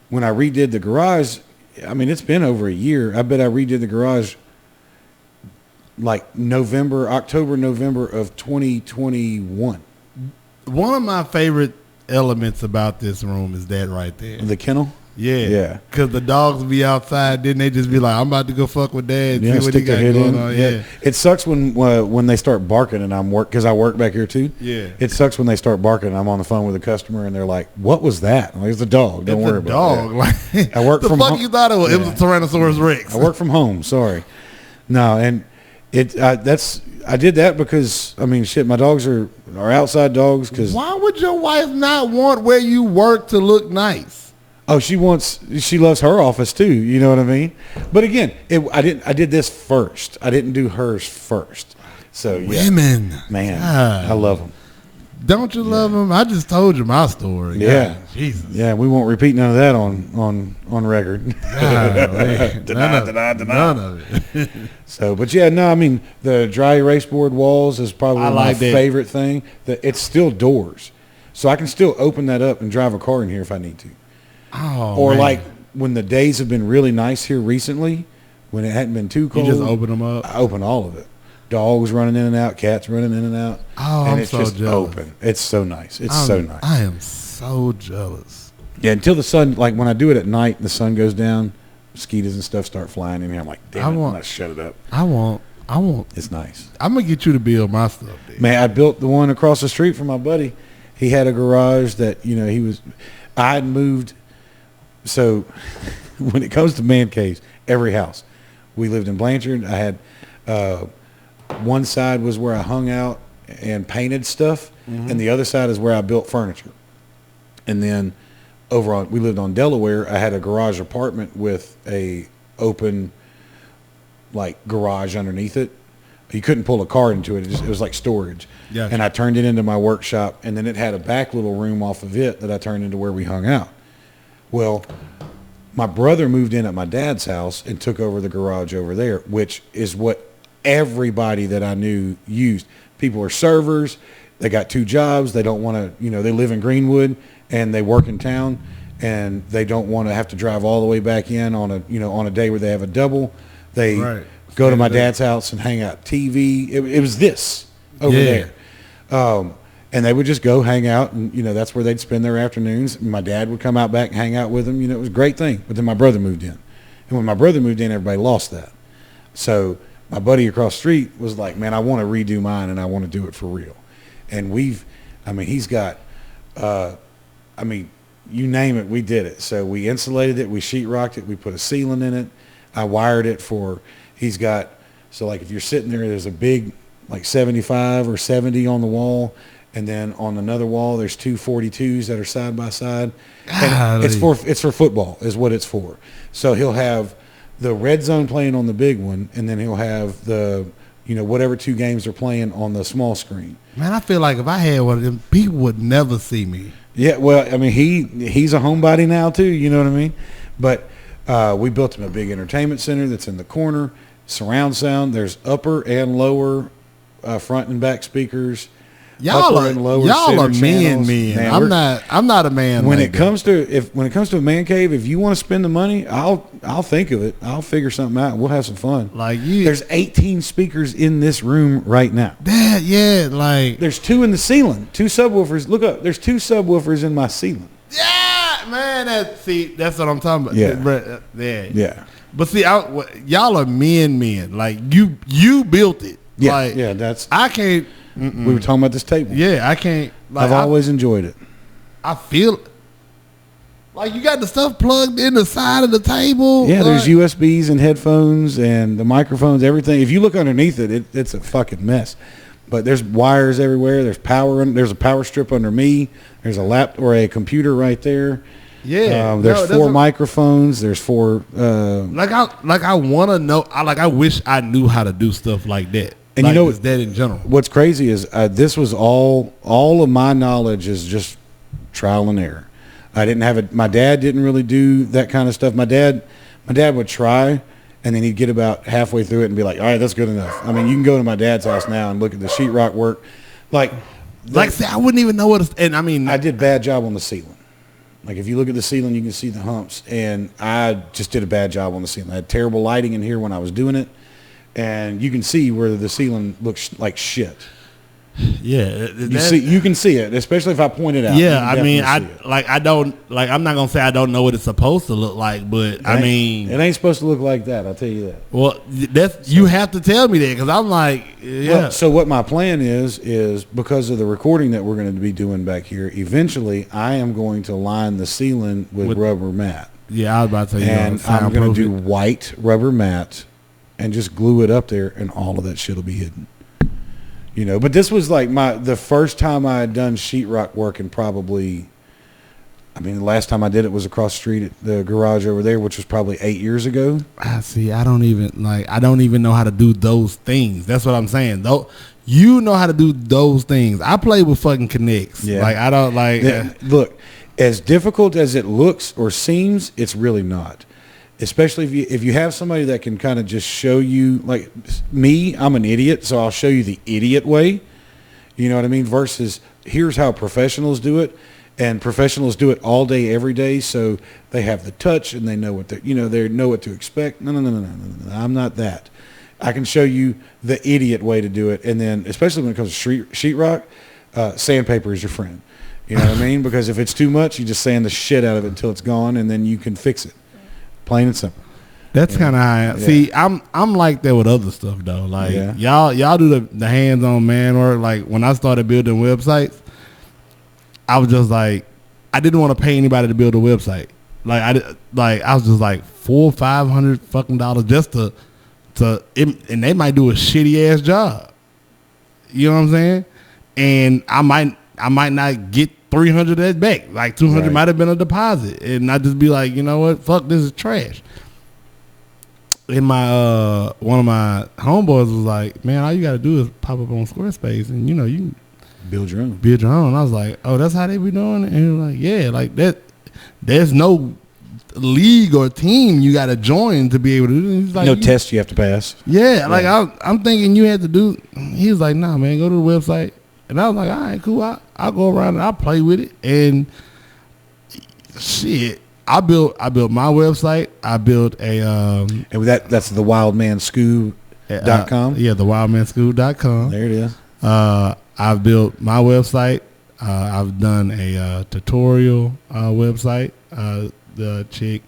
when I redid the garage, I mean, it's been over a year. I bet I redid the garage like October, November of 2021. One of my favorite elements about this room is that right there. The kennel? Yeah. Because the dogs be outside, then they just be like, I'm about to go fuck with Dad. Yeah, see what he got going on. Yeah. It sucks when they start barking and because I work back here too. Yeah. It sucks when they start barking and I'm on the phone with a customer and they're like, what was that? I'm like, it's a dog. Don't worry about it. Like, I work from home. The fuck you thought it was? It was a Tyrannosaurus Rex. I work from home. Sorry. No, and I did that because, I mean, shit, my dogs are outside dogs. Why would your wife not want where you work to look nice? Oh, she loves her office too. You know what I mean? But again, I did this first. I didn't do hers first. So yeah, women, man, I love them. Don't you love them? I just told you my story. Yeah, God, Jesus. Yeah, we won't repeat none of that on record. None of it. So, but yeah, no, I mean the dry erase board walls is probably my favorite thing. It's still doors, so I can still open that up and drive a car in here if I need to. Oh, or man. Like when the days have been really nice here recently, when it hadn't been too cold. You just open them up? I open all of it. Dogs running in and out, cats running in and out. Oh, and I'm it's so just jealous. Open. It's so nice. It's so nice. I am so jealous. Yeah, until the sun, like when I do it at night, the sun goes down, mosquitoes and stuff start flying in here. I'm like, damn it, I'm going to shut it up. I won't. It's nice. I'm going to get you to build my stuff, dude. Man, I built the one across the street from my buddy. He had a garage that, I had moved. So when it comes to man caves, every house, we lived in Blanchard. I had one side was where I hung out and painted stuff, and the other side is where I built furniture. And then we lived on Delaware. I had a garage apartment with a open like garage underneath it. You couldn't pull a car into it. It was like storage. Yeah. And I turned it into my workshop, and then it had a back little room off of it that I turned into where we hung out. Well, my brother moved in at my dad's house and took over the garage over there, which is what everybody that I knew used. People are servers. They got 2 jobs. They don't want to, they live in Greenwood and they work in town, and they don't want to have to drive all the way back in on a day where they have a double. They go to my dad's house and hang out TV. It was this over there. And they would just go hang out, and, that's where they'd spend their afternoons. My dad would come out back and hang out with them. It was a great thing. But then my brother moved in. And when my brother moved in, everybody lost that. So my buddy across the street was like, man, I want to redo mine, and I want to do it for real. And he's got, you name it, we did it. So we insulated it. We sheetrocked it. We put a ceiling in it. I wired it if you're sitting there, there's a big, like 75 or 70 on the wall. And then on another wall, there's 2 42s that are side by side. And it's for football is what it's for. So he'll have the red zone playing on the big one, and then he'll have the, whatever 2 games they're playing on the small screen. Man, I feel like if I had one of them, people would never see me. Yeah, well, he's a homebody now too. You know what I mean? But we built him a big entertainment center that's in the corner, surround sound. There's upper and lower front and back speakers. Y'all are men. Man, I'm not a man. When it comes to a man cave, if you want to spend the money, I'll think of it. I'll figure something out. We'll have some fun. There's 18 speakers in this room right now. There's 2 in the ceiling, 2 subwoofers. Look up. There's 2 subwoofers in my ceiling. Yeah, man. That's what I'm talking about. Yeah. But see, y'all are men. Like you built it. Yeah. I can't. We were talking about this table. Yeah, I can't. I've always enjoyed it. I feel like you got the stuff plugged in the side of the table. Yeah, there's USBs and headphones and the microphones, everything. If you look underneath it's a fucking mess. But there's wires everywhere. There's power. There's a power strip under me. There's a laptop or a computer right there. Yeah, there's 4 microphones. There's 4. I want to know. I wish I knew how to do stuff like that. And that in general. What's crazy is this was all of my knowledge is just trial and error. I didn't have it. My dad didn't really do that kind of stuff. My dad would try, and then he'd get about halfway through it and be like, all right, that's good enough. I mean, you can go to my dad's house now and look at the sheetrock work. I wouldn't even know what. I did bad job on the ceiling. Like if you look at the ceiling, you can see the humps. And I just did a bad job on the ceiling. I had terrible lighting in here when I was doing it, and you can see where the ceiling looks like shit. Yeah, you can see it, especially if I point it out. Yeah, I mean, I'm not gonna say I don't know what it's supposed to look like, but I mean, it ain't supposed to look like that. I'll tell you that. Well, you have to tell me that, because I'm like, yeah. Well, so what my plan is because of the recording that we're going to be doing back here. Eventually, I am going to line the ceiling with rubber mat. Yeah, I was about to tell you. And I'm going to do white rubber mat and just glue it up there, and all of that shit will be hidden. You know, but this was like the first time I had done sheetrock work in probably, I mean, the last time I did it was across the street at the garage over there, which was probably 8 years ago. I see. I don't even know how to do those things. That's what I'm saying. Though you know how to do those things. I play with fucking Connects. Yeah. Like I don't like. Look, as difficult as it looks or seems, it's really not. Especially if you have somebody that can kind of just show you, like me, I'm an idiot, so I'll show you the idiot way. You know what I mean? Versus here's how professionals do it, and professionals do it all day, every day. So they have the touch and they know what they know what to expect. No. I'm not that. I can show you the idiot way to do it, and then especially when it comes to sheetrock, sandpaper is your friend. You know what I mean? Because if it's too much, you just sand the shit out of it until it's gone, and then you can fix it. Plain and simple. That's kind of how see. I'm like that with other stuff though. Like y'all do the hands-on man work. Like when I started building websites, I was just like, I didn't want to pay anybody to build a website. Like I was just like $400 or $500 fucking dollars just to and they might do a shitty ass job. You know what I'm saying? And I might not get 300 of that back. Like 200 might have been a deposit, and I just be like, you know what? Fuck, this is trash. And my one of my homeboys was like, man, all you got to do is pop up on Squarespace, and you know you build your own. I was like, oh, that's how they be doing it. And he was like, yeah, like that. There's no league or team you got to join to be able to do it. He's like, no test you have to pass. Yeah, like I'm thinking you had to do. He was like, nah, man, go to the website. And I was like, all right, cool. I'll go around and I'll play with it. And shit, I built my website. I built a and that's the wildmanscoob.com. Yeah, the wildmanscoob.com. There it is. I've built my website. I've done a tutorial website. The chick,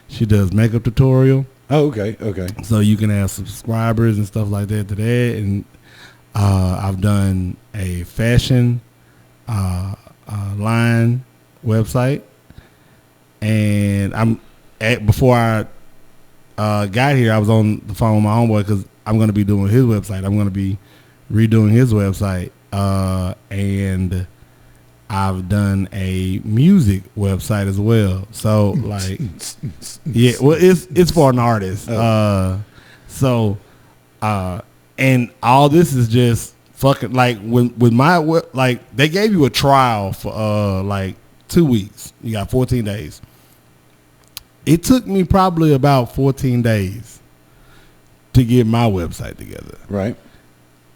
she does makeup tutorial. Oh, okay. So you can have subscribers and stuff like that to that. And I've done a fashion line website, and before I got here, I was on the phone with my homeboy because I'm going to be doing his website. I'm going to be redoing his website, and I've done a music website as well. So like, yeah, well, it's for an artist. And all this is just fucking like with my like they gave you a trial for like 2 weeks. You got 14 days. It took me probably about 14 days to get my website together. Right.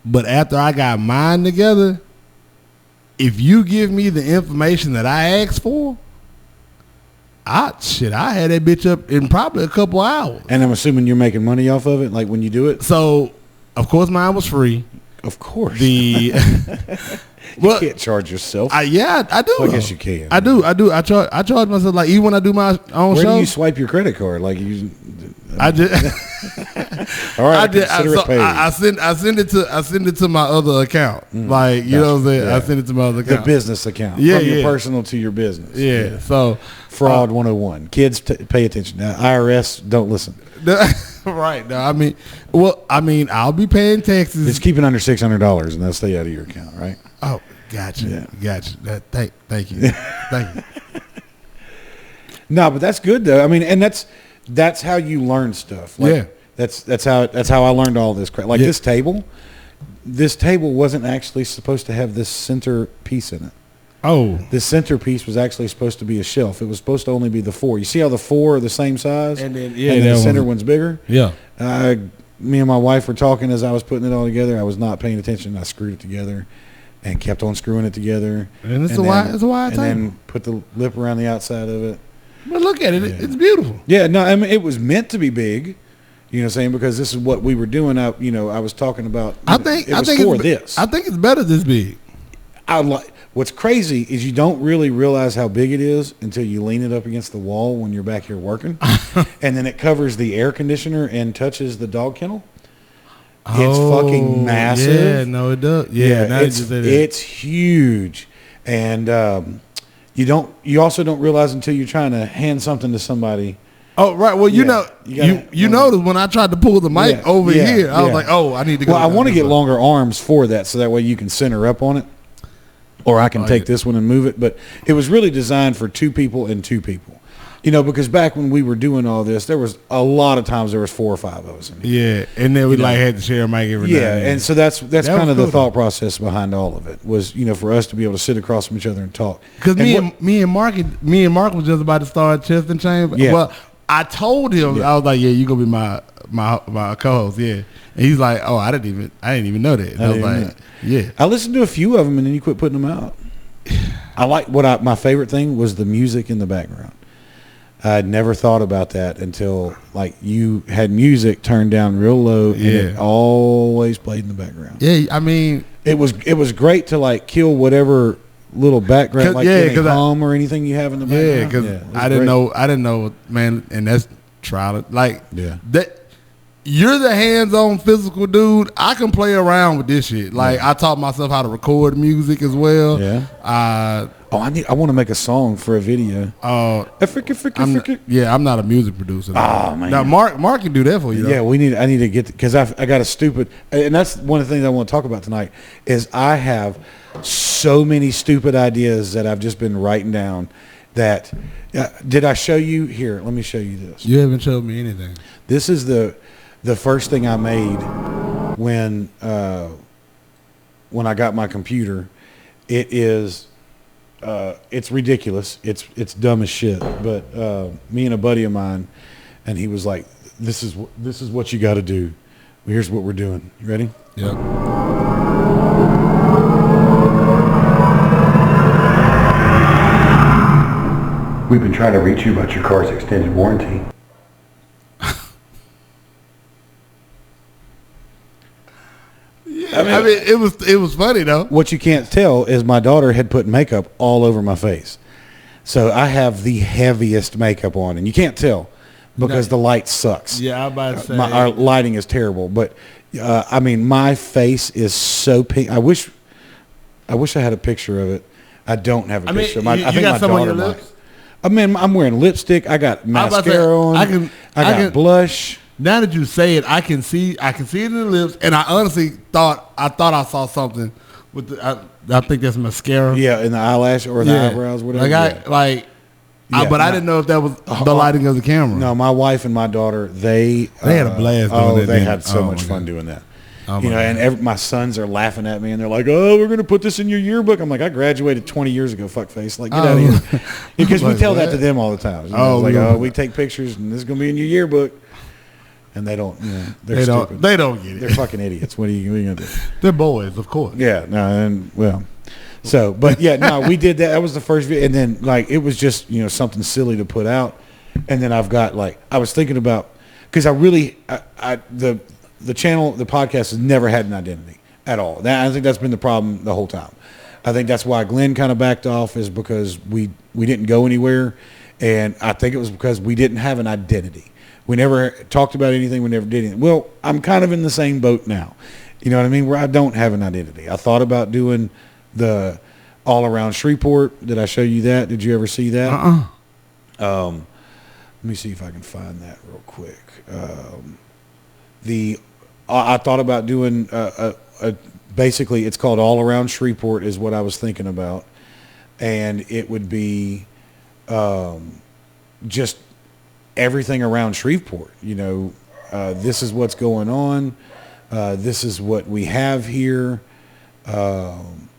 But after I got mine together, if you give me the information that I asked for, I had that bitch up in probably a couple hours. And I'm assuming you're making money off of it, like when you do it. So, of course, mine was free. Of course. You can't charge yourself. I do. Well, I guess you can. I do. I charge myself, like, even when I do my own show. Where do you swipe your credit card? Like you. I just. All right. I send it to my other account. Like, you know what I'm saying? Yeah. I send it to my other account. The business account. Yeah. From your personal to your business. Yeah. So fraud 101. Kids, pay attention. Now, IRS, don't listen. Right. No, I'll be paying taxes. It's keeping under $600 and they'll stay out of your account, right? Oh, gotcha. Yeah. Gotcha. Thank you. Thank you. No, but that's good though. I mean, and that's how you learn stuff. Like, yeah. That's how I learned all this crap. Like this table wasn't actually supposed to have this center piece in it. Oh. This centerpiece was actually supposed to be a shelf. It was supposed to only be the four. You see how the four are the same size? And then the center one's bigger? Yeah. Me and my wife were talking as I was putting it all together. I was not paying attention. I screwed it together. and kept on screwing it together. And it's a wide table. And then put the lip around the outside of it. But look at it. It's beautiful. Yeah, no, I mean, it was meant to be big. You know what I'm saying? Because this is what we were doing. I was talking about. I think it's better this big. What's crazy is you don't really realize how big it is until you lean it up against the wall when you're back here working, and then it covers the air conditioner and touches the dog kennel. It's fucking massive. Yeah, no, it does. Yeah, it's huge, and you also don't realize until you're trying to hand something to somebody. Oh, right. Well, you noticed when I tried to pull the mic over here, I was like, oh, I need to go. Well, I want to get longer arms for that, so that way you can center up on it, or I can take this one and move it. But it was really designed for 2 people and 2 people. Because back when we were doing all this, there was a lot of times there was 4 or 5 of us in here. Yeah, and then we had to share a mic every now and then. And so that's kind of the thought process behind all of it was, for us to be able to sit across from each other and talk. Because me and Mark was just about to start Chest and Chamber. Yeah. Well, I told him, I was like, yeah, you gonna be my co-host, yeah. And he's like, oh, I didn't even know that. And I was like, yeah. I listened to a few of them and then you quit putting them out. I like my favorite thing was the music in the background. I'd never thought about that until you had music turned down real low and it always played in the background. Yeah, I mean, it was great to kill whatever little background any hum or anything you have in the background. Yeah, because I didn't know, man, and that's trial that. You're the hands-on physical dude. I can play around with this shit. I taught myself how to record music as well. Yeah. I want to make a song for a video. I'm not a music producer. Oh man. Now Mark can do that for you. Yeah, I need to get because I got a stupid, and that's one of the things I want to talk about tonight is I have so many stupid ideas that I've just been writing down. That did I show you here? Let me show you this. You haven't showed me anything. This is the first thing I made when I got my computer. It is it's ridiculous. It's dumb as shit. But me and a buddy of mine, and he was like, "This is what you got to do. Here's what we're doing. You ready?" Yep. We've been trying to reach you about your car's extended warranty. I mean, it was funny though. What you can't tell is my daughter had put makeup all over my face, so I have the heaviest makeup on, and you can't tell because the light sucks. Yeah, I'm about to say our lighting is terrible, but I mean, my face is so pink. I wish I had a picture of it. I don't have a picture. I think my daughter might. I mean, I'm wearing lipstick. I got mascara on. I got blush. Now that you say it, I can see it in the lips, and I honestly thought I saw something with I think that's mascara. Yeah, in the eyelash or the eyebrows, whatever. But I didn't know if that was the lighting of the camera. No, my wife and my daughter, they had a blast doing that. They had so much fun doing that. My sons are laughing at me, and they're like, "Oh, we're gonna put this in your yearbook." I'm like, "I graduated 20 years ago, fuckface. Like, get out of here." Because we tell that to them all the time. We take pictures, and this is gonna be in your yearbook. And they don't, they're stupid. They don't get it. They're fucking idiots. What are you gonna do? They're boys, of course. Yeah, we did that. That was the first video, and then it was just something silly to put out, and then I've got I was thinking about because the channel, the podcast has never had an identity at all. I think that's been the problem the whole time. I think that's why Glenn kind of backed off is because we didn't go anywhere, and I think it was because we didn't have an identity. We never talked about anything. We never did anything. Well, I'm kind of in the same boat now. You know what I mean? Where I don't have an identity. I thought about doing the all around Shreveport. Did I show you that? Did you ever see that? Let me see if I can find that real quick. I thought about doing basically it's called All Around Shreveport is what I was thinking about, and it would be just everything around Shreveport. This is what's going on. This is what we have here, and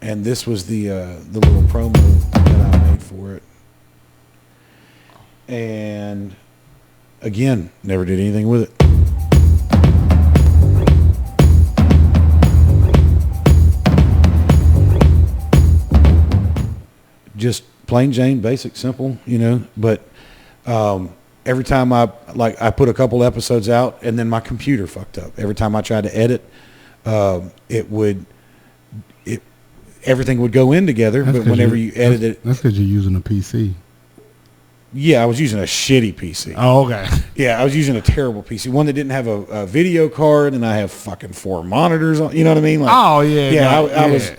this was the little promo that I made for it. And again, never did anything with it. just plain Jane, basic, simple, but every time I put a couple episodes out and then my computer fucked up. Every time I tried to edit, everything would go in together, but whenever you edit it. That's because you're using a PC. Yeah, I was using a shitty PC. Oh, okay. Yeah, I was using a terrible PC, one that didn't have a video card, and I have fucking 4 monitors on. You know what I mean? Like, oh yeah. Yeah,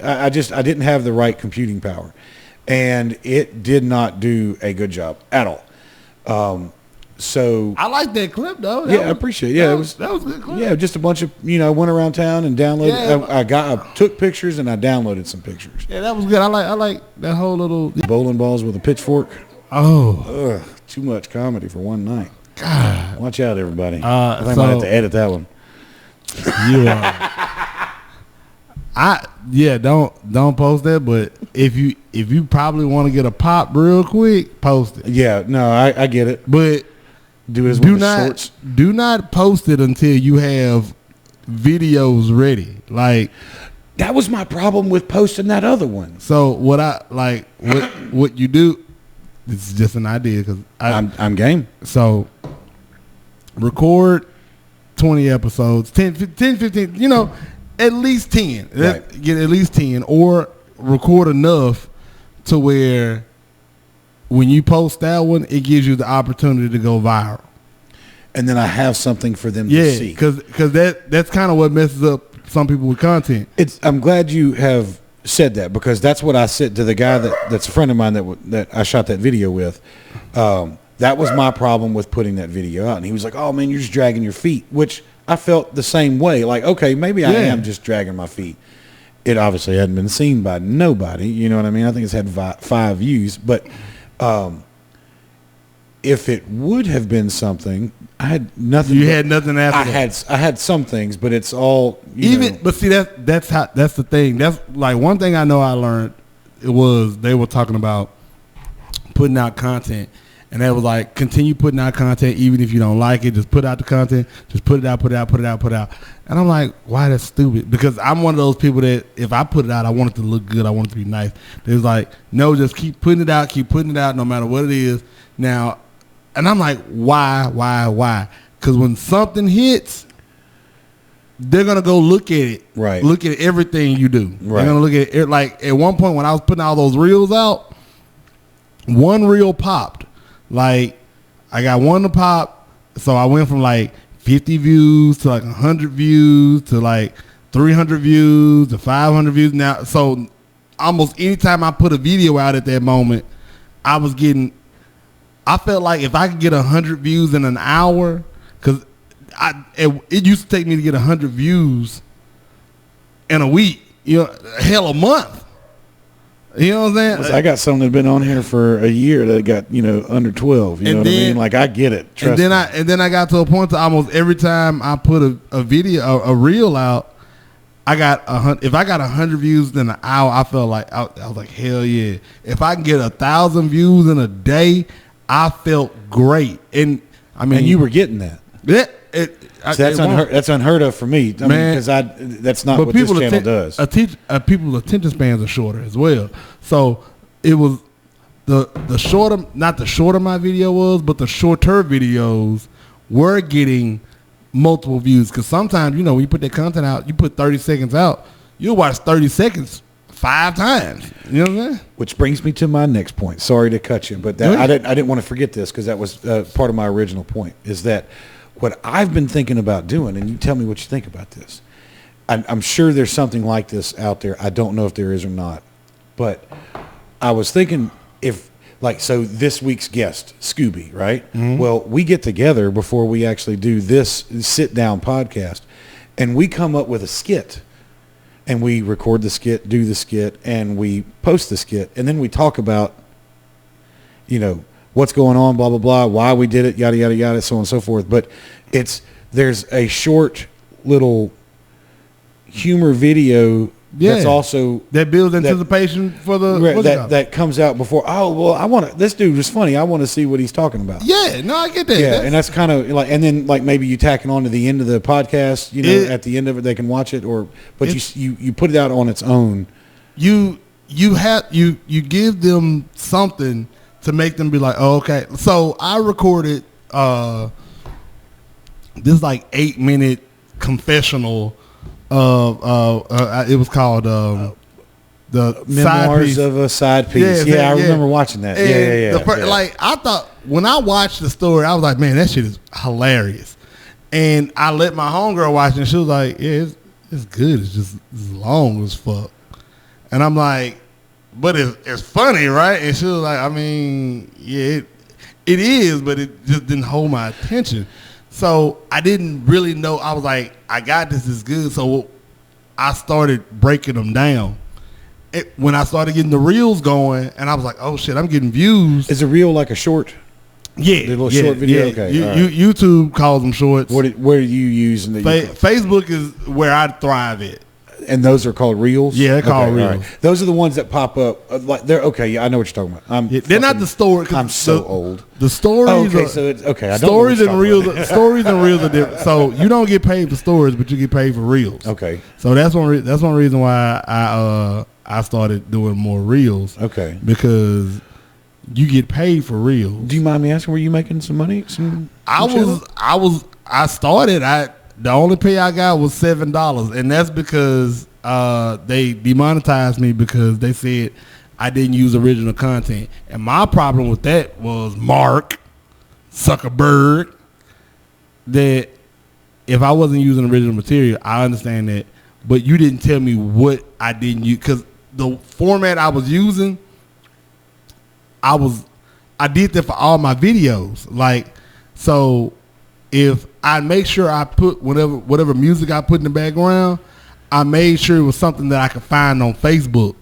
I didn't have the right computing power, and it did not do a good job at all. So I like that clip though. I appreciate it. Yeah, that was a good clip. Yeah, just a bunch of I went around town and downloaded. I took pictures and I downloaded some pictures. Yeah, that was good. I like that whole little bowling balls with a pitchfork. Oh, too much comedy for one night. God, watch out, everybody. I think I might have to edit that one. Don't post that. But if you probably want to get a pop real quick, post it. Yeah, no, I get it. But do not post it until you have videos ready. Like, that was my problem with posting that other one. So what what you do? This is just an idea because I'm game. So record 20 episodes, 10, 15, at least 10. Right. Get at least 10 or record enough to where when you post that one, it gives you the opportunity to go viral. And then I have something for them to see. Because that's kind of what messes up some people with content. I'm glad you have said that, because that's what I said to the guy that's a friend of mine that I shot that video with. That was my problem with putting that video out. And he was like, oh, man, you're just dragging your feet, which I felt the same way. Like, okay, maybe I am just dragging my feet. It obviously hadn't been seen by nobody. You know what I mean? I think it's had 5 views. But if it would have been something, I had nothing. You had nothing after that. I had some things, but it's all But see, that's the thing. That's like one thing I know I learned. It was they were talking about putting out content, and they was like, continue putting out content even if you don't like it. Just put out the content. Just put it out. And I'm like, why? That's stupid. Because I'm one of those people that if I put it out, I want it to look good. I want it to be nice. There's like, no, just keep putting it out. Keep putting it out, no matter what it is. Now. And I'm like, why? Because when something hits, they're going to go look at it. Right. Look at everything you do. Right. They're going to look at it. Like, at one point when I was putting all those reels out, one reel popped. Like, I got one to pop. So I went from like 50 views to like 100 views to like 300 views to 500 views. Now, so almost anytime I put a video out at that moment, I felt like if I could get 100 views in an hour, because it used to take me to get 100 views in a week, hell, a month. You know what I'm saying? I got some that have been on here for a year that got under 12. You know what I mean? Like, I get it. Trust me. And then I got to a point to almost every time I put a video, a reel out, I got if I got 100 views in an hour, I felt like I was like, hell yeah. If I can get 1,000 views in a day, I felt great. And I mean, and you were getting that. That's unheard of for me. I mean, because that's not what this channel does. People's attention spans are shorter as well. So it was the shorter, not the shorter my video was, but the shorter videos were getting multiple views. Because sometimes, when you put that content out, you put 30 seconds out, you'll watch 30 seconds 5 times. You know what I'm saying? Which brings me to my next point. Sorry to cut you, but I didn't want to forget this, because that was part of my original point, is that what I've been thinking about doing, and you tell me what you think about this. I'm sure there's something like this out there. I don't know if there is or not. But I was thinking so this week's guest, Scooby, right? Mm-hmm. Well, we get together before we actually do this sit-down podcast, and we come up with a skit. And we record the skit, do the skit, and we post the skit. And then we talk about, what's going on, blah, blah, blah, why we did it, yada, yada, yada, so on and so forth. But there's a short little humor video that's also that builds anticipation for the that comes out before. Oh, well, this dude was funny. I want to see what he's talking about. Yeah, no, I get that. Yeah, and that's kind of like, and then like maybe you tack it on to the end of the podcast. At the end of it they can watch it, but you put it out on its own. you give them something to make them be like, oh, okay. So I recorded this like 8-minute confessional of it was called the Memoirs of a Side Piece. Yeah, I remember watching that. And yeah. Like I thought when I watched the story, I was like, man, that shit is hilarious. And I let my homegirl watch it, and she was like, yeah, it's good. It's just it's long as fuck. And I'm like, but it's funny, right? And she was like, I mean, yeah, it is, but it just didn't hold my attention. So I didn't really know. I was like, I got this is good. So I started breaking them down. When I started getting the reels going, and I was like, oh shit, I'm getting views. Is a reel like a short? Yeah, a little short video. Yeah. Okay, YouTube calls them shorts. Where do you use in the Facebook is where I thrive at. And those are called reels? Yeah, they're called reels. Right. Those are the ones that pop up. Like they're okay. Yeah, I know what you're talking about. They're not the story. I'm so old. The stories. Oh, okay, so it's okay. I don't stories and reels. Stories and reels are different. So you don't get paid for stories, but you get paid for reels. Okay. So that's one reason why I started doing more reels. Okay. Because you get paid for reels. Do you mind me asking? Were you making some money? I started. The only pay I got was $7, and that's because they demonetized me because they said I didn't use original content. And my problem with that was Mark Zuckerberg, that if I wasn't using original material, I understand that, but you didn't tell me what I didn't use, because the format I was using, I did that for all my videos. Like, so if I make sure I put whatever music I put in the background, I made sure it was something that I could find on Facebook.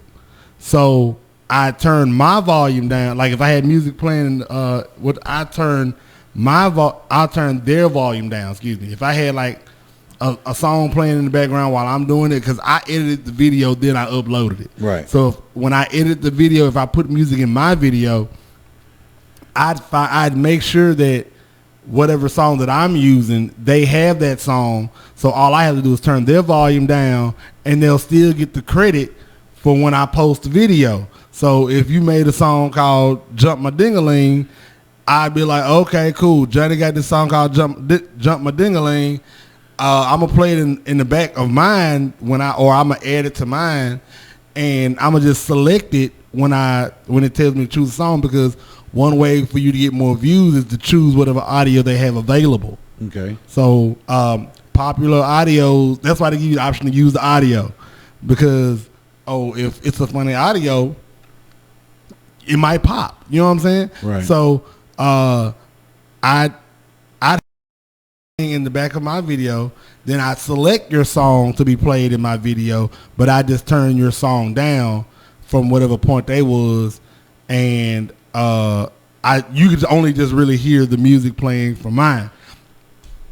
So I turned my volume down. Like if I had music playing, I turned their volume down. Excuse me. If I had like a song playing in the background while I'm doing it, because I edited the video, then I uploaded it. Right. So when I edit the video, if I put music in my video, I'd make sure that whatever song that I'm using, they have that song. So all I have to do is turn their volume down, and they'll still get the credit for when I post the video. So if you made a song called Jump My Ding-a-Ling, I'd be like, okay, cool. Johnny got this song called Jump My Ding-a-Ling. I'm gonna play it in the back of mine I'm gonna add it to mine, and I'm gonna just select it when it tells me to choose a song, because one way for you to get more views is to choose whatever audio they have available. Okay. So popular audio, that's why they give you the option to use the audio, because if it's a funny audio, it might pop. You know what I'm saying? Right. So I'd in the back of my video, then I select your song to be played in my video, but I just turn your song down from whatever point they was, and you could only just really hear the music playing from mine.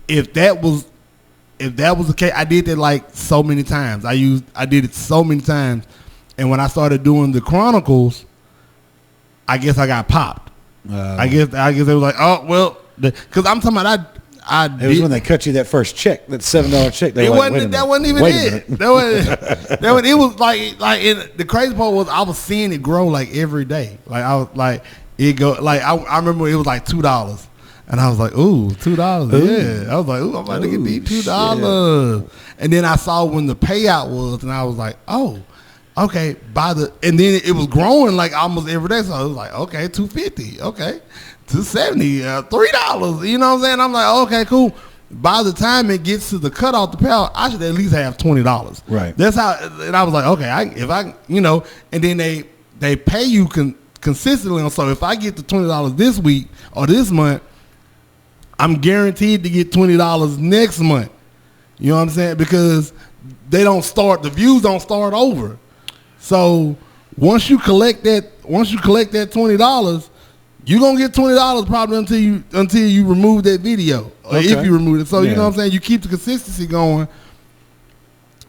If that was the case, I did that like so many times. I did it so many times, and when I started doing the Chronicles, I guess I got popped. I guess they were like, oh well, because I'm talking about it was when they cut you that first check, that $7 check. That wasn't even it. It was like the crazy part was I was seeing it grow like every day. Like I was like it go like I remember it was like $2, and I was like, ooh, $2, yeah. I was like, ooh, I'm about to get these $2. And then I saw when the payout was, and I was like, oh, okay. And then it was growing like almost every day. So I was like, okay, $2.50, okay. $2.70, $3. You know what I'm saying? I'm like, okay, cool. By the time it gets to the cutoff, the payout, I should at least have $20. Right. That's how. And I was like, okay, and then they pay you consistently. So if I get the $20 this week or this month, I'm guaranteed to get $20 next month. You know what I'm saying? Because the views don't start over. So once you collect that $20. You're gonna get $20 probably until you remove that video, or if you remove it. So you know what I'm saying. You keep the consistency going.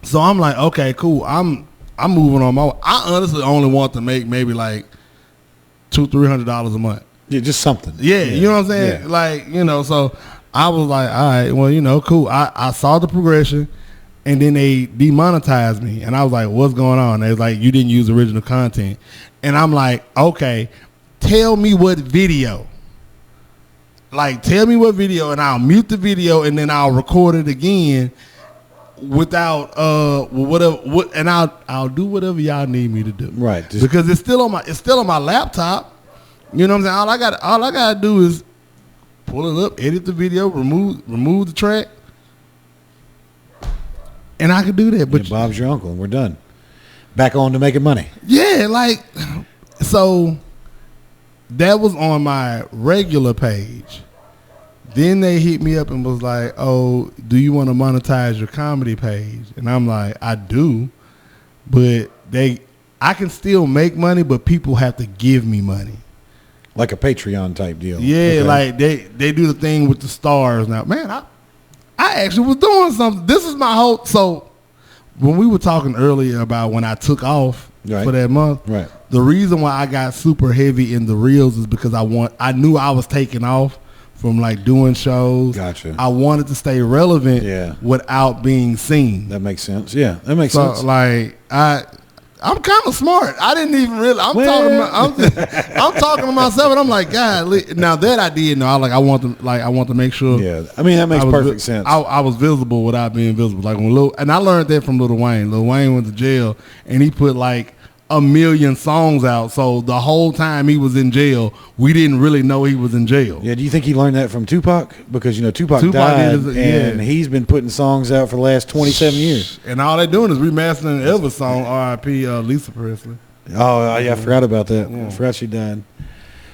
So I'm like, okay, cool. I'm moving on my way. I honestly only want to make maybe like $200-$300 a month. Yeah, just something. Yeah, you know what I'm saying. Yeah. Like So I was like, all right, well, cool. I saw the progression, and then they demonetized me, and I was like, "What's going on?" They was like, "You didn't use original content," and I'm like, "Okay, tell me what video." Like, tell me what video, and I'll mute the video, and then I'll record it again without whatever. And I'll do whatever y'all need me to do. Right. Because it's still on my laptop. You know what I'm saying? All I gotta do is pull it up, edit the video, remove the track, and I can do that. But Bob's your uncle, and we're done. Back on to making money. Yeah, like, so that was on my regular page. Then they hit me up and was like, "Oh, do you want to monetize your comedy page?" And I'm like, "I do, but I can still make money, but people have to give me money." Like a Patreon type deal. Yeah, okay. Like they do the thing with the stars now. Man, I actually was doing something. This is my whole. So when we were talking earlier about when I took off for that month, right? The reason why I got super heavy in the reels is because I knew I was taking off from like doing shows. Gotcha. I wanted to stay relevant without being seen. That makes sense. Yeah, that makes sense. Like I'm kind of smart. I didn't even really. I'm talking to myself, and I'm like, God. Now that I did know, I want to make sure. Yeah, I mean that makes perfect sense. I was visible without being visible. Like and I learned that from Lil Wayne. Lil Wayne went to jail, and he put like 1 million songs out. So the whole time he was in jail, we didn't really know he was in jail. Yeah. Do you think he learned that from Tupac? Because Tupac died, and he's been putting songs out for the last 27 years. And all they're doing is remastering Elvis song, R.I.P. Lisa Presley. Oh yeah, I forgot about that. Yeah. I forgot she died.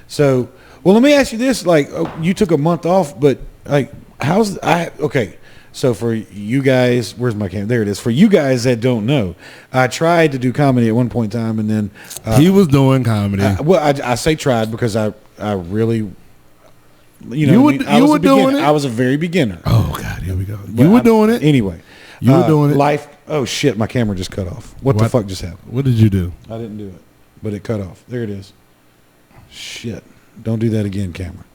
So, well, let me ask you this: like, you took a month off, but like, okay. So for you guys, where's my camera? There it is. For you guys that don't know, I tried to do comedy at one point in time, and then he was doing comedy. I say tried because I really, you were doing it. I was a very beginner. Oh God, here we go. You were doing it anyway. You were doing it. Life. Oh shit, my camera just cut off. What the fuck just happened? What did you do? I didn't do it, but it cut off. There it is. Shit, don't do that again, camera.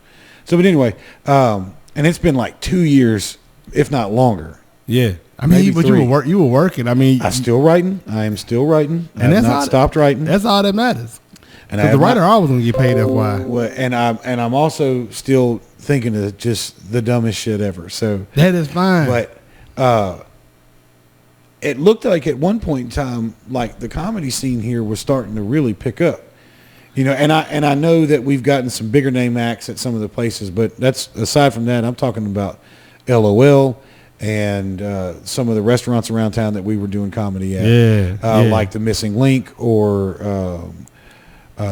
So, but anyway, and it's been like 2 years. If not longer. Yeah. I mean, but 3. You were working. I mean, I am still writing. I have not stopped writing. That's all that matters. And the writer always going to get paid FY. Well, and I'm also still thinking of just the dumbest shit ever. So that is fine. But it looked like at one point in time, like the comedy scene here was starting to really pick up. And I know that we've gotten some bigger name acts at some of the places, but that's aside from that, I'm talking about LOL and some of the restaurants around town that we were doing comedy at. Like the Missing Link or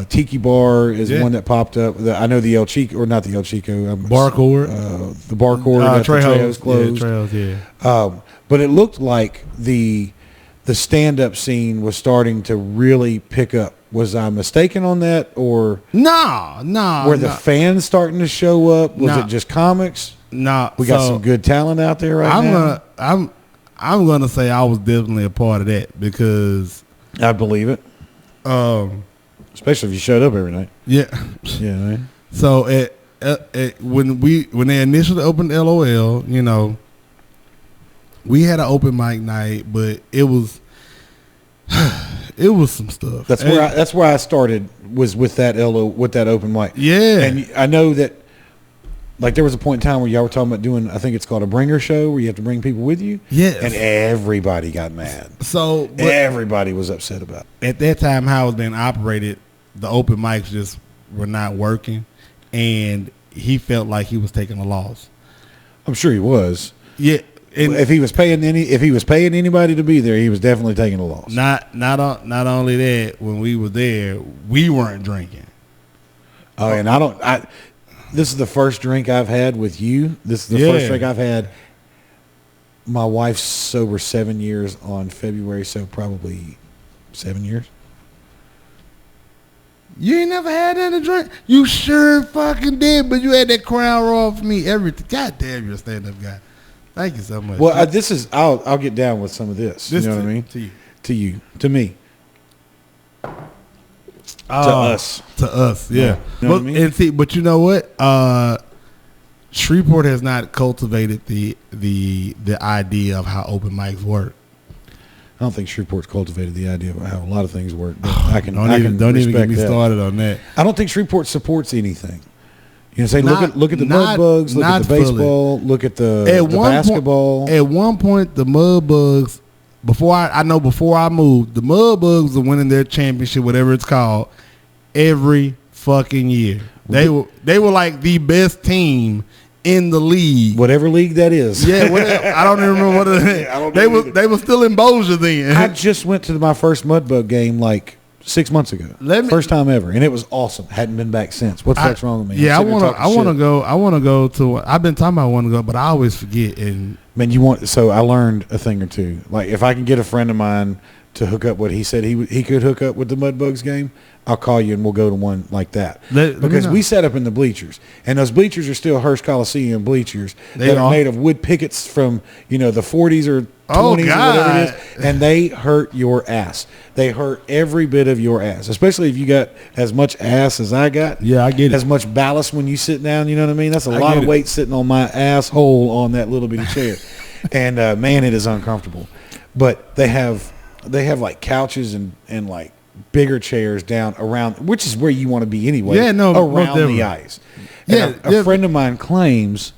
Tiki Bar is one that popped up. I know the El Chico, or not the El Chico. Barcord. The Barcord. Trejo's closed. Trejo's, but it looked like the stand-up scene was starting to really pick up. Was I mistaken on that? Or no. Were the fans starting to show up? Was it just comics? No, we got some good talent out there now. I'm gonna say I was definitely a part of that because I believe it. Especially if you showed up every night. Yeah, yeah. Man. So when they initially opened LOL, we had an open mic night, but it was some stuff. That's where I started was with that open mic. Yeah, and I know that. Like there was a point in time where y'all were talking about doing, I think it's called a bringer show where you have to bring people with you. Yes. And everybody got mad. So everybody was upset about it. At that time, how it was being operated, the open mics just were not working, and he felt like he was taking a loss. I'm sure he was. Yeah. And if he was paying anybody to be there, he was definitely taking a loss. Not only that, when we were there, we weren't drinking. Oh, and this is the first drink I've had with you. This is the first drink I've had. My wife's sober 7 years on February, so probably 7 years. You ain't never had that to drink? You sure fucking did, but you had that Crown Royal for me everything. God damn, you're a stand-up guy. Thank you so much. Well, I'll get down with some of this. You know what I mean? To you. To me. To us, yeah. You know what I mean? And see, but you know what? Shreveport has not cultivated the idea of how open mics work. I don't think Shreveport's cultivated the idea of how a lot of things work. But don't even get me started on that. I don't think Shreveport supports anything. You know, say look at the mud bugs, look at the baseball, look at the basketball. At one point, the mud bugs. Before I moved, the mud bugs were winning their championship, whatever it's called, every fucking year. They were like the best team in the league, whatever league that is. Yeah, I don't even remember what it is. They were still in Bossier then. I just went to my first Mudbug game like 6 months ago. First time ever, and it was awesome. Hadn't been back since. What the fuck's wrong with me? Yeah, I want to go. I want to go to. I've been talking about I want to go, but I always forget. And man, so I learned a thing or two. Like if I can get a friend of mine to hook up what he said he could hook up with the Mudbugs game, I'll call you and we'll go to one like that. Because we sat up in the bleachers, and those bleachers are still Hearst Coliseum bleachers that are made of wood pickets from the 40s or 20s or whatever it is, and they hurt your ass. They hurt every bit of your ass, especially if you got as much ass as I got. Yeah, I get it. As much ballast when you sit down, you know what I mean? That's a lot of weight sitting on my asshole on that little bitty chair. And man, it is uncomfortable. But they have like couches and like bigger chairs down around, which is where you want to be anyway. Yeah, no, around the ice. And a friend of mine claims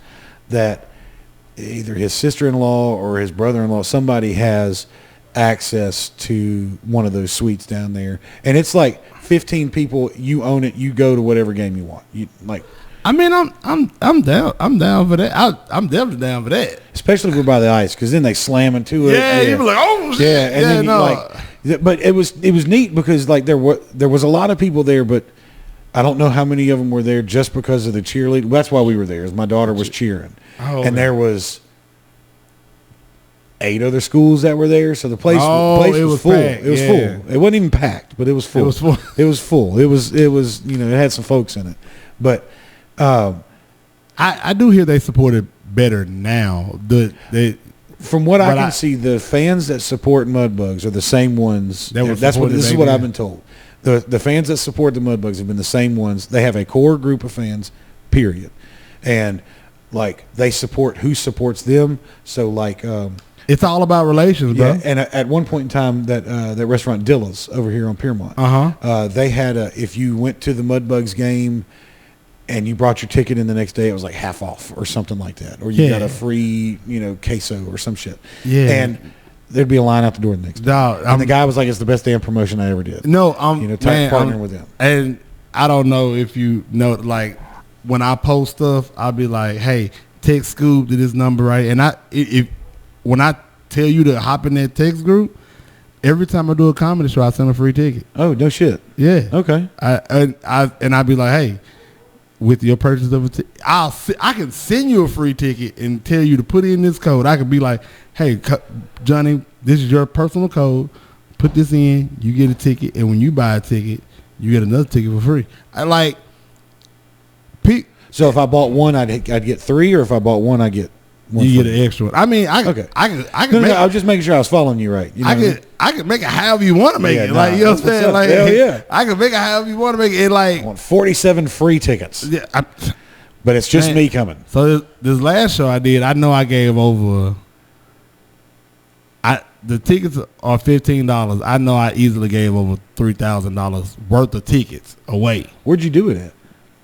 that either his sister-in-law or his brother-in-law, somebody has access to one of those suites down there, and it's like 15 people. You own it. You go to whatever game you want. You like. I mean, I'm down. I'm down for that. I'm definitely down for that. Especially if we're by the ice, because then they slam into it. Yeah, you be like, oh shit. Yeah, and then like, but it was neat because like there was a lot of people there, but I don't know how many of them were there just because of the cheerleading. That's why we were there. Is my daughter was cheering, and there was 8 other schools that were there, so the place was full. Packed. It was full. It wasn't even packed, but it was full. It was full. It was full. It was it had some folks in it, but. I do hear they support it better now. From what I can see, the fans that support Mudbugs are the same ones. This is what I've been told. The fans that support the Mudbugs have been the same ones. They have a core group of fans, period, and like they support who supports them. So like. It's all about relations, bro. Yeah, and at one point in time, that restaurant Dilla's over here on Piermont, they had if you went to the Mudbugs game. And you brought your ticket in the next day, it was like half off or something like that. Or you got a free, queso or some shit. Yeah. And there'd be a line out the door the next day. And the guy was like, it's the best damn promotion I ever did. No, I'm partnering with him. And I don't know if you know, like, when I post stuff, I'll be like, hey, text Scoob to this number, right? And when I tell you to hop in that text group, every time I do a comedy show, I send a free ticket. Oh, no shit. Yeah. Okay. I'd be like, hey, with your purchase of I can send you a free ticket and tell you to put in this code. I could be like, hey, Johnny, this is your personal code. Put this in, you get a ticket, and when you buy a ticket, you get another ticket for free. So if I bought one, I'd get 3, or if I bought one, I get one. You get an extra one. I mean, I can. I was just making sure I was following you right. I can make it however you want to make it. Like, you know what I'm saying? Like, hell yeah. I can make it however you want to make it. Like, I want 47 free tickets. Yeah, but it's just me coming. So this last show I did, I know I gave over. The tickets are $15. I know I easily gave over $3,000 worth of tickets away. Where'd you do it at?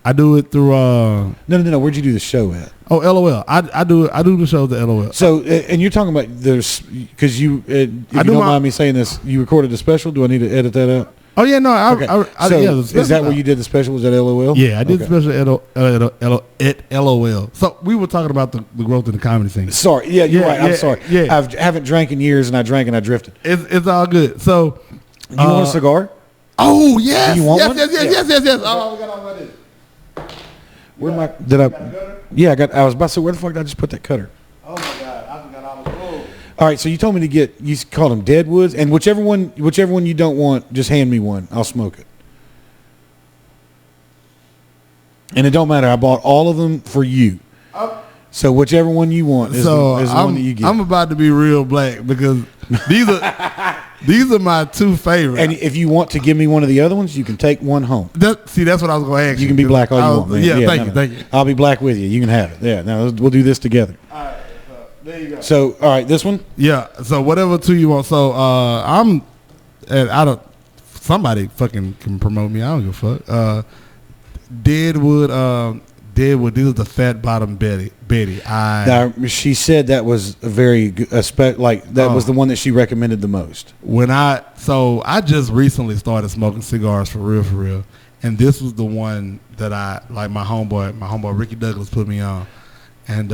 I do it through. No. Where'd you do the show at? Oh, LOL. I do the show at LOL. So, and you're talking about there's because you. If you don't mind me saying this, you recorded a special. Do I need to edit that out? Oh yeah, no. Is that where you did the special? Was at LOL? Yeah, I did the special at LOL. So we were talking about the growth in the comedy scene. Sorry, you're right. I'm sorry. Yeah, I haven't drank in years, and I drank and I drifted. It's all good. So, you want a cigar? Oh yes, do you want one? Yes. Oh, we got all that. Where am I? Did I? Yeah, I was about to say, where the fuck did I just put that cutter? Oh my god, I forgot all the rules. All right, so you told me to get. You called them Deadwoods, and whichever one you don't want, just hand me one. I'll smoke it. And it don't matter. I bought all of them for you. So whichever one you want is the one that you get. I'm about to be real black because these are These are my two favorites. And if you want to give me one of the other ones, you can take one home. That's what I was going to ask you. You can be black all you want, man. Yeah, thank you. I'll be black with you. You can have it. Yeah, now we'll do this together. All right, there you go. So, all right, this one? Yeah, so whatever two you want. So, somebody fucking can promote me. I don't give a fuck. Deadwood, this is the fat bottom Betty. Now, she said that was a very good, was the one that she recommended the most. I just recently started smoking cigars for real, and this was the one that I like. My homeboy Ricky Douglas put me on, and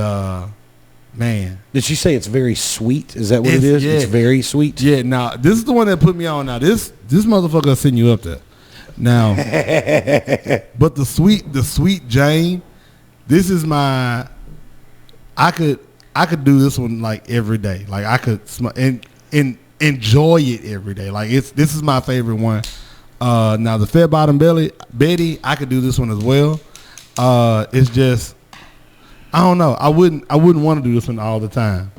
man, did she say it's very sweet? Is that what it is? Yeah. It's very sweet. Yeah. Now this is the one that put me on. Now this motherfucker will send you up there. Now, but the sweet Jane. This is my. I could do this one like every day. Like I could and enjoy it every day. Like this is my favorite one. Now the Fat Bottom Betty, I could do this one as well. It's just I don't know. I wouldn't want to do this one all the time.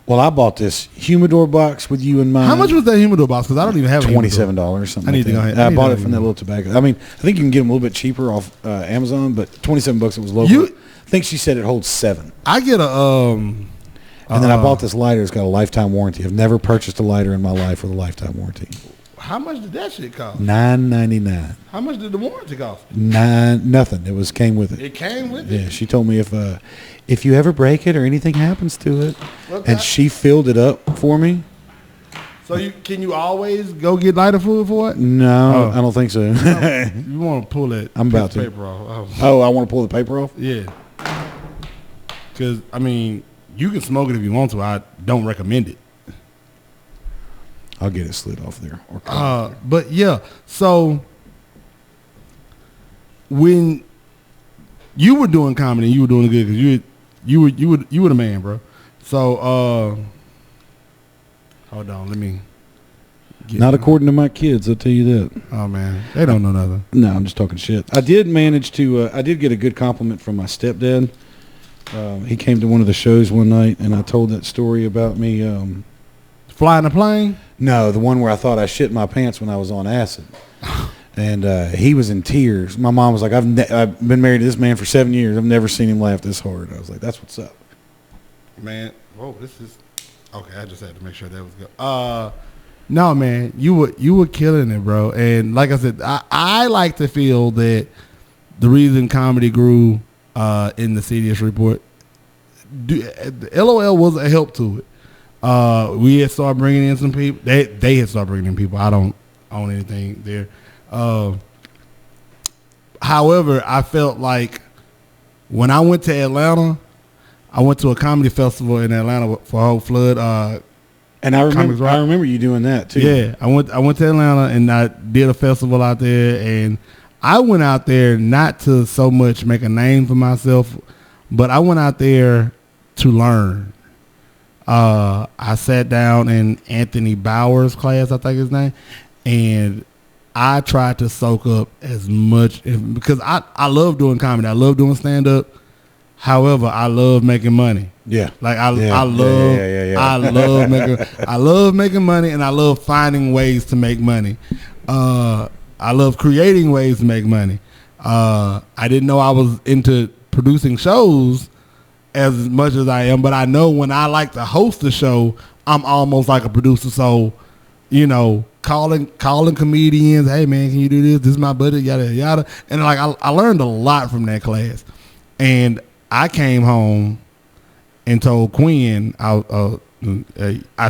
Well, I bought this humidor box with you in mind. How much was that humidor box? Because I don't even have $27 something. I bought it from that little tobacco. I mean, I think you can get them a little bit cheaper off Amazon, but $27 it was local. I think she said it holds 7. I get a and then I bought this lighter. It's got a lifetime warranty. I've never purchased a lighter in my life with a lifetime warranty. How much did that shit cost? $9.99. How much did the warranty cost? Nothing. It came with it. It came with it. Yeah, she told me if you ever break it or anything happens to it, and she filled it up for me. So can you always go get lighter fluid for it? No, I don't think so. You want to pull that? I'm about to. Paper off. Oh, I want to pull the paper off. Yeah. Because I mean, you can smoke it if you want to. I don't recommend it. I'll get it slid off there. But yeah, so when you were doing comedy, you were doing good because you were the man, bro. So hold on, let me. Not according to my kids, I'll tell you that. Oh man, they don't know nothing. No, I'm just talking shit. I did manage to. I did get a good compliment from my stepdad. He came to one of the shows one night, and I told that story about me. Flying a plane? No, the one where I thought I shit my pants when I was on acid. And he was in tears. My mom was like, I've been married to this man for 7 years. I've never seen him laugh this hard. I was like, that's what's up. Man, whoa, this is... Okay, I just had to make sure that was good. No, man, you were killing it, bro. And like I said, I like to feel that the reason comedy grew in the CDS report, LOL was a help to it. We had started bringing in some people. They had started bringing in people. I don't own anything there. However, I felt like when I went to Atlanta, I went to a comedy festival in Atlanta for Whole Flood. And I remember you doing that too. Yeah, I went to Atlanta and I did a festival out there, and I went out there not to so much make a name for myself, but I went out there to learn. I sat down in Anthony Bauer's class, I think his name, and I tried to soak up as much because I love doing comedy. I love doing stand up. However, I love making money. Yeah. Like I love making money, and I love finding ways to make money. I love creating ways to make money. I didn't know I was into producing shows as much as I am, but I know when I like to host a show, I'm almost like a producer. So, you know, calling comedians, hey man, can you do this? This is my budget, yada yada. And like I learned a lot from that class. And I came home and told Quinn, I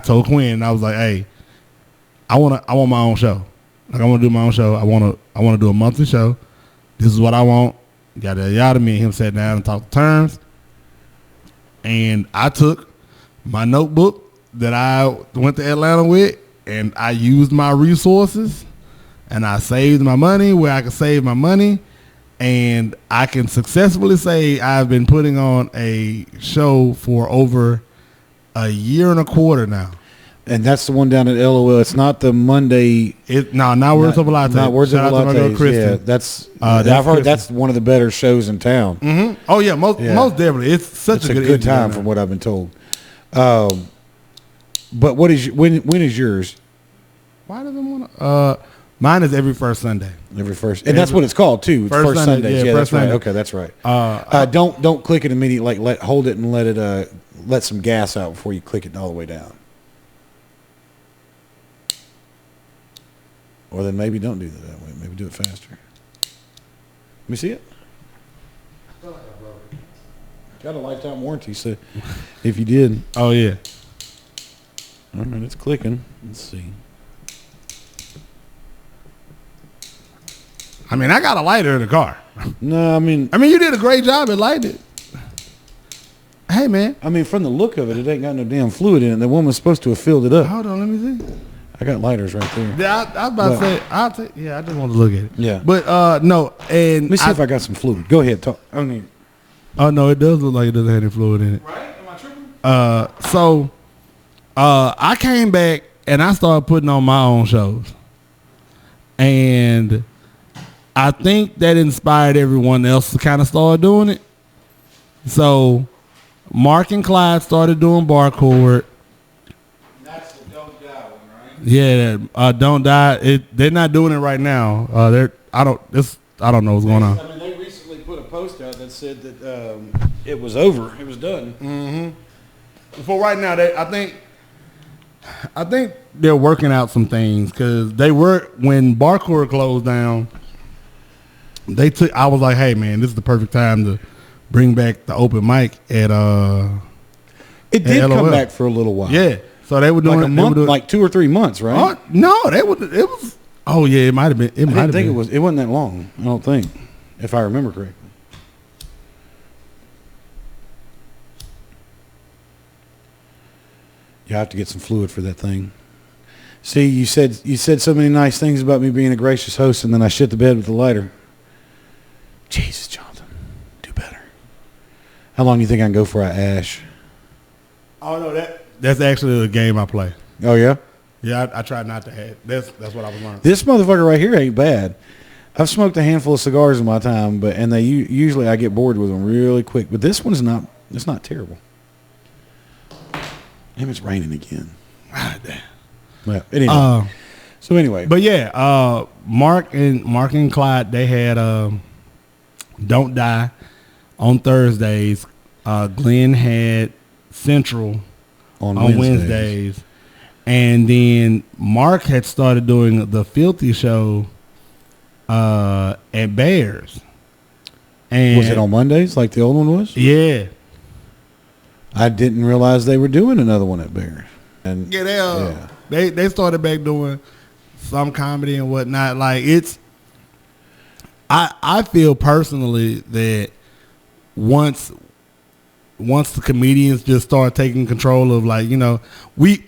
told Quinn, I was like, hey, I want my own show. Like I want to do my own show. I want to do a monthly show. This is what I want. Yada yada. Me and him sat down and talked terms. And I took my notebook that I went to Atlanta with, and I used my resources, and I saved my money where I could save my money, and I can successfully say I've been putting on a show for over a year and a quarter now. And that's the one down at LOL. It's not the Monday. Not Words of a Latte. Not Words of a Latte. Yeah, that's. I've heard that's one of the better shows in town. Mm-hmm. Oh most definitely. It's such a good time from what I've been told. But when is yours? Why does it want to? Mine is every first Sunday. Every first, and that's what it's called too. First Sundays. Yeah, that's right. Okay, that's right. Don't click it immediately. Like hold it and let some gas out before you click it all the way down. Or then maybe don't do that way. Maybe do it faster. Let me see it. Got a lifetime warranty, so if you did. Oh yeah. All right, it's clicking. Let's see. I mean, I got a lighter in the car. No, I mean, you did a great job at lighting it. Hey, man. I mean, from the look of it, it ain't got no damn fluid in it. The woman's supposed to have filled it up. Hold on, let me see. I got lighters right there. Yeah, I was about to say, I just want to look at it. Yeah. But, no, and... Let me see if I got some fluid. Go ahead, talk. I mean... Oh, no, it does look like it doesn't have any fluid in it. Right? Am I tripping? So, I came back and I started putting on my own shows. And I think that inspired everyone else to kind of start doing it. So, Mark and Clyde started doing Barcord. That's the Don't Die one, right? Yeah, Don't Die. They're not doing it right now. I don't know what's going on. I mean, they recently put a post out that said that it was over. It was done. Mm-hmm. For right now, I think they're working out some things because they were when Barcord closed down. I was like, hey man, this is the perfect time to bring back the open mic at It did come back for a little while. Yeah, so they were doing like a month, like 2 or 3 months, right? No, it was. Oh yeah, it might have been. I didn't think it was. It wasn't that long. I don't think, if I remember correctly. You have to get some fluid for that thing. See, you said so many nice things about me being a gracious host, and then I shit the bed with the lighter. Jesus, Jonathan, do better. How long do you think I can go for an ash? Oh no, that's actually the game I play. Oh yeah. Yeah, I try not to have. That's what I was learning. This motherfucker right here ain't bad. I've smoked a handful of cigars in my time, and they usually I get bored with them really quick. But this one's not. It's not terrible. Damn, it's raining again. Ah, damn. Well, anyway. Anyway, but yeah, Mark and Clyde, they had Don't Die on Thursdays. Glenn had Central on Wednesdays. And then Mark had started doing the Filthy Show at Bears. And was it on Mondays like the old one was? Yeah. I didn't realize they were doing another one at Bears. And yeah, they started back doing some comedy and whatnot. Like I feel personally that once the comedians just start taking control of, like, you know, we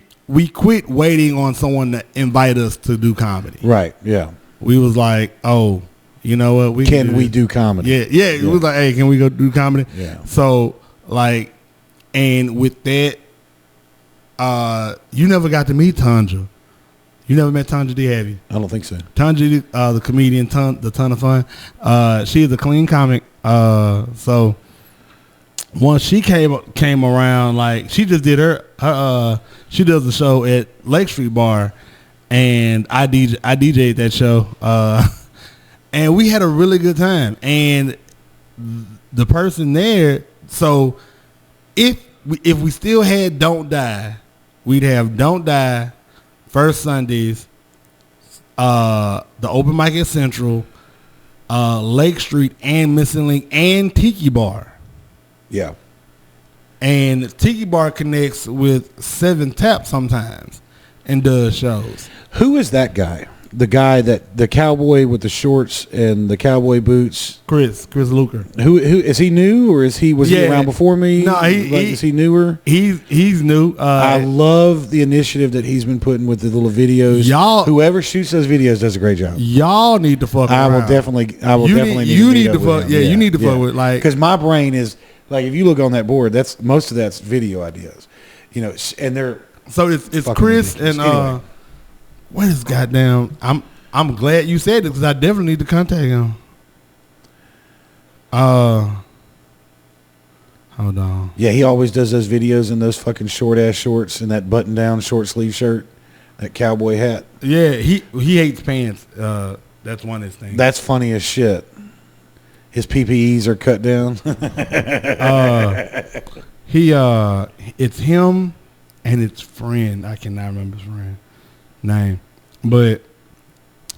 quit waiting on someone to invite us to do comedy. Right. Yeah. We was like, oh, you know what? We do comedy? Yeah. It was like, hey, can we go do comedy? Yeah. So like, and with that, you never got to meet Tanja. You never met Tanja D, have you? I don't think so. Tanja, the comedian, the ton of fun. She is a clean comic. So once she came around, like, she just did her she does the show at Lake Street Bar, and I DJ'd that show, and we had a really good time. And the person there, so if we still had Don't Die, we'd have Don't Die, First Sundays, the open mic at Central, Lake Street, and Missing Link, and Tiki Bar. Yeah. And Tiki Bar connects with 7 Tap sometimes and does shows. Who is that guy? The guy the cowboy with the shorts and the cowboy boots? Chris Luker. Who is he new, or was he around before me? No, is he newer? He's new. I love the initiative that he's been putting with the little videos. Whoever shoots those videos does a great job. Y'all need to fuck. I will definitely. You need to fuck. Yeah, you need to fuck with, like, because my brain is like, if you look on that board, most of that's video ideas, you know, and they're so it's Chris ridiculous. And anyway. What is goddamn? I'm glad you said it, because I definitely need to contact him. Hold Hold on. Yeah, he always does those videos in those fucking short ass shorts and that button down short sleeve shirt, that cowboy hat. Yeah, he hates pants. That's one of his things. That's funny as shit. His PPEs are cut down. It's him and his friend. I cannot remember his friend name, but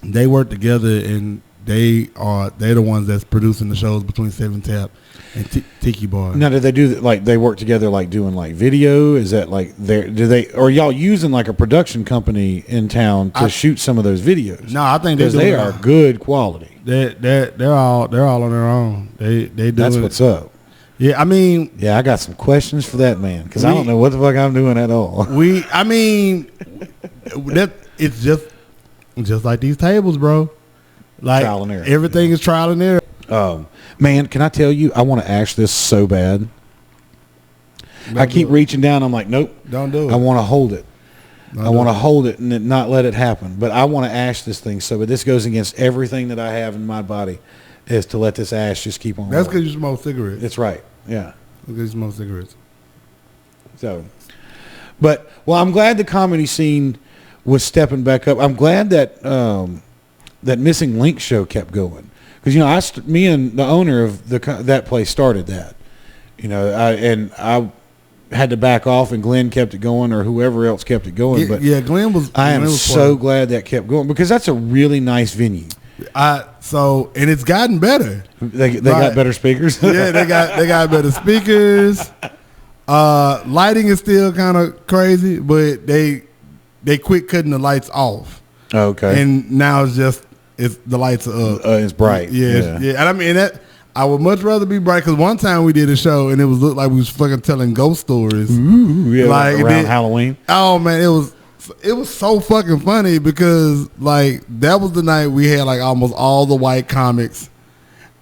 they work together and they're the ones that's producing the shows between 7 Tap and Tiki Bar. Now, do they do like they work together like doing like video? Is that like are y'all using like a production company in town to shoot some of those videos? No, I think because they are good quality. They're all on their own. They do. That's what's up. Yeah, I mean, yeah, I got some questions for that man because I don't know what the fuck I'm doing at all. It's just like these tables, bro. Like trial and error. Everything is trial and error. Man, can I tell you? I want to ash this so bad. I keep reaching down. I'm like, nope, don't do it. I want to hold it. I want to hold it and not let it happen. But I want to ash this thing. So, but this goes against everything that I have in my body, is to let this ash just keep on. That's because you smoke cigarettes. That's right. Yeah. Because you smoke cigarettes. So, but I'm glad the comedy scene was stepping back up. I'm glad that that Missing Link show kept going because me and the owner of that place started that. I had to back off, and Glenn kept it going, or whoever else kept it going. Glenn was. I am so glad that kept going because that's a really nice venue. And it's gotten better. They got better speakers. Yeah, they got better speakers. Lighting is still kind of crazy, but they quit cutting the lights off. Okay. And now the lights are up. It's bright. Yeah. And I mean that. I would much rather be bright because one time we did a show and it looked like we was fucking telling ghost stories. Ooh, yeah, like around Halloween. Oh man, it was so fucking funny because like that was the night we had like almost all the white comics,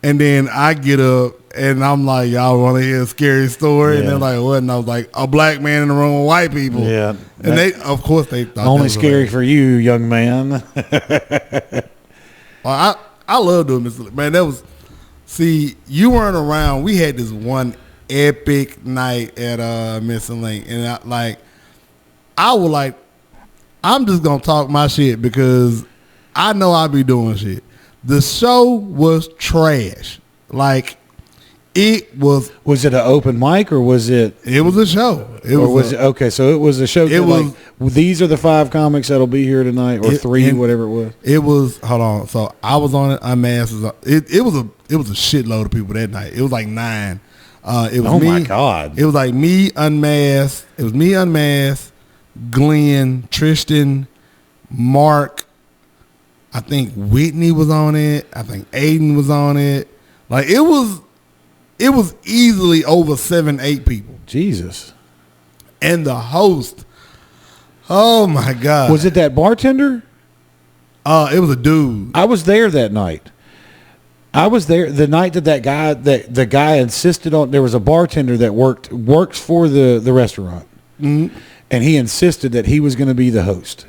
and then I get up and I'm like, y'all want to hear a scary story? Yeah. And they're like, what? And I was like, a black man in the room with white people. Yeah, and they of course they thought only scary for you, young man. Well, I love doing this, man. That was. See, you weren't around. We had this one epic night at Missing Link, and I'm just gonna talk my shit because I know I be doing shit. The show was trash. Like it was. Was it an open mic or was it? It was a show. Okay? So it was a show. It was. These are the 5 comics that'll be here tonight, or 3, whatever it was. It was. Hold on. So I was on it. Unmasked. It was a shitload of people that night. It was like 9. It was me. Oh my god! It was like me unmasked. It was me unmasked. Glenn, Tristan, Mark. I think Whitney was on it. I think Aiden was on it. Like it was easily over 7-8 people. Jesus. And the host. Oh my God. Was it that bartender? It was a dude. I was there that night. I was there the night that the guy insisted on. There was a bartender that works for the restaurant, mm-hmm. and he insisted that he was going to be the host.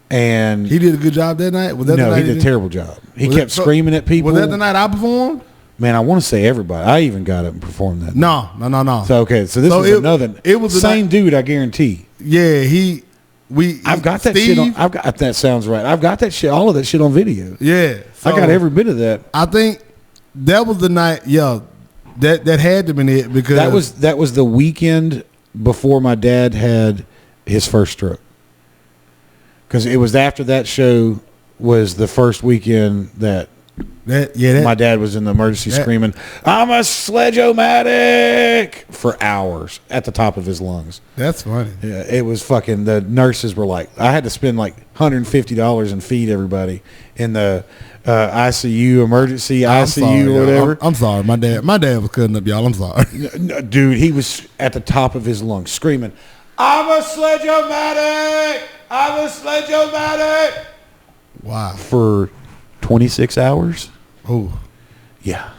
And he did a good job that night. Was that no, the night he did a terrible job. He kept screaming at people. Was that the night I performed? Man, I want to say everybody. I even got up and performed that. No. So okay, so this was another. It was the same dude, I guarantee. Yeah, I've got that shit on. That sounds right. I've got that shit. All of that shit on video. Yeah, so I got every bit of that. I think that was the night. Yeah, that had to have been it because that was the weekend before my dad had his first stroke. Because it was after that show was the first weekend that my dad was in the emergency screaming, "I'm a sledge-o-matic" for hours at the top of his lungs. That's funny. Yeah, it was fucking. The nurses were like, I had to spend like $150 and feed everybody in the ICU, emergency ICU or whatever. I'm sorry, my dad was cutting up, y'all. I'm sorry, dude. He was at the top of his lungs screaming, "I'm a sledge-o-matic! I'm a sledge-o-matic!" Wow. For 26 hours. Oh, yeah.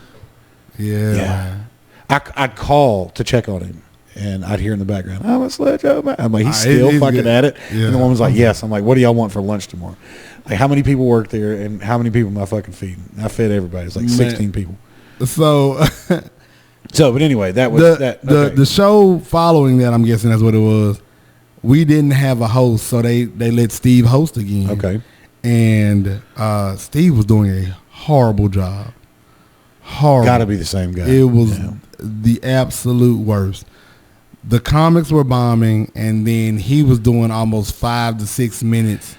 Man. I'd call to check on him, and I'd hear in the background, "I'm a sledge-o-matic." I'm like, he's still fucking good at it. Yeah. And the woman's like, "Yes." I'm like, "What do y'all want for lunch tomorrow?" Like, how many people work there, and how many people am I fucking feeding? I fed everybody. It's like 16 people. So So, but anyway, that was the show following that. I'm guessing that's what it was. We didn't have a host, so they let Steve host again. Okay. And Steve was doing a horrible job. Horrible. Got to be the same guy. It was the absolute worst. The comics were bombing, and then he was doing almost 5 to 6 minutes.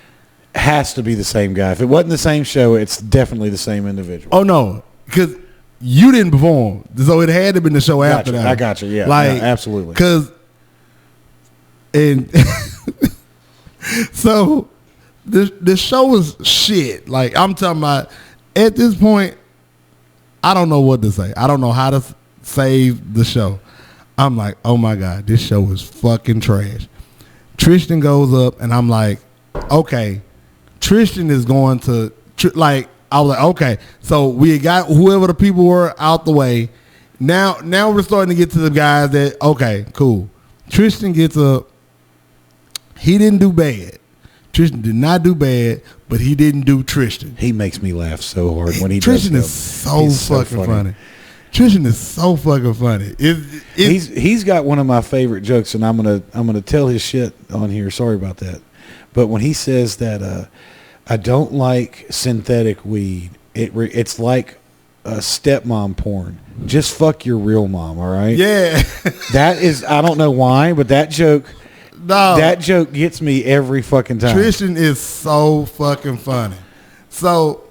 Has to be the same guy. If it wasn't the same show, it's definitely the same individual. Oh no, because you didn't perform, so it had to be the show after that. I got you. Yeah, like absolutely. Because so the show was shit. Like I'm talking about. At this point, I don't know what to say. I don't know how to save the show. I'm like, oh my God, this show is fucking trash. Tristan goes up, and I'm like, okay, Tristan is going to, like, I was like, okay, so we got whoever the people were out the way. Now we're starting to get to the guys that, okay, cool. Tristan gets up. He didn't do bad. Tristan did not do bad, but he didn't do Tristan. He makes me laugh so hard when he Tristan does is so fucking funny. Tristan is so fucking funny. He's got one of my favorite jokes, and I'm gonna tell his shit on here. Sorry about that, but when he says that I don't like synthetic weed, it's like stepmom porn. Just fuck your real mom, all right? Yeah. That is, I don't know why, but that joke. No. That joke gets me every fucking time. Tristan is so fucking funny. So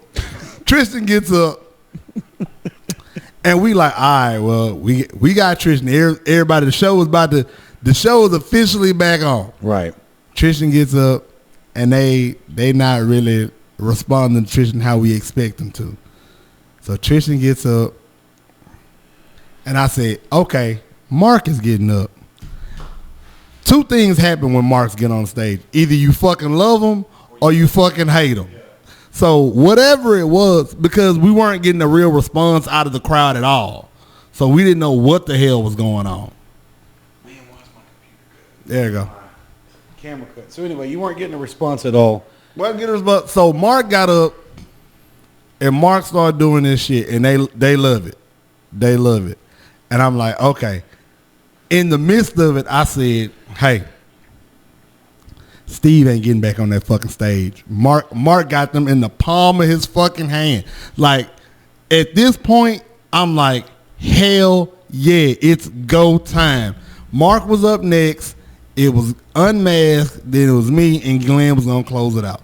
Tristan gets up, and we like, all right, well, we got Tristan. Everybody, the show is officially back on. Right. Tristan gets up, and they not really responding to Tristan how we expect them to. So Tristan gets up, and I say, okay, Mark is getting up. Two things happen when Marks get on stage. Either you fucking love him or you fucking hate him. So whatever it was, because we weren't getting a real response out of the crowd at all. So we didn't know what the hell was going on. Man, why's my computer cut? There you go. Camera cut. So anyway, you weren't getting a response at all. Wasn't getting a response. So Mark got up, and Mark started doing this shit, and they love it. They love it. And I'm like, okay. In the midst of it, I said, hey, Steve ain't getting back on that fucking stage. Mark got them in the palm of his fucking hand. Like, at this point, I'm like, hell yeah, it's go time. Mark was up next. It was Unmasked. Then it was me, and Glenn was going to close it out.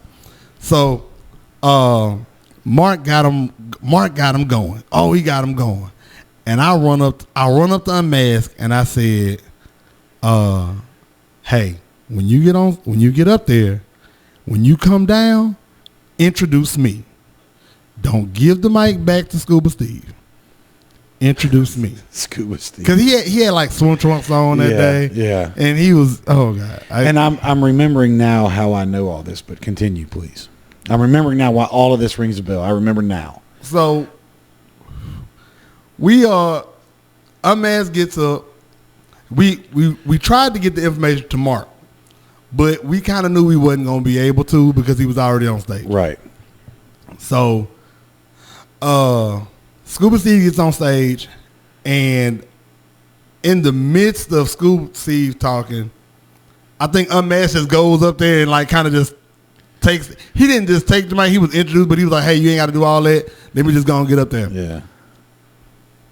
So, Mark got him going. Oh, he got him going. And I run up to Unmasked, and I said, hey, when you get up there, when you come down, introduce me. Don't give the mic back to Scuba Steve. Introduce me. Scuba Steve. Because he had like swim trunks on that day. Yeah. And he was, oh God. And I'm remembering now how I know all this, but continue, please. I'm remembering now why all of this rings a bell. I remember now. So Unmasked gets up. We tried to get the information to Mark, but we kind of knew we wasn't going to be able to because he was already on stage. Right. So, Scuba Steve gets on stage, and in the midst of Scuba Steve talking, I think Unmasked just goes up there and like kind of just takes. He didn't just take the mic. He was introduced, but he was like, "Hey, you ain't got to do all that. Let me just go and get up there." Yeah.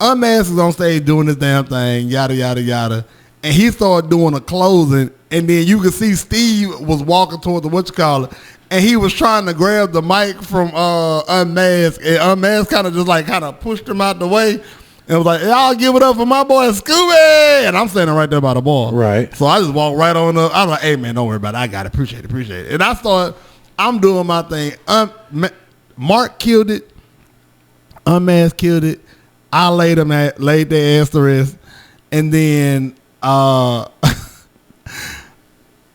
Unmasked is on stage doing this damn thing, yada, yada, yada. And he started doing a closing, and then you could see Steve was walking toward the and he was trying to grab the mic from Unmasked, and Unmasked kind of pushed him out the way and was like, y'all give it up for my boy Scooby. And I'm standing right there by the bar. Right. So I just walked right on up. I was like, hey, man, don't worry about it. I got it. Appreciate it. And I'm doing my thing. Mark killed it. Unmasked killed it. I laid their ass to rest, and then I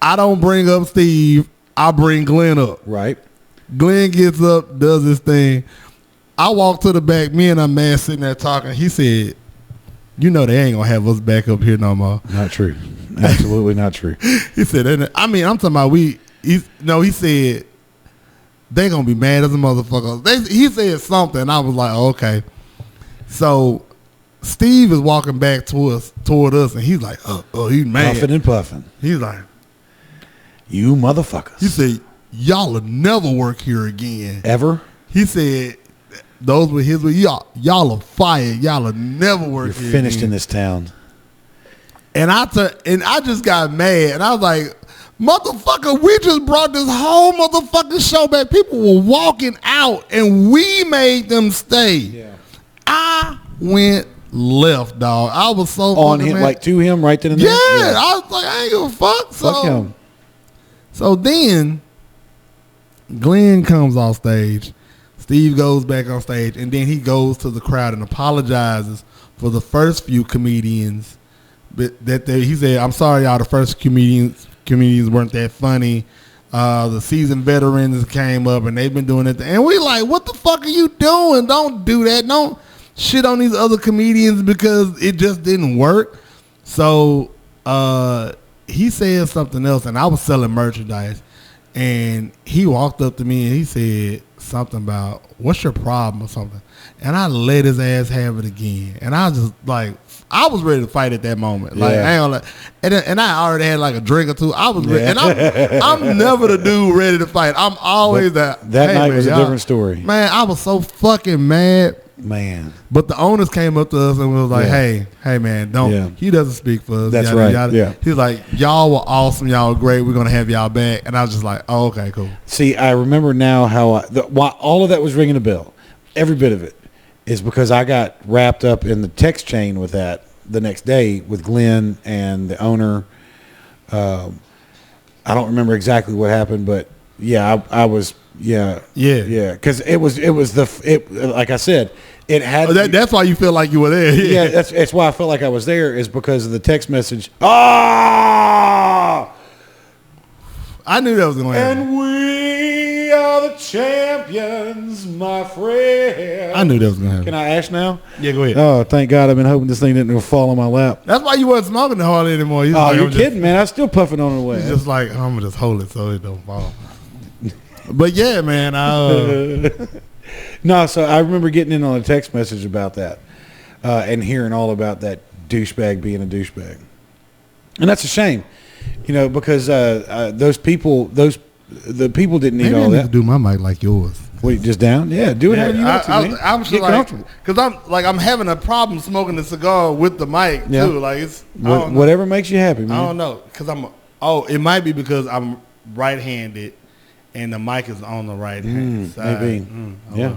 don't bring up Steve. I bring Glenn up. Right. Glenn gets up, does his thing. I walk to the back. Me and Unmasked sitting there talking. He said, "You know they ain't gonna have us back up here no more." Not true. Absolutely not true. He said, I'm talking about he said they gonna be mad as a motherfucker. He said something. I was like, oh, okay. So Steve is walking back toward us, and he's like, oh, he's mad. Puffing and puffing. He's like, you motherfuckers. he said, y'all will never work here again. Ever? He said, those were his words. Y'all are fired. Y'all will never work You're here finished again. in this town. And I just got mad, and I was like, motherfucker, we just brought this whole motherfucking show back. People were walking out, and we made them stay. Yeah. I went left, dog. I was so On fucking him, mad. like to him, right then and there? Yeah, I was like, I ain't give a fuck. Fuck him. So then, Glenn comes off stage. Steve goes back on stage, and then he goes to the crowd and apologizes for the first few comedians. He said, I'm sorry, y'all, the first comedians weren't that funny. The seasoned veterans came up, and they've been doing it. And we like, what the fuck are you doing? Don't do that. Don't shit on these other comedians because it just didn't work. So he said something else, and I was selling merchandise. And he walked up to me, and he said something about, what's your problem or something? And I let his ass have it again. And I was just like, I was ready to fight at that moment. Like, I ain't gonna lie. And I already had like a drink or two. I was ready. And I'm never the dude ready to fight. I'm always that. That night was a different story. Man, I was so fucking mad. Man. But the owners came up to us and was like, hey man, don't. Yeah. He doesn't speak for us. That's yada, right. Yada. Yeah. He's like, y'all were awesome. Y'all were great. We're going to have y'all back. And I was just like, oh, okay, cool. See, I remember now how why all of that was ringing a bell. Every bit of it is because I got wrapped up in the text chain with that the next day with Glenn and the owner. I don't remember exactly what happened, but yeah, I was, yeah. Because it was like I said, it had. That's why you feel like you were there. Yeah, that's why I felt like I was there, is because of the text message. Ah! I knew that was going to happen. And we are the champions, my friend. I knew that was going to happen. Can I ask now? Yeah, go ahead. Oh, thank God. I've been hoping this thing didn't fall on my lap. That's why you wasn't smoking the hardly anymore. Oh, you're kidding, man. I was still puffing on it away. He's just like, I'm going to just hold it so it don't fall. But yeah, man. No, so I remember getting in on a text message about that and hearing all about that douchebag being a douchebag. And that's a shame, because the people didn't need Maybe all I need that. to do my mic like yours. Wait, just down? Yeah, do it how you want to, man. I'm just Get comfortable. because I'm having a problem smoking the cigar with the mic too. Like it's Whatever makes you happy, man. I don't know because it might be because I'm right-handed and the mic is on the right hand side. Maybe. Yeah.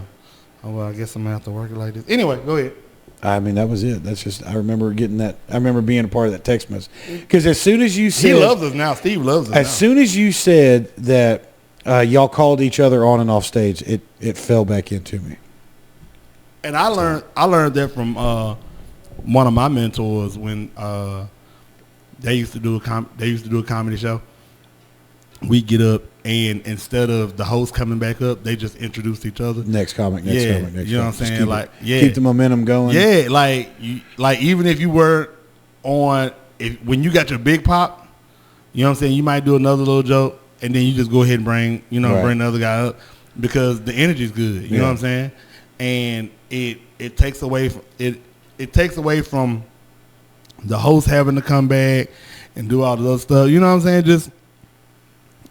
Well, I guess I'm gonna have to work it like this. Anyway, go ahead. I mean, that was it. That's just, I remember getting that. I remember being a part of that text message. Because as soon as you said. He loves us now. Steve loves us now. As soon as you said that y'all called each other on and off stage, it fell back into me. And I learned that from one of my mentors when they used to do a comedy show. We get up, and instead of the host coming back up, they just introduced each other. Next comic. You know what I'm saying? Keep the momentum going. Yeah, like even if you were on, when you got your big pop, you know what I'm saying? You might do another little joke, and then you just go ahead and bring the other guy up because the energy's good. You know what I'm saying? And it takes away from it takes away from the host having to come back and do all the other stuff. You know what I'm saying? Just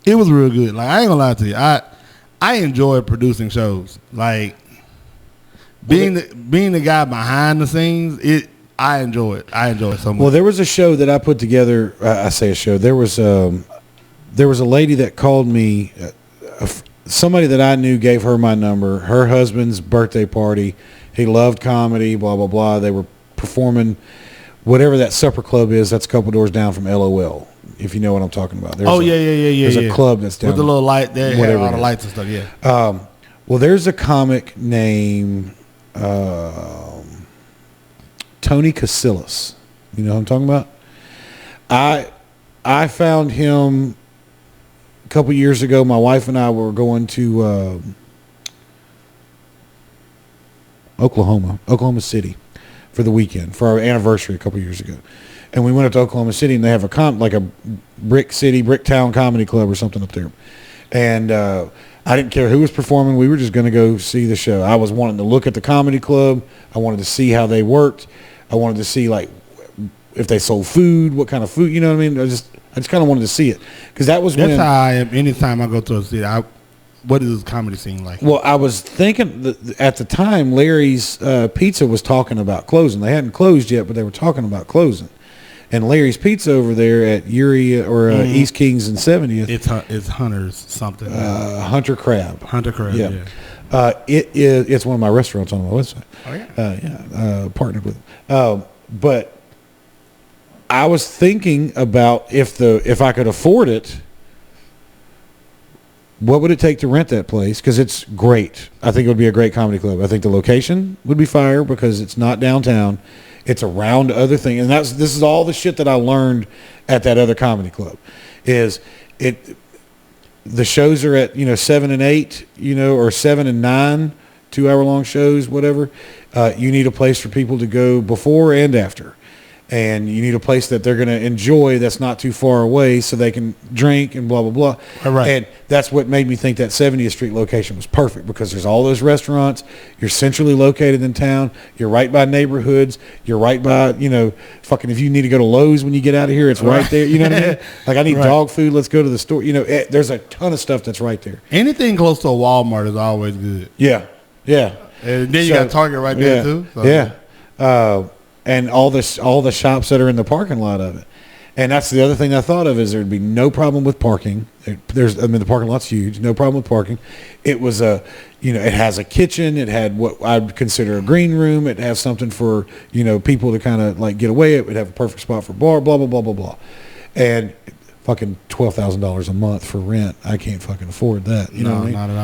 it was real good. Like I ain't gonna lie to you, I enjoy producing shows. Like being the guy behind the scenes. I enjoy it. I enjoy it so much. Well, there was a show that I put together. I say a show. There was a lady that called me. Somebody that I knew gave her my number. Her husband's birthday party. He loved comedy. Blah blah blah. They were performing whatever that supper club is. That's a couple doors down from LOL. If you know what I'm talking about. Yeah. There's a club that's down with the little light there, whatever all the lights and stuff. Yeah. Well, there's a comic named Tony Casillas. You know what I'm talking about? I found him a couple years ago. My wife and I were going to Oklahoma City for the weekend for our anniversary a couple years ago. And we went up to Oklahoma City, and they have a brick town comedy club or something up there. And I didn't care who was performing. We were just going to go see the show. I was wanting to look at the comedy club. I wanted to see how they worked. I wanted to see like if they sold food, what kind of food, you know what I mean? I just kind of wanted to see it because that's how I am. Anytime I go to a city, what is the comedy scene like? Well, I was thinking that at the time, Larry's Pizza was talking about closing. They hadn't closed yet, but they were talking about closing. And Larry's Pizza over there at Erie or East Kings and 70th. It's Hunter's something. Hunter Crab. Hunter Crab, yeah. It's one of my restaurants on my website. Oh, yeah? Partnered with them. But I was thinking about if I could afford it, what would it take to rent that place? Because it's great. I think it would be a great comedy club. I think the location would be fire because it's not downtown. It's around other things. And this is all the shit that I learned at that other comedy club. The shows are at 7 and 8, or 7 and 9, 2-hour-long shows, whatever. You need a place for people to go before and after. And you need a place that they're going to enjoy that's not too far away so they can drink and blah, blah, blah. Right. And that's what made me think that 70th Street location was perfect because there's all those restaurants. You're centrally located in town. You're right by neighborhoods. You're right by, fucking if you need to go to Lowe's when you get out of here, it's right there. You know what I mean? Like I need dog food. Let's go to the store. There's a ton of stuff that's right there. Anything close to a Walmart is always good. Yeah. Yeah. And then you got Target right there too. So. Yeah. And all the shops that are in the parking lot of it. And that's the other thing I thought of is there'd be no problem with parking. The parking lot's huge, no problem with parking. It was it has a kitchen. It had what I'd consider a green room. It has something for, people to kind of like get away. It would have a perfect spot for bar, blah, blah, blah, blah, blah. And fucking $12,000 a month for rent. I can't fucking afford that. You know what I mean? Not at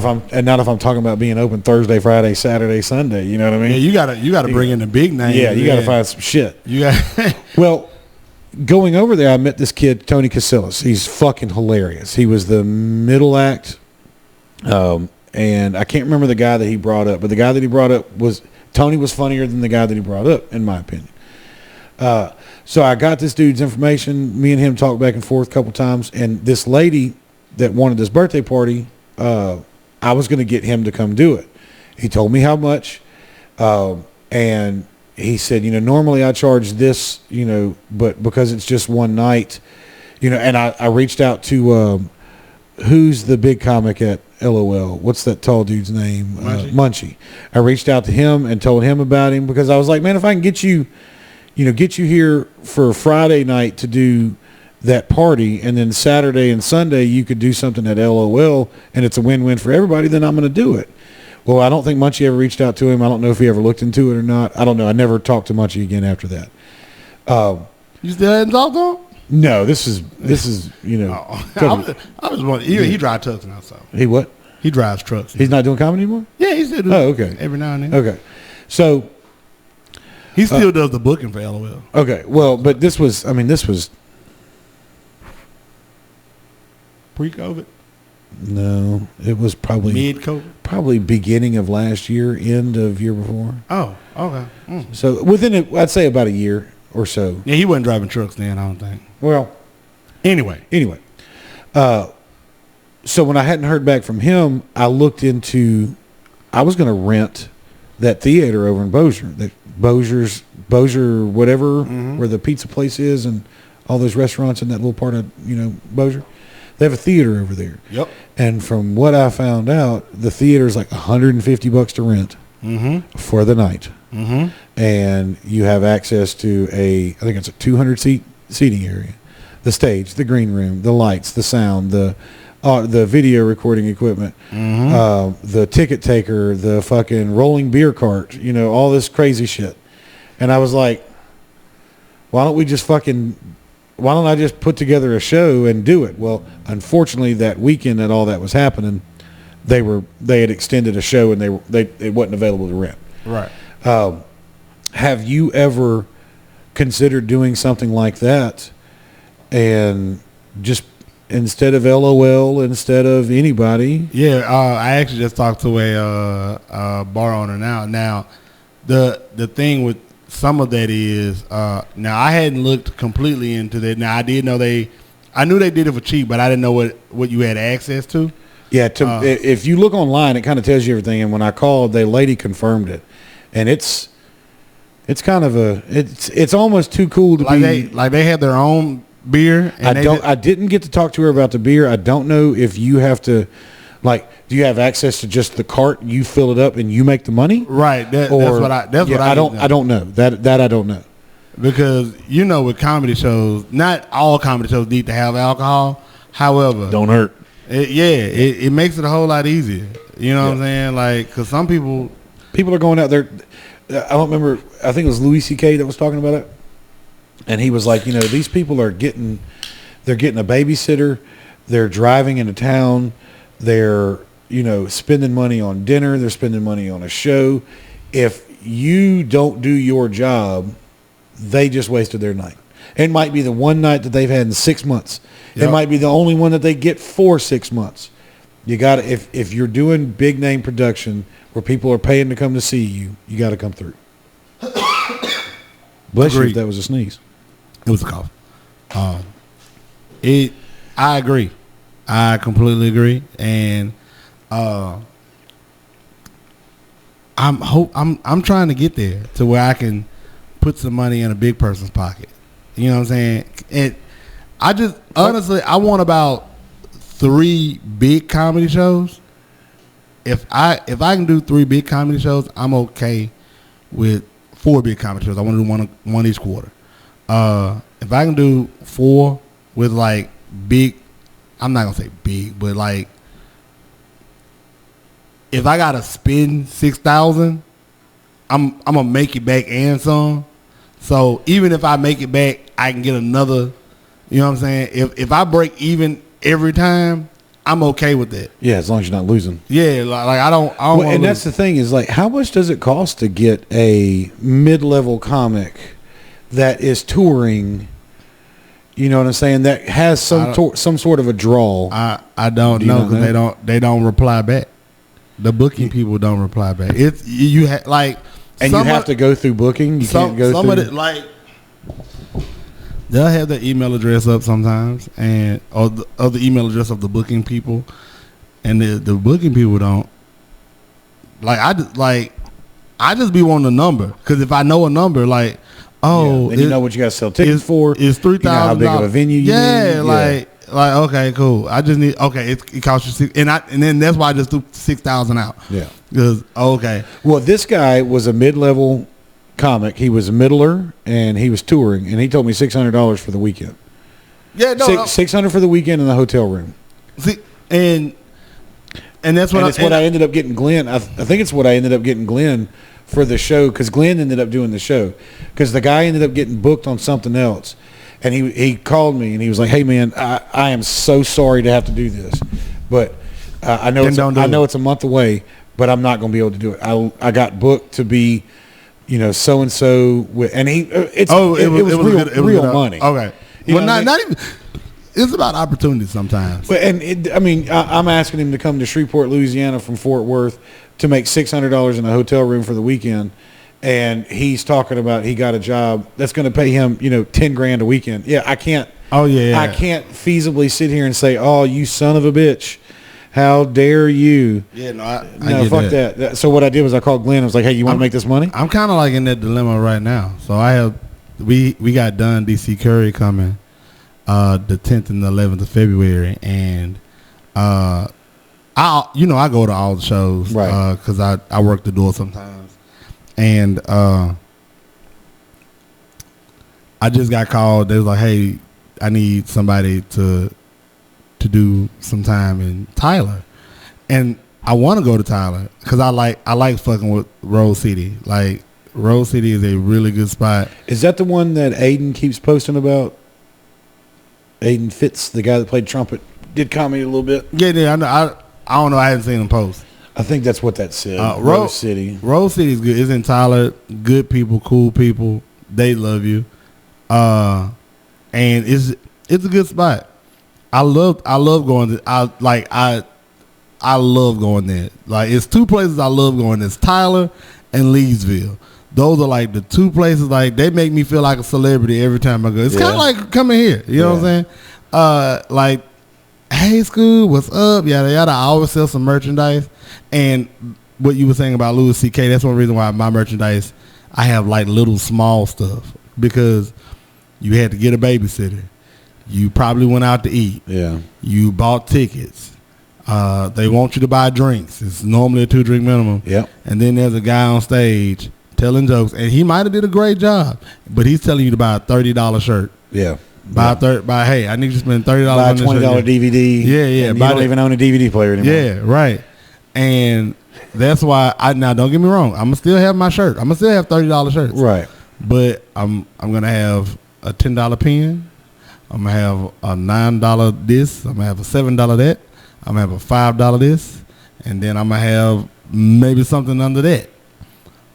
all. Not if I'm talking about being open Thursday, Friday, Saturday, Sunday. You know what I mean? Yeah, you gotta bring in the big names. Yeah, you gotta find some shit. You got well, going over there, I met this kid, Tony Casillas. He's fucking hilarious. He was the middle act, and I can't remember the guy that he brought up, but the guy that he brought up Tony was funnier than the guy that he brought up, in my opinion. So I got this dude's information. Me and him talked back and forth a couple times. And this lady that wanted this birthday party, I was going to get him to come do it. He told me how much. And he said, normally I charge this, but because it's just one night, and I reached out to, who's the big comic at LOL? What's that tall dude's name? Munchie. I reached out to him and told him about him because I was like, man, if I can get you here for Friday night to do that party, and then Saturday and Sunday you could do something at LOL, and it's a win-win for everybody, then I'm going to do it. Well, I don't think Munchie ever reached out to him. I don't know if he ever looked into it or not. I don't know. I never talked to Munchie again after that. You still hadn't talked to him? No, this is I was wondering. He drives trucks now, so. He what? He drives trucks. He's not doing comedy anymore? Yeah, he's still doing okay. Every now and then. Okay. So he still does the booking for LOL. Okay, well, but this was pre-COVID. No, it was probably mid-COVID. Probably beginning of last year, end of year before. Oh, okay. So within I'd say about a year or so. Yeah, he wasn't driving trucks then, I don't think. Well, anyway. So when I hadn't heard back from him, I looked into. I was going to rent that theater over in Bossier, that Bossier, whatever, where the pizza place is, and all those restaurants in that little part of Bossier. They have a theater over there. Yep. And from what I found out, the theater is like $150 to rent for the night. And you have access to I think it's a 200-seat seating area, the stage, the green room, the lights, the sound, the video recording equipment, the ticket taker, the fucking rolling beer cart, all this crazy shit. And I was like, why don't I just put together a show and do it? Well, unfortunately, that weekend that all that was happening, they had extended a show and it wasn't available to rent. Right. Have you ever considered doing something like that, and just instead of LOL, instead of anybody? Yeah, I actually just talked to a bar owner now. Now, the thing with some of that is now I hadn't looked completely into that. Now I did know I knew they did it for cheap, but I didn't know what you had access to. Yeah, if you look online, it kind of tells you everything. And when I called, the lady confirmed it, and it's It's kind of it's almost too cool to be. They had their own beer. And I didn't get to talk to her about the beer. I don't know if you have to, do you have access to just the cart? You fill it up and you make the money, right? That's what I don't know that I don't know. Because with comedy shows, not all comedy shows need to have alcohol. However, don't hurt. It makes it a whole lot easier. You know what I'm saying? Because some people are going out there. I don't remember. I think it was Louis C.K. that was talking about it, and he was like, these people are getting a babysitter. They're driving into town. They're spending money on dinner. They're spending money on a show. If you don't do your job, they just wasted their night. It might be the one night that they've had in 6 months. Yep. It might be the only one that they get for 6 months. You got to, if you're doing big name production where people are paying to come to see you, you got to come through. Bless you if that was a sneeze. It was a cough. I agree. I completely agree. And I'm trying to get there to where I can put some money in a big person's pocket. You know what I'm saying? And honestly, I want about 3 big comedy shows. If I can do 3 big comedy shows, I'm okay with 4 big comedy shows. I want to do one each quarter. If I can do 4 with big, I'm not gonna say big, but if I gotta spend $6,000, I'm gonna make it back and some. So even if I make it back, I can get another. You know what I'm saying? If I break even every time, I'm okay with that. Yeah, as long as you're not losing. Yeah, I don't. Well, and that's the thing is how much does it cost to get a mid-level comic that is touring? You know what I'm saying? That has some sort of a draw. I don't know because they don't reply back. The booking people don't reply back. It's you and you have to go through booking. You can't go through. Some of it they'll have their email address up sometimes, or the email address of the booking people, and the booking people don't. I just be wanting a number because if I know a number, then you know what you got to sell tickets for. It's $3,000. How big of a venue you need. Okay, cool. I just need it costs you $6,000, and then that's why I just threw $6,000 out. Yeah. Because okay. Well, this guy was a mid-level comic. He was a middler, and he was touring, and he told me $600 for the weekend. Yeah, no, $600 for the weekend in the hotel room. See, and that's what I ended up getting Glenn. I think it's what I ended up getting Glenn for the show because Glenn ended up doing the show because the guy ended up getting booked on something else. And he called me and he was like, "Hey man, I am so sorry to have to do this, but I know it's a month away, but I'm not going to be able to do it. I got booked to be, so and so with, and it was real money. Okay, not even. It's about opportunities sometimes. And I'm asking him to come to Shreveport, Louisiana from Fort Worth to make $600 in a hotel room for the weekend. And he's talking about he got a job that's going to pay him, $10,000 a weekend. Yeah, I can't. Oh yeah. I can't feasibly sit here and say, "Oh, you son of a bitch, how dare you?" Yeah, fuck that. So what I did was I called Glenn. I was like, "Hey, you want to make this money?" I'm kind of in that dilemma right now. So we got done DC Curry coming, the 10th and the 11th of February, and I go to all the shows, right? Because I work the door sometimes. And I just got called. They was like, "Hey, I need somebody to do some time in Tyler," and I want to go to Tyler because I like fucking with Rose City. Rose City is a really good spot. Is that the one that Aiden keeps posting about? Aiden Fitz, the guy that played trumpet, did comedy a little bit. Yeah. I don't know. I hadn't seen him post. I think that's what that said. Rose City. Rose City is good. It's in Tyler. Good people, cool people. They love you. And it's a good spot. I love going there. I love going there. It's 2 places I love going. It's Tyler and Leesville. Those are the 2 places they make me feel like a celebrity every time I go. It's kind of like coming here. You know what I'm saying? Hey, Scoob, what's up? Yada yada. I always sell some merchandise. And what you were saying about Louis C.K., that's one reason why my merchandise, I have like little small stuff because you had to get a babysitter. You probably went out to eat. Yeah. You bought tickets. They want you to buy drinks. It's normally a 2-drink minimum. Yep. And then there's a guy on stage telling jokes, and he might have did a great job, but he's telling you to buy a $30 shirt. Yeah. Buy hey, I need you to spend $30 buy a on this $20 shirt. DVD. Yeah, yeah. And you don't even own a DVD player anymore. Yeah, right. And that's why now don't get me wrong, I'm gonna still have my shirt. I'm gonna still have $30 shirts. Right. But I'm gonna have a $10 pen. I'm gonna have a $9 this. I'm gonna have a $7 that. I'm gonna have a $5 this, and then I'm gonna have maybe something under that.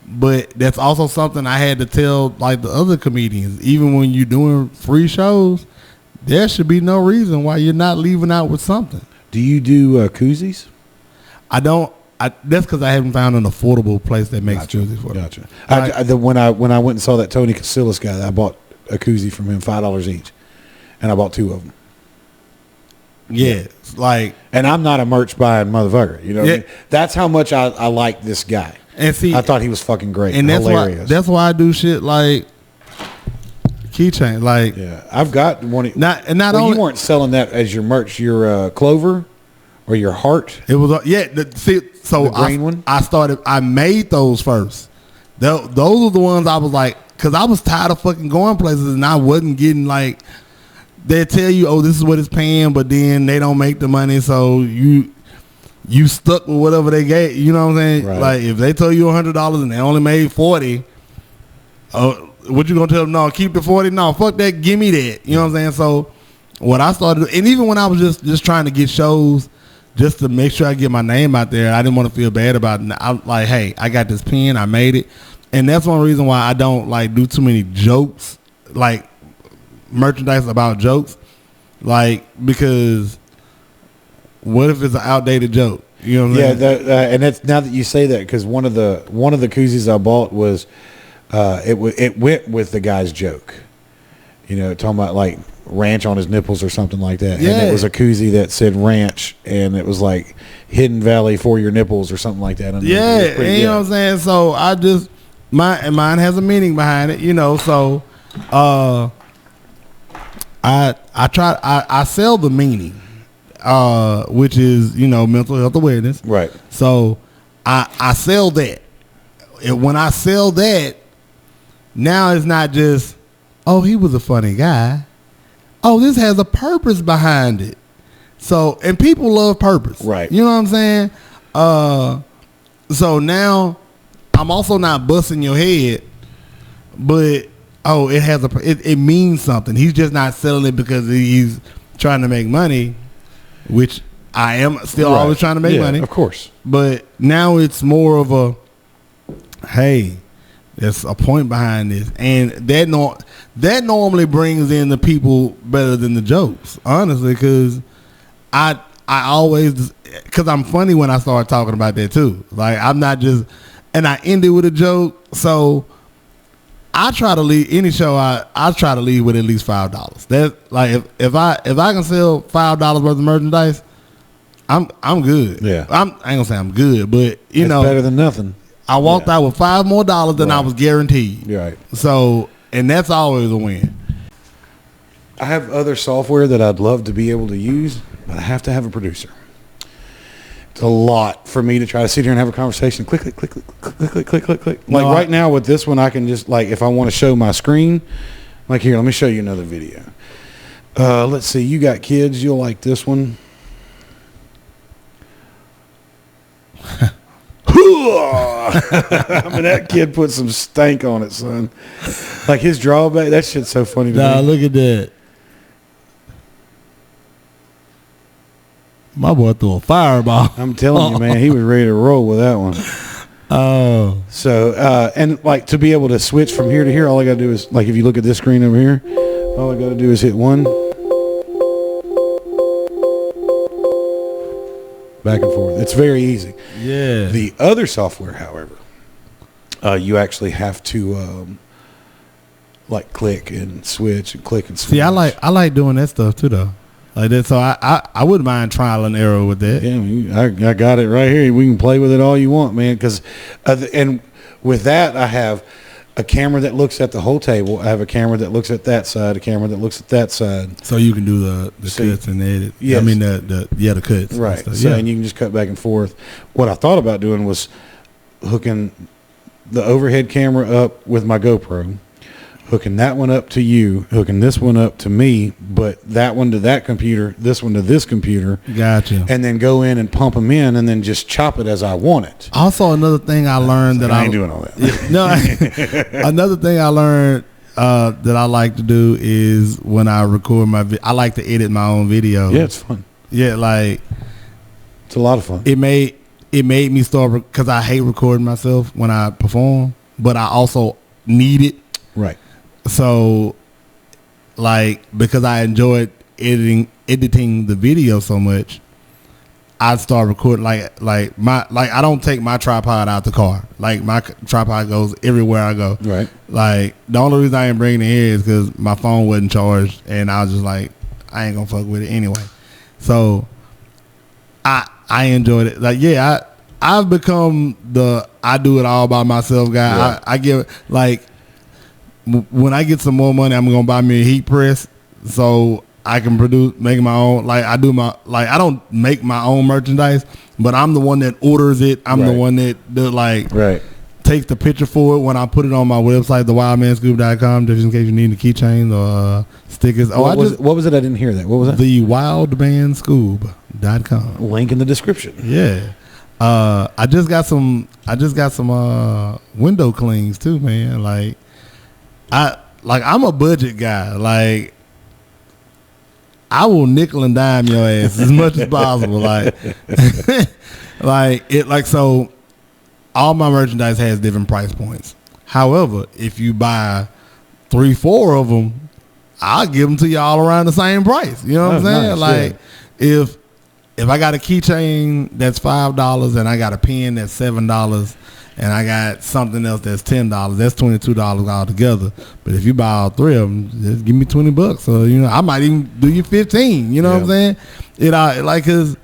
But that's also something I had to tell like the other comedians. Even when you're doing free shows, there should be no reason why you're not leaving out with something. Do you do koozies? I don't. That's because I haven't found an affordable place that makes koozies for them. Gotcha. When I went and saw that Tony Casillas guy, I bought a koozie from him, $5 each, and I bought 2 of them. Yeah, like, and I'm not a merch buying motherfucker. You know, what I mean? That's how much I like this guy. And see, I thought he was fucking great and hilarious. That's why I do shit like keychain. Like, yeah, I've got one. Not well, only you weren't selling that as your merch, your Clover or your heart. It was the green one. I made those first. Those are the ones I was like, because I was tired of fucking going places and I wasn't getting like. They tell you, oh, this is what it's paying, but then they don't make the money, so you stuck with whatever they gave. You know what I'm saying? Right. Like if they told you $100 and they only made $40, what you gonna tell them? No, keep the $40. No, fuck that. Give me that. You know what I'm saying? So what I started, and even when I was just trying to get shows, just to make sure I get my name out there, I didn't want to feel bad about it. I'm like, hey, I got this pen, I made it, and that's one reason why I don't like do too many jokes, like merchandise about jokes, like, because what if it's an outdated joke? You know what I'm saying? And that's now that you say that, because one of the koozies I bought was it went with the guy's joke, you know, talking about like ranch on his nipples or something like that. Yeah. And it was a koozie that said ranch, and it was like Hidden Valley for your nipples or something like that. Yeah, and you know what I'm saying? So I just mine has a meaning behind it, you know. So I sell the meaning, which is, you know, mental health awareness. Right. So I sell that. And when I sell that, now it's not just, oh, he was a funny guy. Oh, this has a purpose behind it. So, and people love purpose. Right. You know what I'm saying? So now I'm also not busting your head, but oh, it has it means something. He's just not selling it because he's trying to make money, which I am still always trying to make money. Of course. But now it's more of a, hey, there's a point behind this, and that normally brings in the people better than the jokes, honestly, because I always, because I'm funny when I start talking about that too. Like I'm not just, and I end it with a joke, so I try to leave any show. I try to leave with at least $5. That like if I can sell $5 worth of merchandise, I'm good. Yeah, I ain't gonna say I'm good, but you know, better than nothing. I walked out with $5 more than I was guaranteed. Right. So, and that's always a win. I have other software that I'd love to be able to use, but I have to have a producer. It's a lot for me to try to sit here and have a conversation. Click, click, click, click, click, click, click, click, click. Like right now with this one, I can just, like, if I want to show my screen, like here, let me show you another video. Let's see. You got kids. You'll like this one. I mean, that kid put some stank on it, son. Like his drawback, that shit's so funny to me. Look at that. My boy threw a fireball. I'm telling you, man, he was ready to roll with that one. Oh. So, and like to be able to switch from here to here, all I got to do is, like, if you look at this screen over here, all I got to do is hit one. Back and forth. It's very easy. Yeah. The other software, however, you actually have to like click and switch and click and switch. See, I like doing that stuff too, though. Like that, so I wouldn't mind trial and error with that. Yeah, I got it right here. We can play with it all you want, man. Because and with that, I have a camera that looks at the whole table. I have a camera that looks at that side, a camera that looks at that side. So you can do the cuts and the edit. Yes. I mean the cuts. Right. And So and you can just cut back and forth. What I thought about doing was hooking the overhead camera up with my GoPro, hooking that one up to you, hooking this one up to me, but that one to that computer, this one to this computer. Gotcha. And then go in and pump them in and then just chop it as I want it. Also, another thing I learned that I ain't doing all that. Another thing I learned that I like to do is when I record I like to edit my own video. Yeah, it's fun. Yeah, like it's a lot of fun. It made me start because I hate recording myself when I perform, but I also need it. Right. So, like, because I enjoyed editing the video so much, I start recording like I don't take my tripod out the car. Like my tripod goes everywhere I go. Right. Like the only reason I ain't bringing it here is because my phone wasn't charged, and I was just like, I ain't gonna fuck with it anyway. So, I enjoyed it. Like, yeah, I've become I do it all by myself guy. Yeah. I give like. When I get some more money, I'm gonna buy me a heat press so I can make my own. Like I don't make my own merchandise, but I'm the one that orders it. I'm the one that takes the picture for it when I put it on my website, thewildmanscoob.com, just in case you need the keychains or stickers. What was it? I didn't hear that. What was that? Thewildmanscoob.com. Link in the description. Yeah. I just got some window clings too, man. Like I'm a budget guy. Like I will nickel and dime your ass as much as possible. So all my merchandise has different price points. However, if you buy 3-4 of them, I'll give them to you all around the same price. You know what I'm saying? Nice, if I got a keychain that's $5 and I got a pen that's $7 and I got something else that's $10, that's $22 altogether. But if you buy all three of them, just give me $20. So I might even do you 15. You know what I'm saying? Cause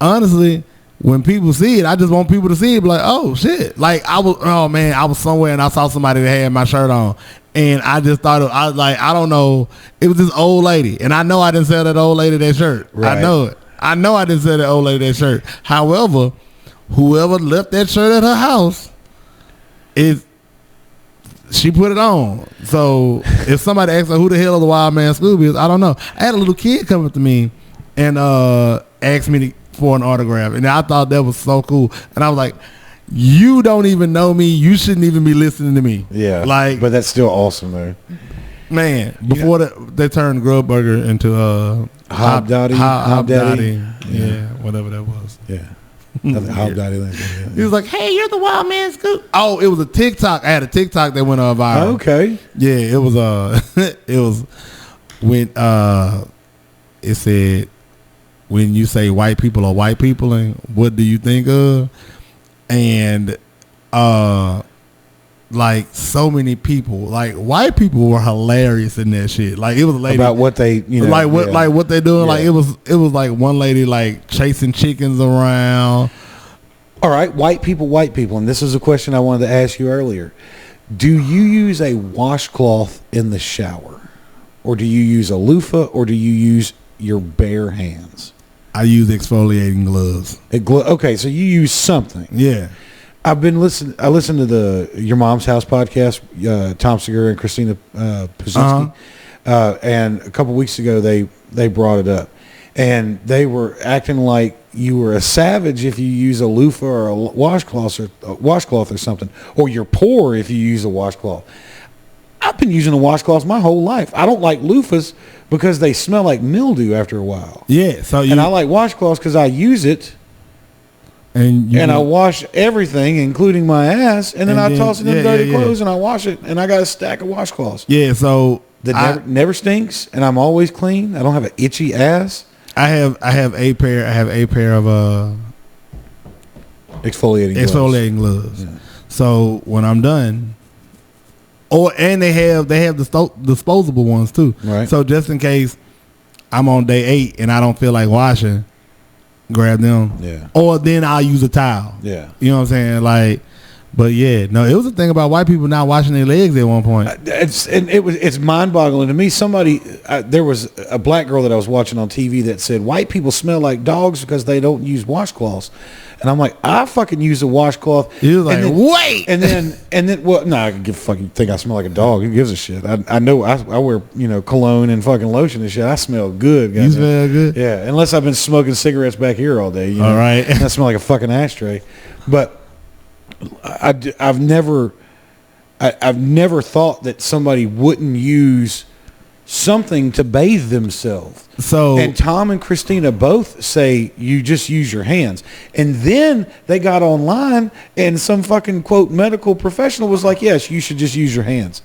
honestly, when people see it, I just want people to see it. Be like, oh shit! Like I was somewhere and I saw somebody that had my shirt on, and I just thought I don't know. It was this old lady, and I know I didn't sell that old lady that shirt. Right. I know it. I know I didn't sell that old lady that shirt. However, whoever left that shirt at her house, she put it on. So if somebody asks her who the hell the Wild Man Scooby is, I don't know. I had a little kid come up to me and asked me for an autograph, and I thought that was so cool. And I was like, you don't even know me. You shouldn't even be listening to me. Yeah. But that's still awesome, though. Man, before they turned Grub Burger into Hobdaddy. Yeah, whatever that was. Yeah. Hobdaddy. He was like, hey, you're the Wild Man Scoop. Oh, it was a TikTok. I had a TikTok that went viral. Okay. Yeah, it was it was when it said, when you say white people are white people, and what do you think of? And like so many people, like white people were hilarious in that shit. Like it was a lady about what they what they doing. Yeah. Like it was like one lady like chasing chickens around. All right, white people, and this is a question I wanted to ask you earlier. Do you use a washcloth in the shower, or do you use a loofah, or do you use your bare hands? I use exfoliating gloves. Okay, so you use something. Yeah. I listened to the Your Mom's House podcast, Tom Segura and Christina Pazitsky, and a couple weeks ago they brought it up, and they were acting like you were a savage if you use a loofah or a washcloth or something, or you're poor if you use a washcloth. I've been using a washcloth my whole life. I don't like loofahs because they smell like mildew after a while. Yeah, and I like washcloths because I use it. And I wash everything, including my ass, and then I toss it in dirty clothes, and I wash it, and I got a stack of washcloths. Yeah, so that never stinks, and I'm always clean. I don't have an itchy ass. I have a pair of exfoliating gloves. Yeah. So when I'm done, and they have the disposable ones too. Right. So just in case I'm on day 8 and I don't feel like washing, grab them. Yeah. Or then I'll use a towel. Yeah. You know what I'm saying? Like, But yeah, no, it was a thing about white people not washing their legs at one point. It's mind-boggling to me. There was a black girl that I was watching on TV that said white people smell like dogs because they don't use washcloths, and I'm like, I fucking use a washcloth. He was like, wait, and then well, no, I can fucking think I smell like a dog. Who gives a shit? I know I wear cologne and fucking lotion and shit. I smell good. You smell good. Yeah, unless I've been smoking cigarettes back here all day. All right, I smell like a fucking ashtray, but. I've never thought that somebody wouldn't use something to bathe themselves. And Tom and Christina both say you just use your hands. And then they got online and some fucking quote medical professional was like, yes, you should just use your hands.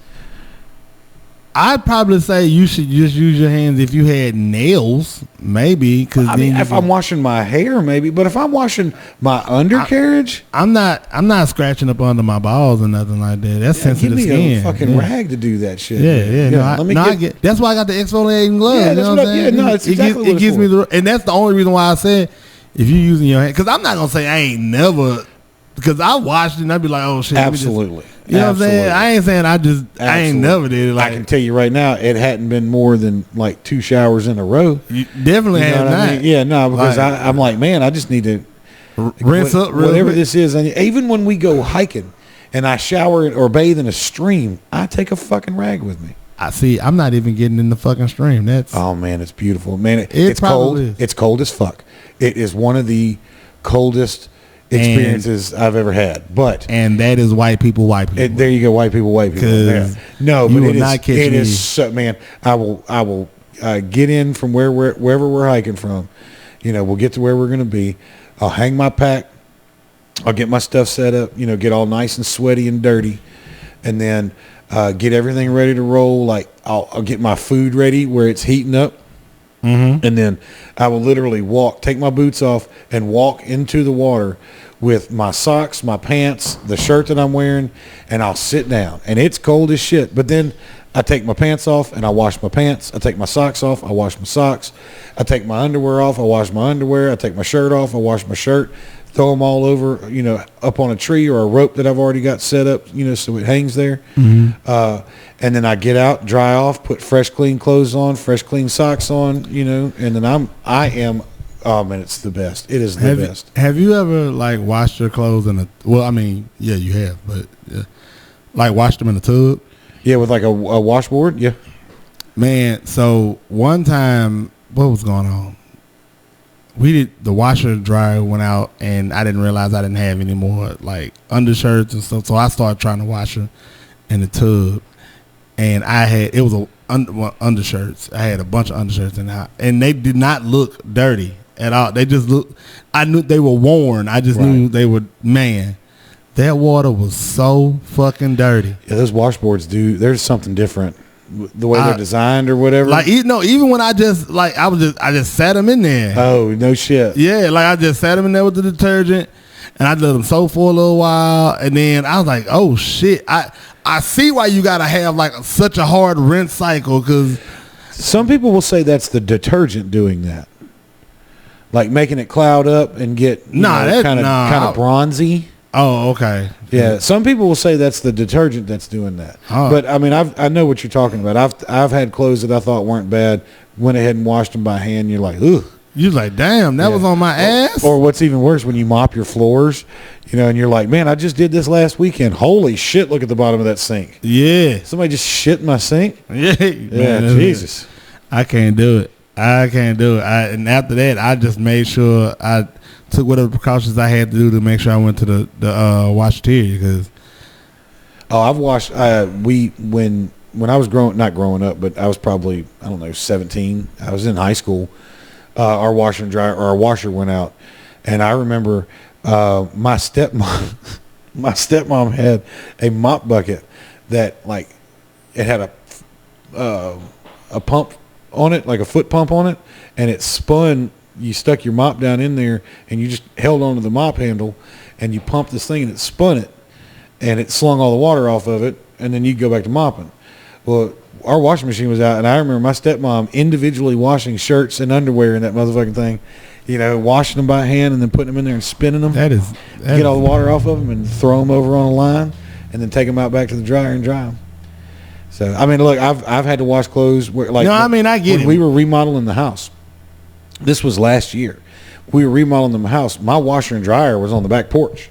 I'd probably say you should just use your hands if you had nails, maybe. Cause I mean, if I'm washing my hair, maybe. But if I'm washing my undercarriage, I'm not scratching up under my balls or nothing like that. That's sensitive skin. Give me a fucking rag to do that shit. Yeah. That's why I got the exfoliating gloves. Yeah, that's it's exactly it gives me and that's the only reason why I said if you're using your hand, because I'm not gonna say I ain't never, because I watched it and I'd be like, oh shit, absolutely. You know what I'm saying? I ain't saying I ain't never did it. Like, I can tell you right now, it hadn't been more than like 2 showers in a row. You definitely have not. I mean? Yeah, no, because I'm like, man, I just need to rinse up whatever this is. And even when we go hiking and I shower or bathe in a stream, I take a fucking rag with me. I see. I'm not even getting in the fucking stream. Oh man, it's beautiful, man. It's cold. It's cold as fuck. It is one of the coldest experiences I've ever had, and that is white people. There you go, white people. Yeah. No, but it is so, man. I will get in from wherever we're hiking from. We'll get to where we're gonna be. I'll hang my pack. I'll get my stuff set up. Get all nice and sweaty and dirty, and then get everything ready to roll. Like I'll get my food ready where it's heating up. Mm-hmm. And then I will literally take my boots off and walk into the water with my socks, my pants, the shirt that I'm wearing, and I'll sit down. And it's cold as shit. But then I take my pants off and I wash my pants. I take my socks off. I wash my socks. I take my underwear off. I wash my underwear. I take my shirt off. I wash my shirt. Throw them all over, up on a tree or a rope that I've already got set up, so it hangs there. Mm-hmm. And then I get out, dry off, put fresh, clean clothes on, fresh, clean socks on, and then oh man, it's the best. It is the best. Have you ever washed your clothes yeah, you have, but washed them in a tub? Yeah, with a washboard. Yeah. Man, so one time, what was going on? The washer dryer went out and I didn't realize I didn't have any more undershirts and stuff. So I started trying to wash them in the tub, and it was undershirts. I had a bunch of undershirts in the house, and they did not look dirty at all. They just looked, I knew they were worn. I just knew they were, man, that water was so fucking dirty. Yeah, those washboards there's something different. The way they're designed or whatever. Even when I just sat them in there. Oh, no shit. Yeah, I just sat them in there with the detergent, and I let them soak for a little while, and then I was like, oh shit, I see why you gotta have such a hard rinse cycle, because some people will say that's the detergent doing that, making it cloud up and get kind of bronzy. Oh, okay. Yeah, some people will say that's the detergent that's doing that. Oh. But I mean, I know what you're talking about. I've had clothes that I thought weren't bad, went ahead and washed them by hand. You're like, ugh. You're like, damn, that was on my ass. Or what's even worse, when you mop your floors, and you're like, man, I just did this last weekend. Holy shit! Look at the bottom of that sink. Yeah, somebody just shit in my sink. Yeah, man, Jesus, I can't do it. And after that, I just made sure I took whatever precautions I had to do to make sure I went to the washateria, because I've washed when I was not growing up, but I was probably 17. I was in high school. Our washer and dryer, or our washer went out, and I remember my stepmom had a mop bucket that it had a pump on it, a foot pump on it, and it spun. You stuck your mop down in there and you just held onto the mop handle and you pumped this thing and it spun it and it slung all the water off of it, and then you go back to mopping. Well, our washing machine was out, and I remember my stepmom individually washing shirts and underwear in that motherfucking thing, washing them by hand and then putting them in there and spinning them. Get all the water off of them and throw them over on a line, and then take them out back to the dryer and dry them. So I mean, look, I've had to wash clothes I get it. We were remodeling the house. This was last year. We were remodeling the house. My washer and dryer was on the back porch.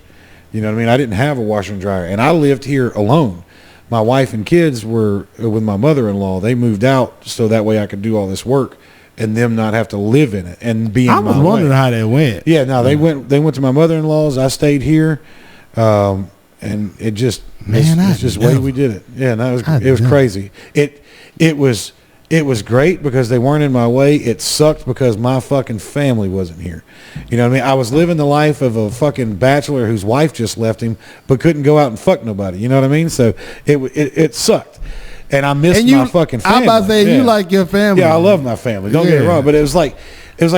You know what I mean? I didn't have a washer and dryer, and I lived here alone. My wife and kids were with my mother-in-law. They moved out so that way I could do all this work and them not have to live in it and be in my way. I was wondering how that went. Yeah, no, they went to my mother-in-law's. I stayed here, and it just it's just the way we did it. Yeah, no, it was crazy. It was great because they weren't in my way. It sucked because my fucking family wasn't here. You know what I mean? I was living the life of a fucking bachelor whose wife just left him but couldn't go out and fuck nobody. You know what I mean? So it sucked. And I missed my fucking family. I'm about to say, you like your family. Yeah, I love my family. Don't get me wrong. But it was like,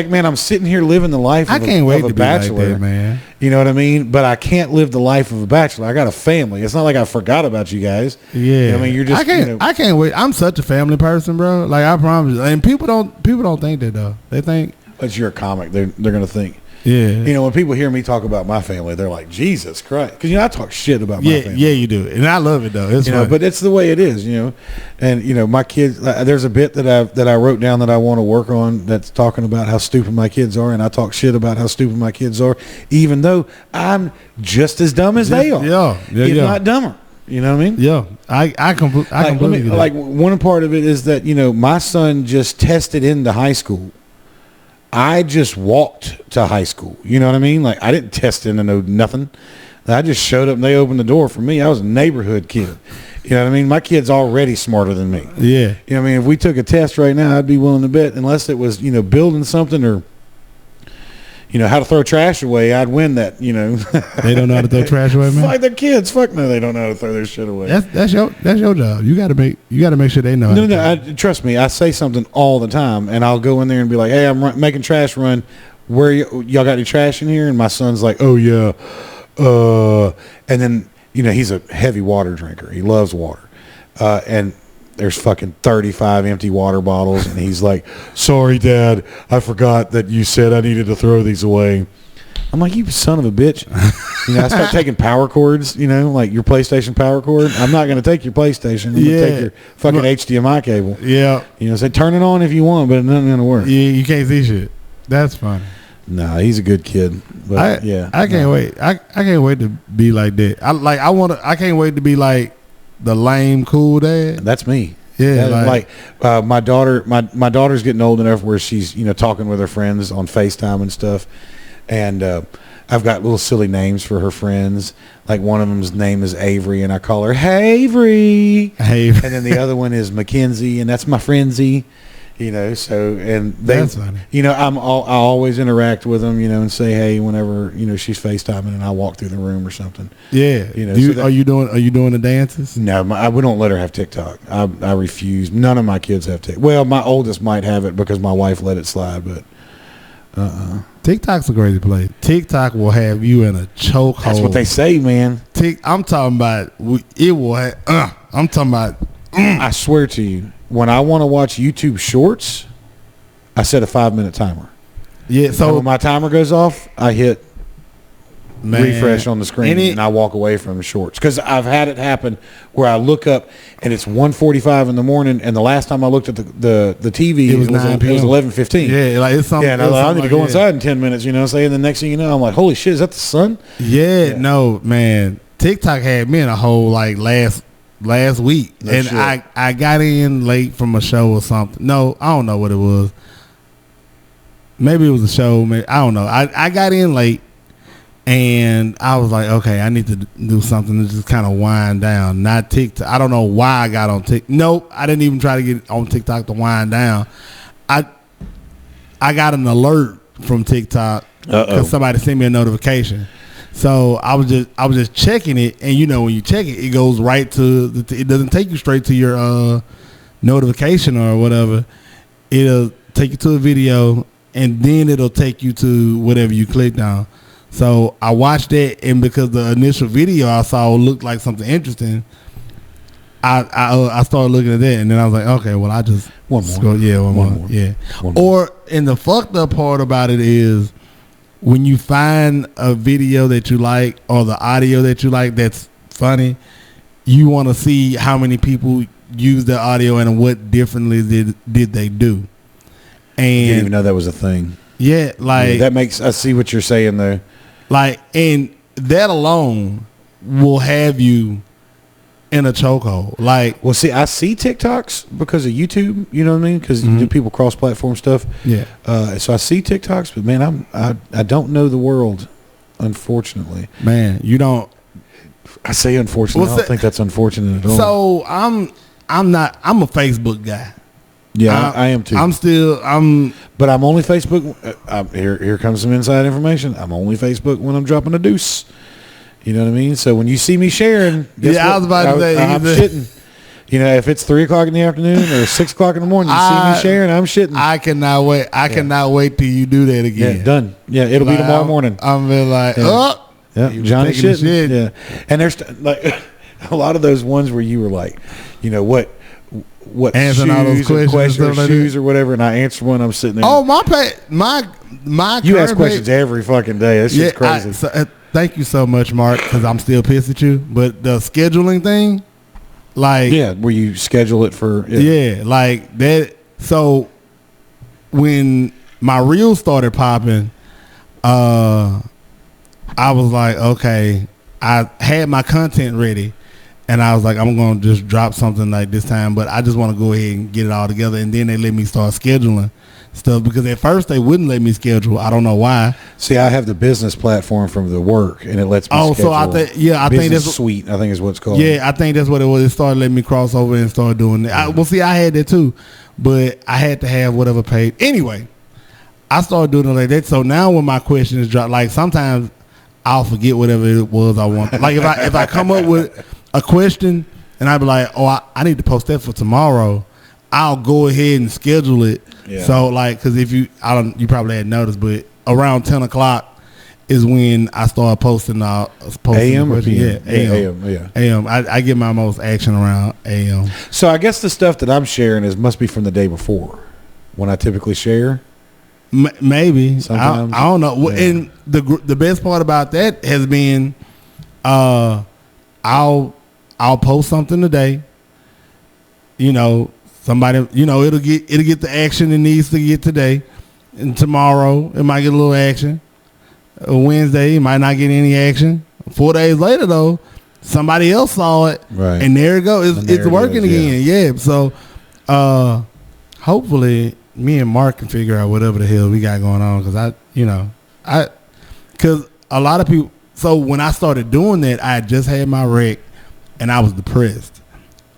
man, I'm sitting here living the life of a bachelor. Like that, man. You know what I mean? But I can't live the life of a bachelor. I got a family. It's not like I forgot about you guys. Yeah. You know what I mean? You're just. I can't wait. I'm such a family person, bro. Like, I promise you. And people don't think that, though. They think. But you're a comic. They're going to think. Yeah. You know, when people hear me talk about my family, they're like, Jesus Christ. Because, I talk shit about my family. Yeah, you do. And I love it, though. It's but it's the way it is, And, my kids, there's a bit that I wrote down that I want to work on that's talking about how stupid my kids are. And I talk shit about how stupid my kids are, even though I'm just as dumb as they are. Yeah. If not dumber. You know what I mean? Yeah. I completely like one part of it is that, my son just tested into high school. I just walked to high school. You know what I mean? Like, I didn't test into nothing. I just showed up and they opened the door for me. I was a neighborhood kid. You know what I mean? My kid's already smarter than me. Yeah. You know what I mean? If we took a test right now, I'd be willing to bet, unless it was, building something or, how to throw trash away, I'd win that, They don't know how to throw trash away, man? Like, they're kids. Fuck no, they don't know how to throw their shit away. That's your job. You gotta make sure they know. No, trust me. I say something all the time, and I'll go in there and be like, "Hey, I'm making trash run. Where y'all got any trash in here?" And my son's like, "Oh yeah," and then he's a heavy water drinker. He loves water, and there's fucking 35 empty water bottles, and he's like, "Sorry, Dad, I forgot that you said I needed to throw these away." I'm like, "You son of a bitch." I start taking power cords, like your PlayStation power cord. I'm not going to take your PlayStation. I'm going to take your fucking HDMI cable. Yeah. Say turn it on if you want, but it's not going to work. Yeah, you can't see shit. That's funny. Nah, he's a good kid. But I can't wait. I can't wait to be like that. I can't wait to be like the lame cool dad. That's me. Yeah, my daughter's getting old enough where she's talking with her friends on FaceTime and stuff, and I've got little silly names for her friends. Like, one of them's name is Avery, and I call her Havery. And then the other one is Mackenzie, and that's my friendsy. So, and that's funny. I always interact with them, and say hey whenever she's FaceTiming and I walk through the room or something. Yeah. Are you doing the dances? No, we don't let her have TikTok. I refuse. None of my kids have TikTok. Well, my oldest might have it because my wife let it slide, but TikTok's a crazy place. TikTok will have you in a chokehold. That's what they say, man. I'm talking about it will. I'm talking about. I swear to you, when I want to watch YouTube Shorts, I set a 5-minute timer. Yeah. So and when my timer goes off, I hit refresh on the screen and I walk away from the Shorts, because I've had it happen where I look up and it's 1:45 in the morning, and the last time I looked at the TV it was 11:15. Yeah, like it's something. Yeah, and I need to go inside in 10 minutes. And the next thing you know, I'm like, holy shit, is that the sun? Yeah, no, man. TikTok had me in a hole like last week, and shit. I got in late from a show or something. No, I don't know what it was. Maybe it was a show. Maybe, I don't know. I got in late, and I was like, okay, I need to do something to just kind of wind down. Not TikTok. I don't know why I got on TikTok. Nope, I didn't even try to get on TikTok to wind down. I got an alert from TikTok because somebody sent me a notification. So I was just checking it, and when you check it, it goes right to it doesn't take you straight to your notification or whatever. It'll take you to a video, and then it'll take you to whatever you clicked on. So I watched that, and because the initial video I saw looked like something interesting, I started looking at that, and then I was like, okay, well, I just one more. One more. Yeah. One more. And the fucked up part about it is when you find a video that you like or the audio that you like that's funny, you want to see how many people use the audio and what differently did they do. And I didn't even know that was a thing. Yeah, like that makes. I see what you're saying there. Like, and that alone will have you in a chokehold. Like, well, see, I see TikToks because of YouTube. You know what I mean? Because people cross-platform stuff. Yeah. So I see TikToks, but man, I don't know the world, unfortunately. Man, you don't. I say unfortunately. I don't think that's unfortunate at all. So I'm a Facebook guy. Yeah, I am too. But I'm only Facebook. Here comes some inside information. I'm only Facebook when I'm dropping a deuce. You know what I mean? So when you see me sharing, I was about to say, I'm shitting. You know, if it's 3:00 in the afternoon or 6:00 in the morning, you see me sharing, I'm shitting. I cannot wait. I cannot wait till you do that again. Yeah, done. Yeah, it'll be tomorrow morning. I'm be like, yeah, Johnny shitting. Yeah, and there's like a lot of those ones where you were like, you know what answering all those questions or shoes or whatever, and I answer one. I'm sitting there. Oh, my. You ask questions every fucking day. That's just crazy. Thank you so much, Mark, because I'm still pissed at you. But the scheduling thing, like, where you schedule it for, like that. So when my reels started popping, I was like, okay, I had my content ready. And I was like, I'm going to just drop something like this time, but I just want to go ahead and get it all together. And then they let me start scheduling stuff because at first they wouldn't let me schedule. I don't know why. See, I have the business platform from the work, and it lets me schedule. So I think that's Suite. I think is what it's called. Yeah, I think that's what it was. It started letting me cross over and start doing it. I had that too, but I had to have whatever paid. Anyway, I started doing it like that. So now when my questions drop, like sometimes I'll forget whatever it was I want. Like if I come up with a question and I be like, oh, I need to post that for tomorrow, I'll go ahead and schedule it. Yeah. So like, because if you probably hadn't noticed, but around 10 o'clock is when I start posting. AM or PM? Yeah, AM. Yeah. AM. I get my most action around AM. So I guess the stuff that I'm sharing must be from the day before when I typically share. Maybe. Sometimes. I don't know. Yeah. And the best part about that has been, I'll post something today. You know, somebody, you know, it'll get the action it needs to get today, and tomorrow it might get a little action. Wednesday it might not get any action. 4 days later though, somebody else saw it, right? And there it goes. It's working again. Yeah. So, hopefully, me and Mark can figure out whatever the hell we got going on because a lot of people. So when I started doing that, I had just had my wreck, and I was depressed,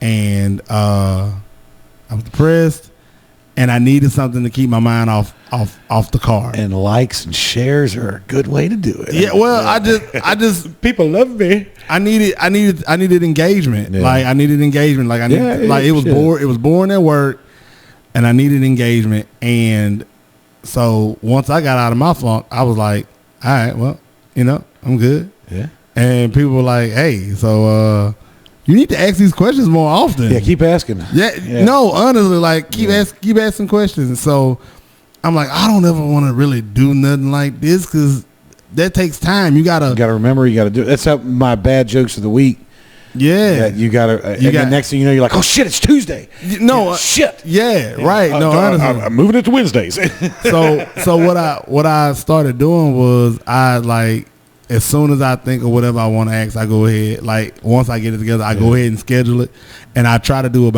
and and I needed something to keep my mind off the car. And likes and shares are a good way to do it. Yeah, well, I just people love me. I needed engagement. Yeah. Like I needed engagement. Like it was boring at work, and I needed engagement. And so once I got out of my funk, I was like, all right, well, you know, I'm good. Yeah. And people were like, hey, so you need to ask these questions more often. Yeah, keep asking. Yeah. No, honestly, like keep asking questions. And so I'm like, I don't ever want to really do nothing like this because that takes time. You gotta remember, you gotta do it. That's how my bad jokes of the week. Yeah. You gotta the next thing you know, you're like, oh shit, it's Tuesday. No, shit. Yeah, right. No, honestly. I'm moving it to Wednesdays. So what I started doing was I like, as soon as I think of whatever I want to ask, I go ahead. Like once I get it together, I go ahead and schedule it, and I try to do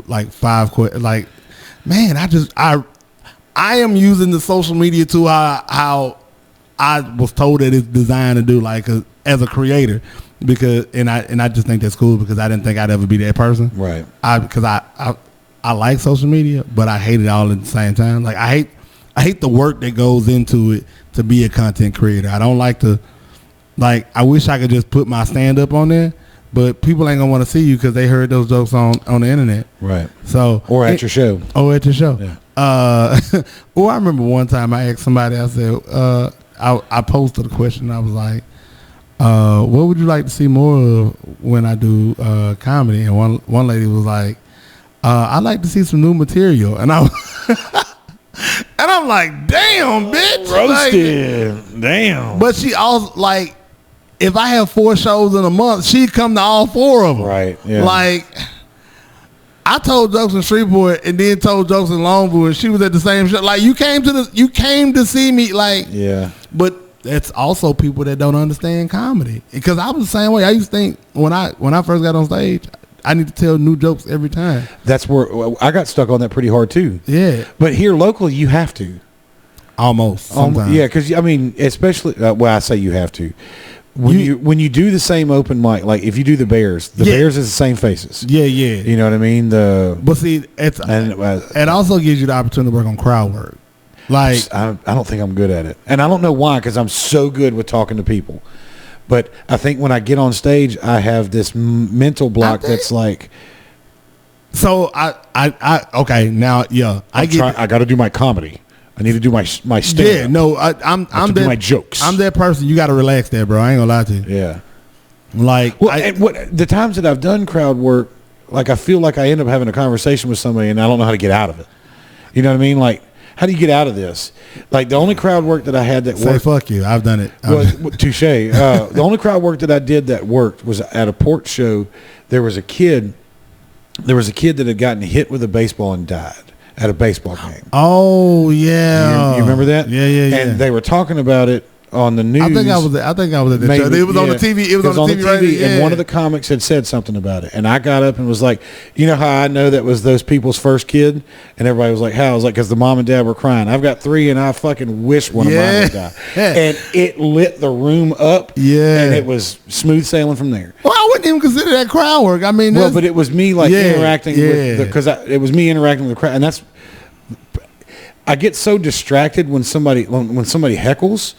like 5 questions. Like, man, I am using the social media tool how I was told that it's designed to do, like as a creator, because and I just think that's cool because I didn't think I'd ever be that person. Right. Because I like social media, but I hate it all at the same time. Like I hate the work that goes into it to be a content creator. I don't like to, like, I wish I could just put my stand up on there, but people ain't gonna want to see you because they heard those jokes on the internet. Right. So or at your show. At your show. Yeah. I remember one time I asked somebody, I said, I posted a question. I was like, what would you like to see more of when I do comedy? And one lady was like, I'd like to see some new material. And I was and I'm like, damn, bitch. Roasted. Like, damn. But she also, like, if I have 4 shows in a month, she'd come to all 4 of them. Right. Yeah. Like, I told jokes in Shreveport and then told jokes in Longview, and she was at the same show. Like, you came to see me, like. Yeah. But that's also people that don't understand comedy. Because I was the same way. I used to think when I first got on stage, I need to tell new jokes every time. That's where I got stuck on that pretty hard too. Yeah. But here locally, you have to. Almost. Sometimes. Yeah, because I mean, especially I say you have to. When you do the same open mic, like if you do the Bears, Bears is the same faces. Yeah, yeah. You know what I mean? But see, it also gives you the opportunity to work on crowd work. Like I don't think I'm good at it, and I don't know why, because I'm so good with talking to people. But I think when I get on stage, I have this mental block that's like. So I okay now I got to do my comedy. I need to do my stand. Yeah, no, I'm do my jokes. I'm that person. You got to relax there, bro. I ain't gonna lie to you. Yeah. Like the times that I've done crowd work, like I feel like I end up having a conversation with somebody and I don't know how to get out of it. You know what I mean? Like, how do you get out of this? Like the only crowd work that I had that say worked. Fuck you. I've done it. Touche. The only crowd work that I did that worked was at a port show. There was a kid that had gotten hit with a baseball and died at a baseball game. Oh yeah. You remember that? Yeah. And they were talking about it on the news. I think I was at the show. It was on the TV. It was on the TV, right? Yeah. And one of the comics had said something about it. And I got up and was like, you know how I know that was those people's first kid? And everybody was like, how? I was like, because the mom and dad were crying. I've got 3 and I fucking wish one of mine would die. And it lit the room up. Yeah. And it was smooth sailing from there. Well, I wouldn't even consider that crowd work. I mean, but it was me interacting with because it was me interacting with the crowd. And that's, I get so distracted when somebody heckles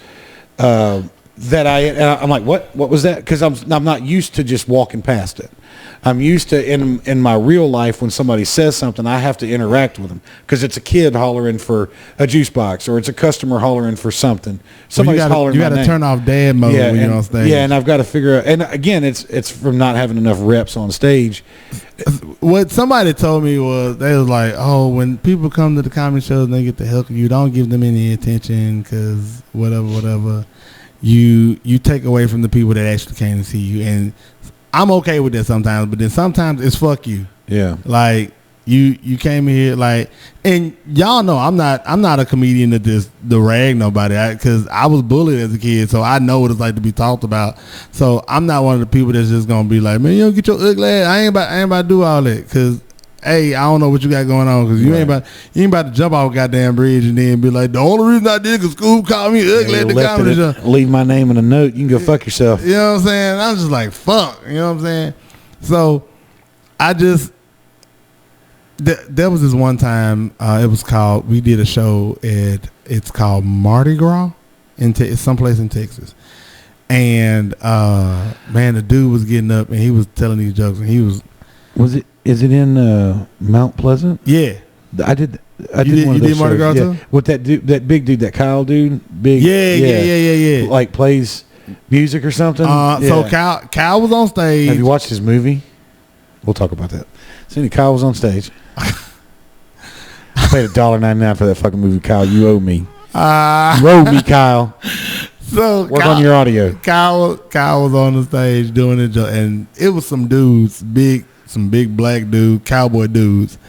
that I'm like, what was that? Because I'm not used to just walking past it. I'm used to in my real life when somebody says something, I have to interact with them because it's a kid hollering for a juice box or it's a customer hollering for something. Somebody's hollering. You got to turn off dad mode when you're on stage. Yeah, and I've got to figure out. And again, it's from not having enough reps on stage. What somebody told me was they was like, oh, when people come to the comedy shows and they get to help you, don't give them any attention because whatever. You take away from the people that actually came to see you, and I'm okay with that sometimes, but then sometimes it's fuck you. Yeah. Like you came in here like, and y'all know I'm not a comedian that just rag nobody because I was bullied as a kid, so I know what it's like to be talked about. So I'm not one of the people that's just gonna be like, man, you don't get your ugly ass. I ain't about to do all that because. Hey, I don't know what you got going on because you ain't about to jump off a goddamn bridge and then be like, the only reason I did because Scoob called me ugly at the comedy show. Leave my name in a note. You can go fuck yourself. You know what I'm saying? I'm just like, fuck. You know what I'm saying? So I just, there was this one time, it was called, we did a show it's called Mardi Gras. It's someplace in Texas. And, man, the dude was getting up and he was telling these jokes and he was. Is it in Mount Pleasant? Yeah. I did one of those Mardi Gras too? With that dude, that big dude, that Kyle dude, big. Yeah. Like plays music or something. So Kyle was on stage. Have you watched his movie? We'll talk about that. So Kyle was on stage. I paid $1.99 for that fucking movie, Kyle. You owe me. You owe me, Kyle. So work on your audio. Kyle was on the stage doing it, and it was some dudes, some big black dude, cowboy dudes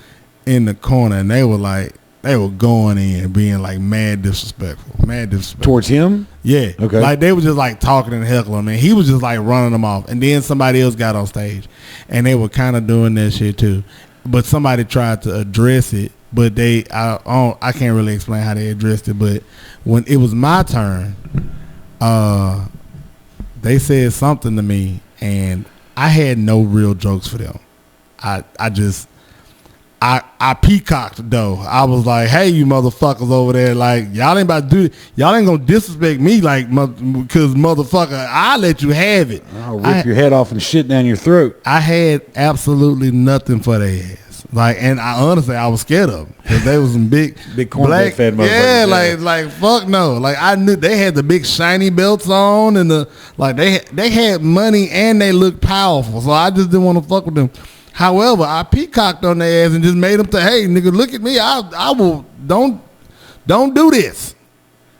in the corner, and they were going in, being like mad disrespectful. Towards him? Yeah. Okay. Like they were just like talking and heckling, and he was just like running them off. And then somebody else got on stage, and they were kind of doing that shit too. But somebody tried to address it, but I can't really explain how they addressed it. But when it was my turn, they said something to me, and I had no real jokes for them. I peacocked though. I was like, hey, you motherfuckers over there, like y'all ain't about to do, y'all ain't gonna disrespect me like because motherfucker, I'll let you have it. I'll rip your head off and shit down your throat. I had absolutely nothing for their ass. Like, and I honestly, I was scared of them because they was some big cornbread fed motherfuckers. Yeah, like fuck no. Like I knew they had the big shiny belts on and they had money and they looked powerful. So I just didn't want to fuck with them. However, I peacocked on their ass and just made them say, "Hey, nigga, look at me. I will don't do this."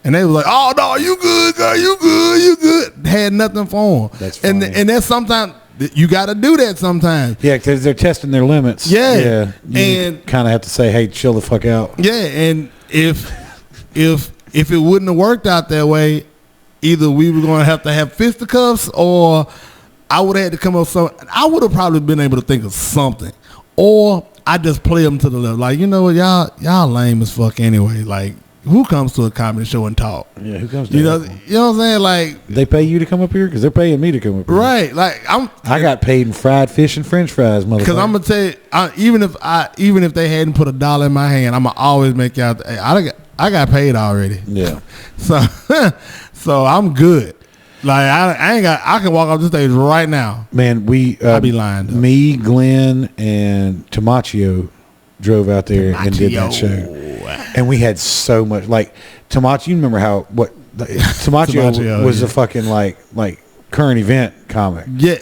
And they was like, "Oh no, you good, girl? You good?" Had nothing for them. That's funny. And that's sometimes you got to do that sometimes. Yeah, because they're testing their limits. Yeah. And kind of have to say, "Hey, chill the fuck out." Yeah, and if it wouldn't have worked out that way, either we were going to have fisticuffs or I would have had to come up with something. I would have probably been able to think of something. Or I just play them to the left. Like, you know what, y'all lame as fuck anyway. Like, who comes to a comedy show and talk? Yeah, who comes to you know what I'm saying? Like, they pay you to come up here? Because they're paying me to come up here. Right. Like, I got paid in fried fish and french fries, motherfucker. Because I'm going to tell you, even if they hadn't put $1 in my hand, I'm going to always make out, I got paid already. Yeah. So I'm good. Like I can walk off the stage right now. Man, I'd be lying. Though. Me, Glenn, and Tamachio drove out there and did that show, and we had so much. Like Tamachio, you remember Tamachio was a fucking like current event comic. Yeah,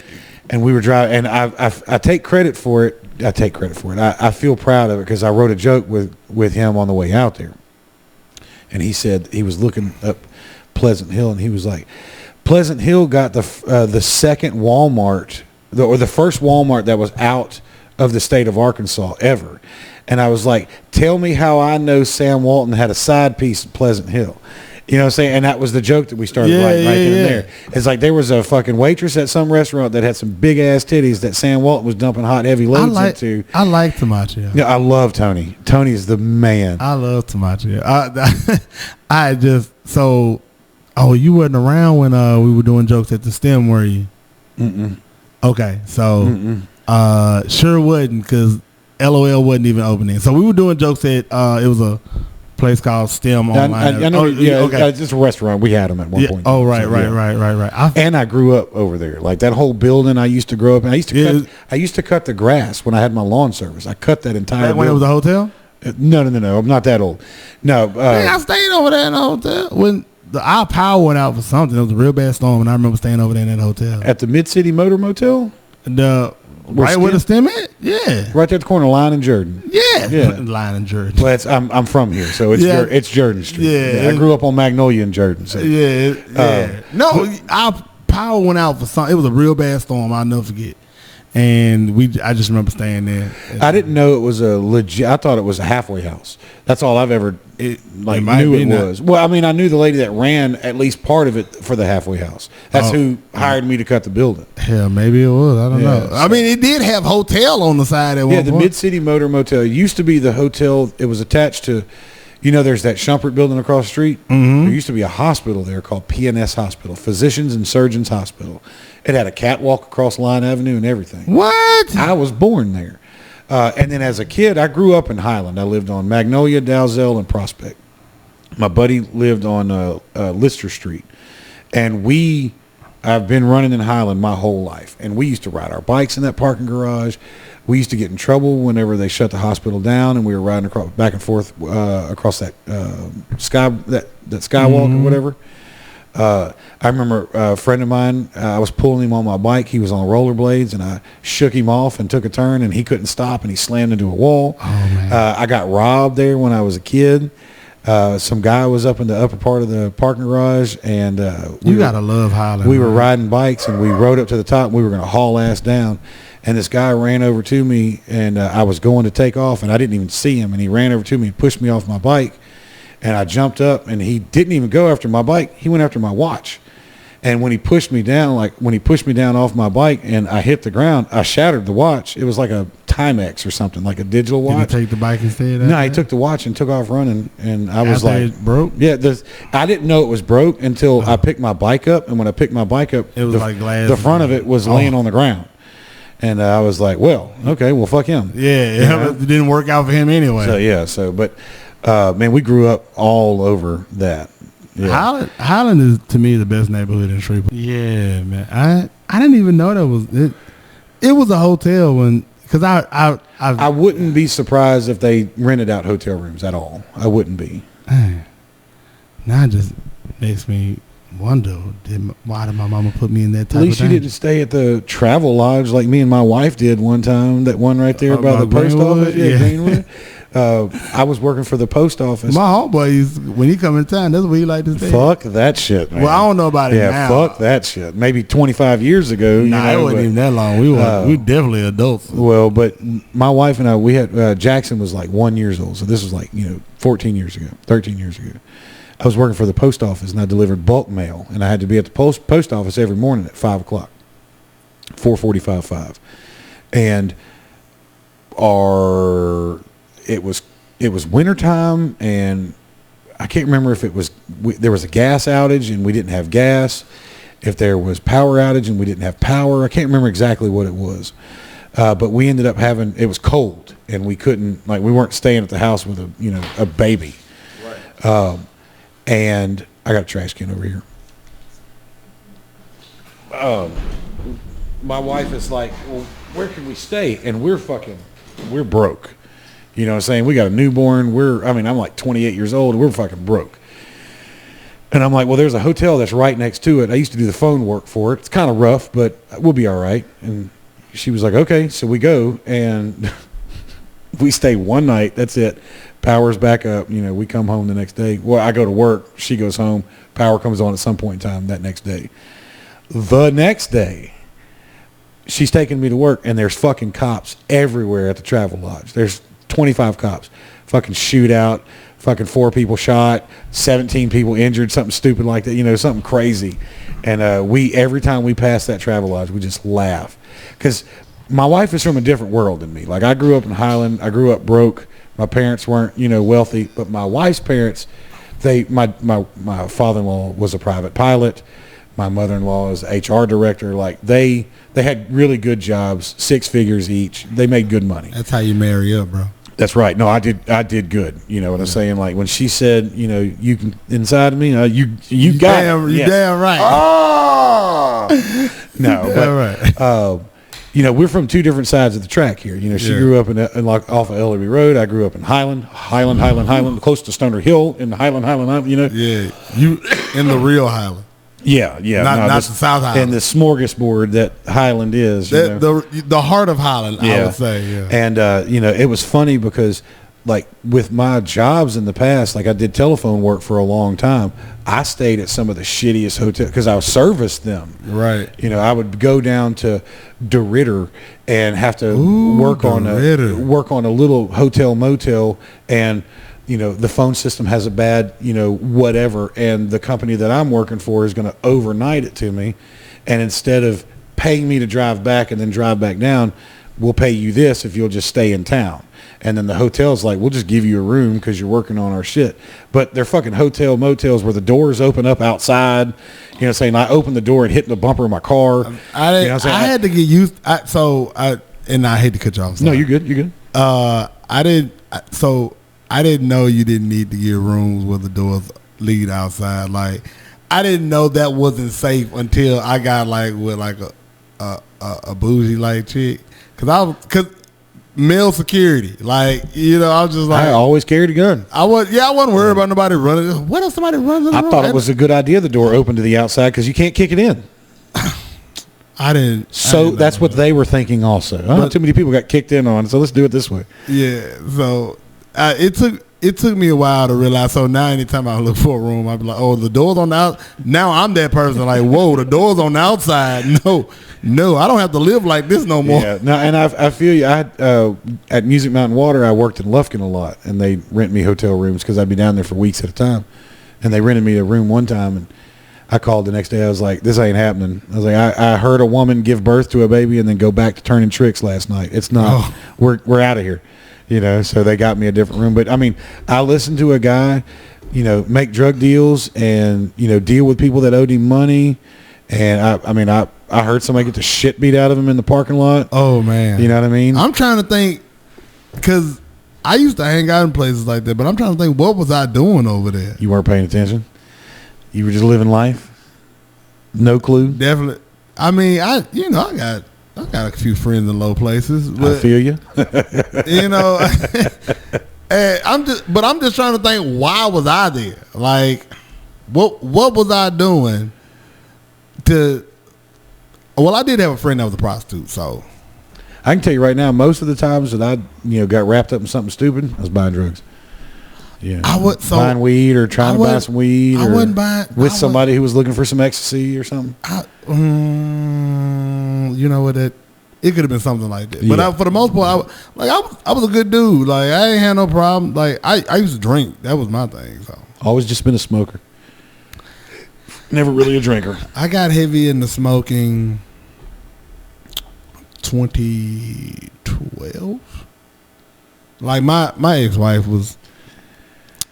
and we were driving, and I take credit for it. I feel proud of it because I wrote a joke with him on the way out there, and he said he was looking up Pleasant Hill, and he was like, Pleasant Hill got the second Walmart, or the first Walmart that was out of the state of Arkansas ever. And I was like, tell me how I know Sam Walton had a side piece at Pleasant Hill. You know what I'm saying? And that was the joke that we started writing right then and there. It's like there was a fucking waitress at some restaurant that had some big ass titties that Sam Walton was dumping hot, heavy loads into. I like Tamachio. Yeah, I love Tony. Tony's the man. I love Tamachio. You wasn't around when we were doing jokes at the STEM, were you? Mm-mm. Okay, so sure wasn't, because LOL wasn't even opening. So we were doing jokes at it was a place called STEM online. I know. Okay. It's just a restaurant. We had them at one point. Oh, right. And I grew up over there. Like that whole building I used to grow up in. I used to cut the grass when I had my lawn service. I cut that entire building. When it was a hotel? No. I'm not that old. No. I stayed over there in the hotel when our power went out for something. It was a real bad storm, and I remember staying over there in that hotel. At the Mid-City Motor Motel? Right where the STEM at? Yeah. Right there at the corner of Line and Jordan. Yeah. Line and Jordan. Well, I'm from here, so it's Jordan Street. Yeah. I grew up on Magnolia and Jordan. So. Yeah. No, our power went out for something. It was a real bad storm. I'll never forget. And I just remember staying there. I didn't know it was a legit. I thought it was a halfway house. That's all I've ever knew it was. Well, I mean, I knew the lady that ran at least part of it for the halfway house. That's who hired me to cut the building. Hell, maybe it was. I don't know. So. I mean, it did have hotel on the side at one point. Yeah, the Mid-City Motor Motel. It used to be the hotel. It was attached to, there's that Shumpert building across the street. Mm-hmm. There used to be a hospital there called PNS Hospital, Physicians and Surgeons Hospital. It had a catwalk across Line Avenue and everything. What? I was born there. And then as a kid, I grew up in Highland. I lived on Magnolia, Dalzell, and Prospect. My buddy lived on Lister Street. And I've been running in Highland my whole life. And we used to ride our bikes in that parking garage. We used to get in trouble whenever they shut the hospital down, and we were riding back and forth across that skywalk or whatever. I remember a friend of mine, I was pulling him on my bike. He was on rollerblades, and I shook him off and took a turn, and he couldn't stop, and he slammed into a wall. Oh, man. I got robbed there when I was a kid. Some guy was up in the upper part of the parking garage, and you gotta love Highland. We were riding bikes, and we rode up to the top, and we were going to haul ass down. And this guy ran over to me, and I was going to take off, and I didn't even see him, and he ran over to me and pushed me off my bike. And I jumped up, and he didn't even go after my bike. He went after my watch. And when he pushed me down off my bike and I hit the ground, I shattered the watch. It was like a Timex or something, like a digital watch. Did he take the bike instead? No, he took the watch and took off running. And I was like, it broke? Yeah, I didn't know it was broke until I picked my bike up. And when I picked my bike up, it was like glass. The front of it was laying on the ground. And I was like, well, okay, well, fuck him. Yeah, it didn't work out for him anyway. But man, we grew up all over that. Yeah. Highland is, to me, the best neighborhood in Shreveport. Yeah, man. I didn't even know that was it. It was a hotel Because I wouldn't be surprised if they rented out hotel rooms at all. I wouldn't be. Now it just makes me wonder, why did my mama put me in that type of At least you didn't stay at the travel lodge like me and my wife did one time. That one right there by the post office. Yeah, Greenwood. I was working for the post office. My homeboy, when he come in town, that's what he like to say. Fuck that shit, man. Well, I don't know about it now. Yeah, fuck that shit. Maybe 25 years ago. Nah, it wasn't even that long. We were definitely adults. Well, but my wife and I, we had Jackson was like 1 year old, so this was like 14 years ago, 13 years ago. I was working for the post office and I delivered bulk mail, and I had to be at the post office every morning at 5 o'clock, 4:45, 5, and it was wintertime, and I can't remember if there was a gas outage and we didn't have gas, if there was power outage and we didn't have power. I can't remember exactly what it was, but we ended up it was cold, and we weren't staying at the house with a baby. Right. And I got a trash can over here. My wife is like, well, where can we stay? And we're broke. You know what I'm saying? We got a newborn. I'm like 28 years old. We're fucking broke. And I'm like, well, there's a hotel that's right next to it. I used to do the phone work for it. It's kind of rough, but we'll be all right. And she was like, okay. So we go, and we stay one night. That's it. Power's back up. We come home the next day. Well, I go to work. She goes home. Power comes on at some point in time that next day. The next day, she's taking me to work, and there's fucking cops everywhere at the travel lodge. There's 25 cops. Fucking shootout. Fucking 4 people shot. 17 people injured. Something stupid like that. Something crazy. And every time we pass that travel lodge, we just laugh. Because my wife is from a different world than me. Like, I grew up in Highland. I grew up broke. My parents weren't, wealthy, but my wife's parents, my father-in-law was a private pilot. My mother-in-law is HR director. Like, they had really good jobs, 6 figures each. They made good money. That's how you marry up, bro. That's right. No, I did good. You know what I'm saying? Like, when she said, you can inside of me, you got it. You damn right. Oh! No, but right. We're from 2 different sides of the track here. She grew up in like off of Ellerby Road. I grew up in Highland, close to Stoner Hill in Highland. Yeah, you in the real Highland. Yeah. Not the South Highland. And the smorgasbord that Highland is. The heart of Highland, I would say. Yeah. And it was funny because, like, with my jobs in the past, like, I did telephone work for a long time. I stayed at some of the shittiest hotels because I serviced them. Right. I would go down to DeRitter and have to work on a little hotel motel, and the phone system has a bad whatever, and the company that I'm working for is going to overnight it to me, and instead of paying me to drive back and then drive back down, we'll pay you this if you'll just stay in town. And then the hotel's like, we'll just give you a room because you're working on our shit. But they're fucking hotel motels where the doors open up outside. Saying I opened the door and hit the bumper of my car. I had to get used. I hate to cut you off. No, you're good. You're good. I didn't know you didn't need to get rooms where the doors lead outside. Like, I didn't know that wasn't safe until I got with a bougie like chick. Cause male security, I was just like, I always carried a gun. I wasn't worried about nobody running. What if somebody runs in the room? I thought it was a good idea the door open to the outside because you can't kick it in. I didn't. So that's what they were thinking also. Too many people got kicked in on, so let's do it this way. Yeah. So it took me a while to realize. So now anytime I look for a room, I'd be like, oh, the door's on the outside. Now I'm that person like, whoa, the door's on the outside. No, I don't have to live like this no more. Yeah, no, and I feel you. At Music Mountain Water, I worked in Lufkin a lot, and they rent me hotel rooms because I'd be down there for weeks at a time. And they rented me a room one time, and I called the next day. I was like, this ain't happening. I was like, I heard a woman give birth to a baby and then go back to turning tricks last night. It's not. Oh. We're out of here. So they got me a different room. But I mean, I listened to a guy, make drug deals and deal with people that owed him money. And I heard somebody get the shit beat out of him in the parking lot. Oh man, you know what I mean? I'm trying to think because I used to hang out in places like that, but I'm trying to think, what was I doing over there? You weren't paying attention. You were just living life. No clue. Definitely. I mean, I got I got a few friends in low places. But, I feel you. You know, and I'm just trying to think, why was I there? Like, what was I doing to? Well, I did have a friend that was a prostitute, so I can tell you right now, most of the times that I got wrapped up in something stupid, I was buying drugs. Yeah, buying weed or trying to buy some weed. I wasn't buying with somebody who was looking for some ecstasy or something. You know what? It could have been something like that. But for the most part, I was a good dude. Like, I ain't had no problem. Like, I used to drink. That was my thing. So always just been a smoker. Never really a drinker. I got heavy into smoking 2012. Like, my ex-wife was.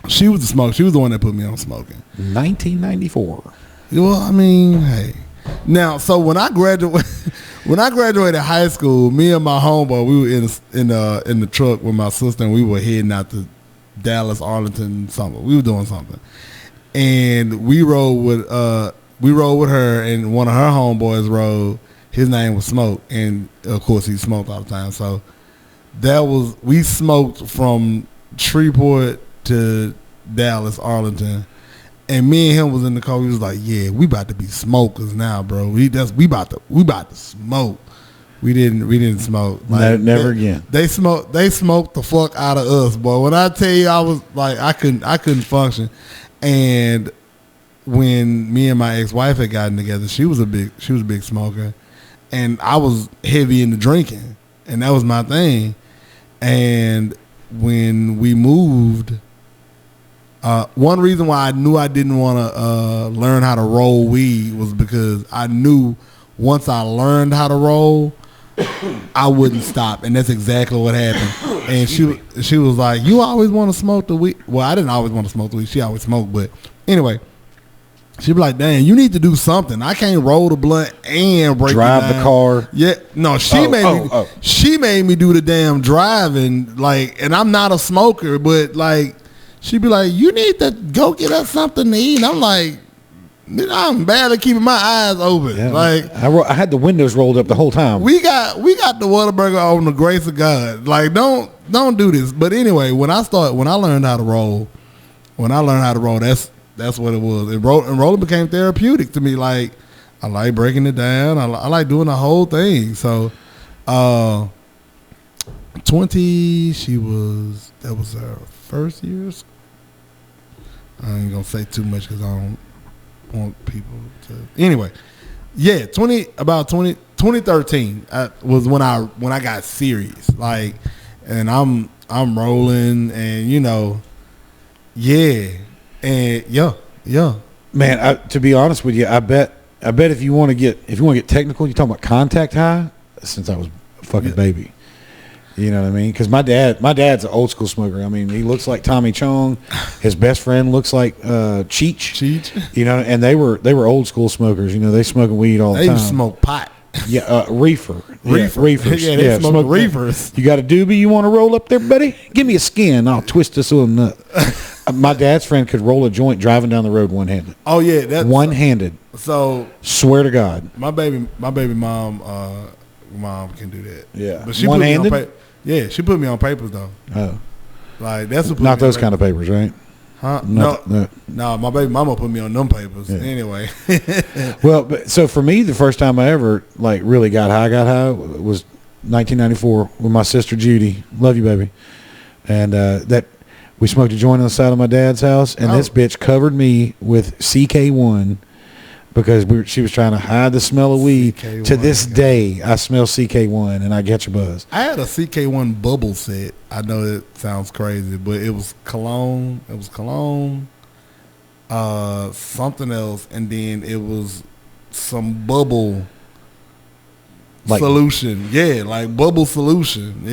She was the smoker. She was the one that put me on smoking. 1994. Well, I mean, hey. Now, so when I graduated high school, me and my homeboy, we were in the truck with my sister, and we were heading out to Dallas, Arlington, something. We were doing something, and we rode with her, and one of her homeboys rode. His name was Smoke, and of course he smoked all the time. So we smoked from Shreveport to Dallas, Arlington, and me and him was in the car. We was like, "Yeah, we about to be smokers now, bro. We about to smoke." We didn't smoke. Like, never again. They smoked the fuck out of us, boy. When I tell you, I was like, I couldn't function. And when me and my ex-wife had gotten together, she was a big smoker, and I was heavy into drinking, and that was my thing. And when we moved. One reason why I knew I didn't want to learn how to roll weed was because I knew once I learned how to roll, I wouldn't stop, and that's exactly what happened. And she was like, "You always want to smoke the weed." Well, I didn't always want to smoke the weed. She always smoked, but anyway, she'd be like, "Dang, you need to do something. I can't roll the blunt and drive the car." Yeah, no, she made me do the damn driving. Like, and I'm not a smoker, but like. She'd be like, "You need to go get us something to eat." And I'm like, I'm barely keeping my eyes open. Yeah, like, I had the windows rolled up the whole time. We got the Whataburger on the grace of God. Like, don't do this. But anyway, when I learned how to roll, that's what it was. And rolling became therapeutic to me. Like, I like breaking it down. I like doing the whole thing. So, 20, that was her first year. I ain't gonna say too much because I don't want people to. Anyway, yeah, 2013 was when I got serious. Like, and I'm rolling, and yeah. Man, to be honest with you, I bet if you want to get technical, you're talking about contact high. Since I was a fucking baby. You know what I mean? Because my dad's an old school smoker. I mean, he looks like Tommy Chong. His best friend looks like Cheech. You know, and they were old school smokers. You know, they smoking weed all the time. They used to smoke pot. Yeah, reefer. Reefers. Yeah, they smoke reefers. You got a doobie you want to roll up there, buddy? Give me a skin. I'll twist this little nut. My dad's friend could roll a joint driving down the road one-handed. Oh yeah, that's one-handed. So swear to God, my baby mom can do that. Yeah, but she one-handed. Put me on yeah, she put me on papers though. Oh, like that's what not those kind of papers, right? Huh? No, my baby mama put me on them papers. Yeah. Anyway. Well, so for me, the first time I ever like really got high was 1994 with my sister Judy. Love you, baby. And that we smoked a joint on the side of my dad's house, and this bitch covered me with CK1 because she was trying to hide the smell of weed. CK1, to this day, I smell CK1 and I get your buzz. I had a CK1 bubble set. I know it sounds crazy, but it was cologne. It was cologne, something else, and then it was some bubble solution. Yeah, like bubble solution.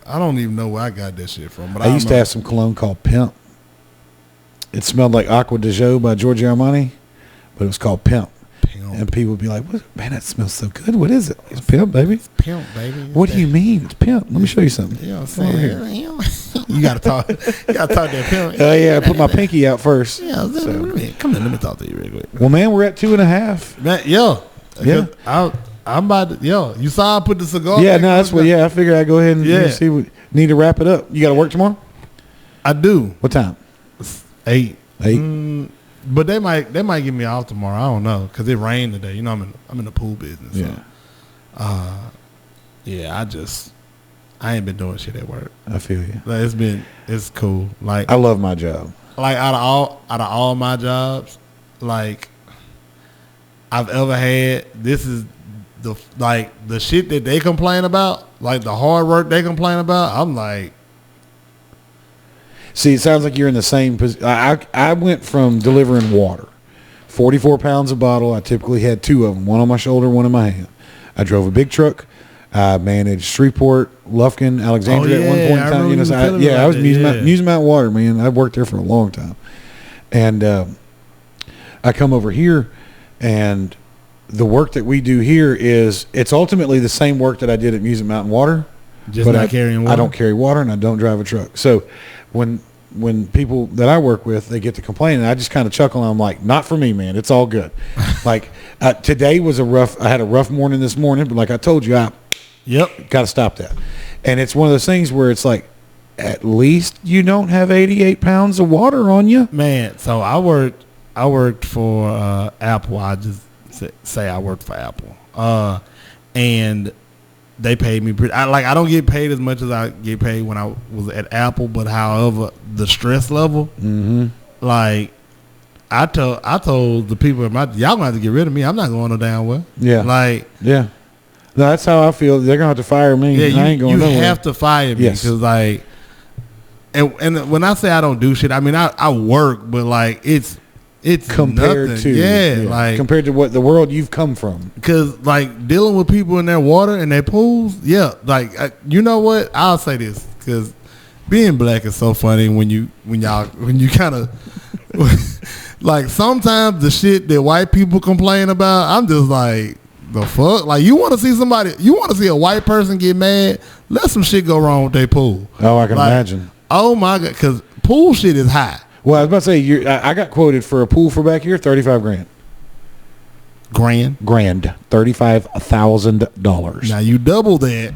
I don't even know where I got that shit from. But I used to have some cologne called Pimp. It smelled like Aqua de Joe by Giorgio Armani, but it was called Pimp. And people would be like, "What? Man, that smells so good. What is it?" It's Pimp, baby. It's Pimp, baby. What do you mean? It's Pimp. Let me show you something. You know what I'm saying? You gotta talk. You gotta talk to that Pimp. Oh yeah, I put my pinky out first. Yeah, come on, let me talk to you real quick. Well, man, we're at 2.5. Man, yeah. I'm about to, you saw I put the cigar. Yeah, no, that's what. Yeah, I figured I'd go ahead and see. What need to wrap it up. You got to work tomorrow. I do. What time? 8. 8. But they might get me off tomorrow. I don't know because it rained today. You know, I'm in the pool business. So, I ain't been doing shit at work. I feel you. Like, it's cool. Like I love my job. Like out of all my jobs, like I've ever had, this is the shit that they complain about, like the hard work they complain about. I'm like, see, it sounds like you're in the same position. I went from delivering water, 44 pounds a bottle. I typically had 2 of them, one on my shoulder, one in my hand. I drove a big truck. I managed Shreveport, Lufkin, Alexandria at one point in time. I was Music Mountain Water, man. I worked there for a long time. And I come over here, and the work that we do here it's ultimately the same work that I did at Music Mountain Water. Just not carrying water? I don't carry water, and I don't drive a truck. So when people that I work with, they get to complain, and I just kind of chuckle, and I'm like, not for me, man. It's all good. Like today was I had a rough morning this morning, but like I told you, got to stop that. And it's one of those things where it's like, at least you don't have 88 pounds of water on you. Man, so I worked for Apple. I just say I worked for Apple. And they paid me I don't get paid as much as I get paid when I was at Apple, but however, the stress level, like I told the people y'all gonna have to get rid of me. I'm not going no damn well. Yeah. Like, yeah. No, that's how I feel. They're gonna have to fire me. Yeah, I ain't going nowhere. You have to fire me because like, and when I say I don't do shit, I mean I work, but like it's compared nothing. To like compared to what the world you've come from. Because like dealing with people in their water and their pools, like you know what? I'll say this because being black is so funny when you kind of like sometimes the shit that white people complain about, I'm just like, the fuck? Like you want to see a white person get mad? Let some shit go wrong with their pool. Oh, I can imagine. Oh my God, because pool shit is high. Well, I was about to say, I got quoted for a pool for back here, $35,000. Grand, $35,000. Now you double that,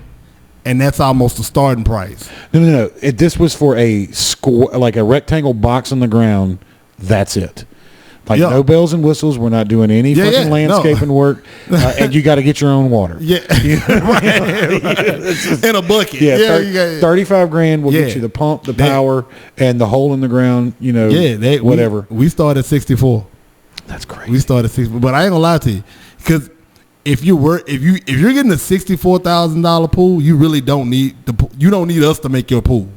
and that's almost the starting price. No. This was for a like a rectangle box on the ground. That's it. Like no bells and whistles. We're not doing any fucking landscaping work, and you got to get your own water. Yeah, in a bucket. Yeah, $35,000 will get you the pump, the power, and the hole in the ground. You know, whatever. We started at 64. That's crazy. We started at 64, but I ain't gonna lie to you, because if you're getting a $64,000 pool, you really don't need you don't need us to make your pool.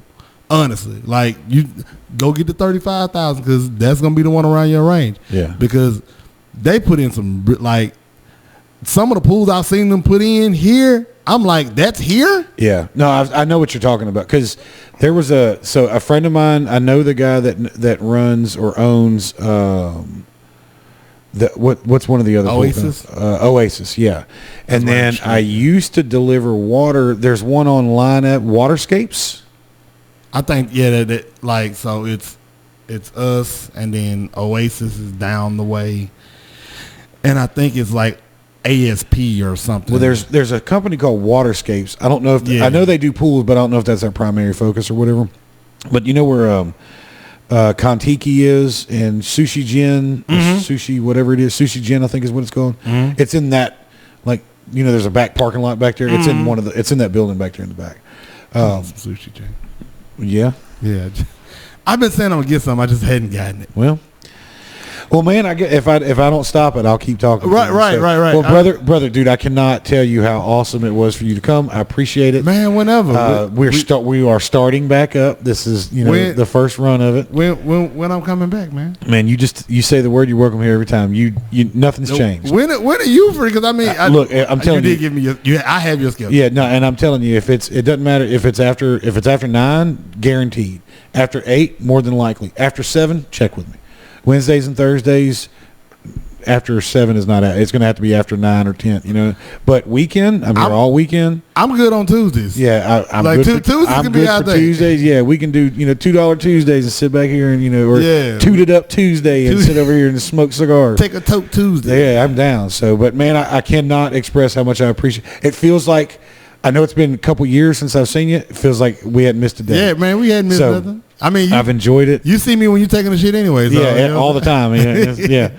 Honestly, like you go get the 35,000 because that's gonna be the one around your range. Yeah, because they put in some like some of the pools I've seen them put in here. I'm like, that's here. Yeah, no, I know what you're talking about because there was a friend of mine. I know the guy that runs or owns what's one of the other Oasis? Oasis, yeah. And then I used to deliver water. There's one online at Waterscapes. I think that like so it's us and then Oasis is down the way, and I think it's like ASP or something. Well, there's a company called Waterscapes. I don't know if I know they do pools, but I don't know if that's their primary focus or whatever. But you know where Kontiki is and Sushi Gin, Sushi whatever it is, Sushi Gin I think is what it's called. It's in that, like, you know, there's a back parking lot back there. It's in it's in that building back there in the back. Sushi Gin. Yeah. I've been saying I'm gonna get some. I just hadn't gotten it. Well, man, if I don't stop it, I'll keep talking. Right. Well, brother, dude, I cannot tell you how awesome it was for you to come. I appreciate it, man. Whenever we are starting back up. This is the first run of it. When I'm coming back, man. Man, you say the word. You're welcome here every time. You nothing's changed. When are you free? Because I mean, look, I'm telling you, did give me I have your schedule. Yeah, no, and I'm telling you, it doesn't matter if it's after 9, guaranteed. After 8, more than likely. After 7, check with me. Wednesdays and Thursdays, after 7 is not out. It's going to have to be after 9 or 10. You know, but weekend, I'm here all weekend. I'm good on Tuesdays. Yeah, I'm like good. Tuesdays I'm can good be out for there. Tuesdays. Yeah, we can do $2 Tuesdays and sit back here and or Tooted Up Tuesday and sit over here and smoke cigars. Take a toke Tuesday. Yeah, I'm down. So, but man, I cannot express how much I appreciate. It feels like I know it's been a couple years since I've seen you. It feels like we hadn't missed a day. Yeah, man, we hadn't missed nothing. I mean, I've enjoyed it. You see me when you taking the shit anyway. So, yeah, all the time. Yeah.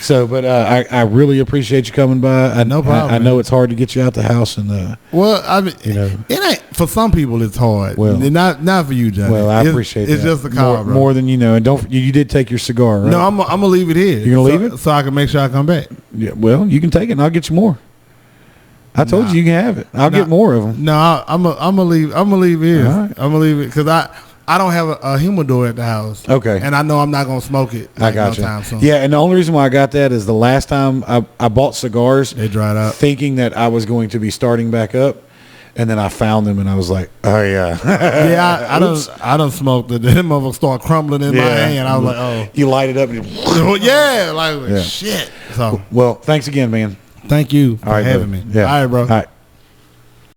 So, but I really appreciate you coming by. No problem. I know it's hard to get you out the house, and well, I mean, it ain't for some people. It's hard. Well, not for you, Johnny. Well, I appreciate that. It's just a call, bro. More than you know. And you did take your cigar, right? No, I'm gonna leave it here. You're gonna leave it so I can make sure I come back. Yeah. Well, you can take it, and I'll get you more. I told you can have it. I'll get more of them. No, I'm gonna leave. I'm gonna leave it here. Right. I'm gonna leave it because I don't have a humidor at the house. Okay. And I know I'm not gonna smoke it. I got you. No time soon. Yeah, and the only reason why I got that is the last time I bought cigars, they dried out, thinking that I was going to be starting back up, and then I found them and I was like, oh yeah, yeah. I don't smoke them. Them motherfuckers start crumbling in my hand. I was like, oh, you light it up, and yeah, like shit. So well, thanks again, man. Thank you for having me. Yeah. All right, bro. All right.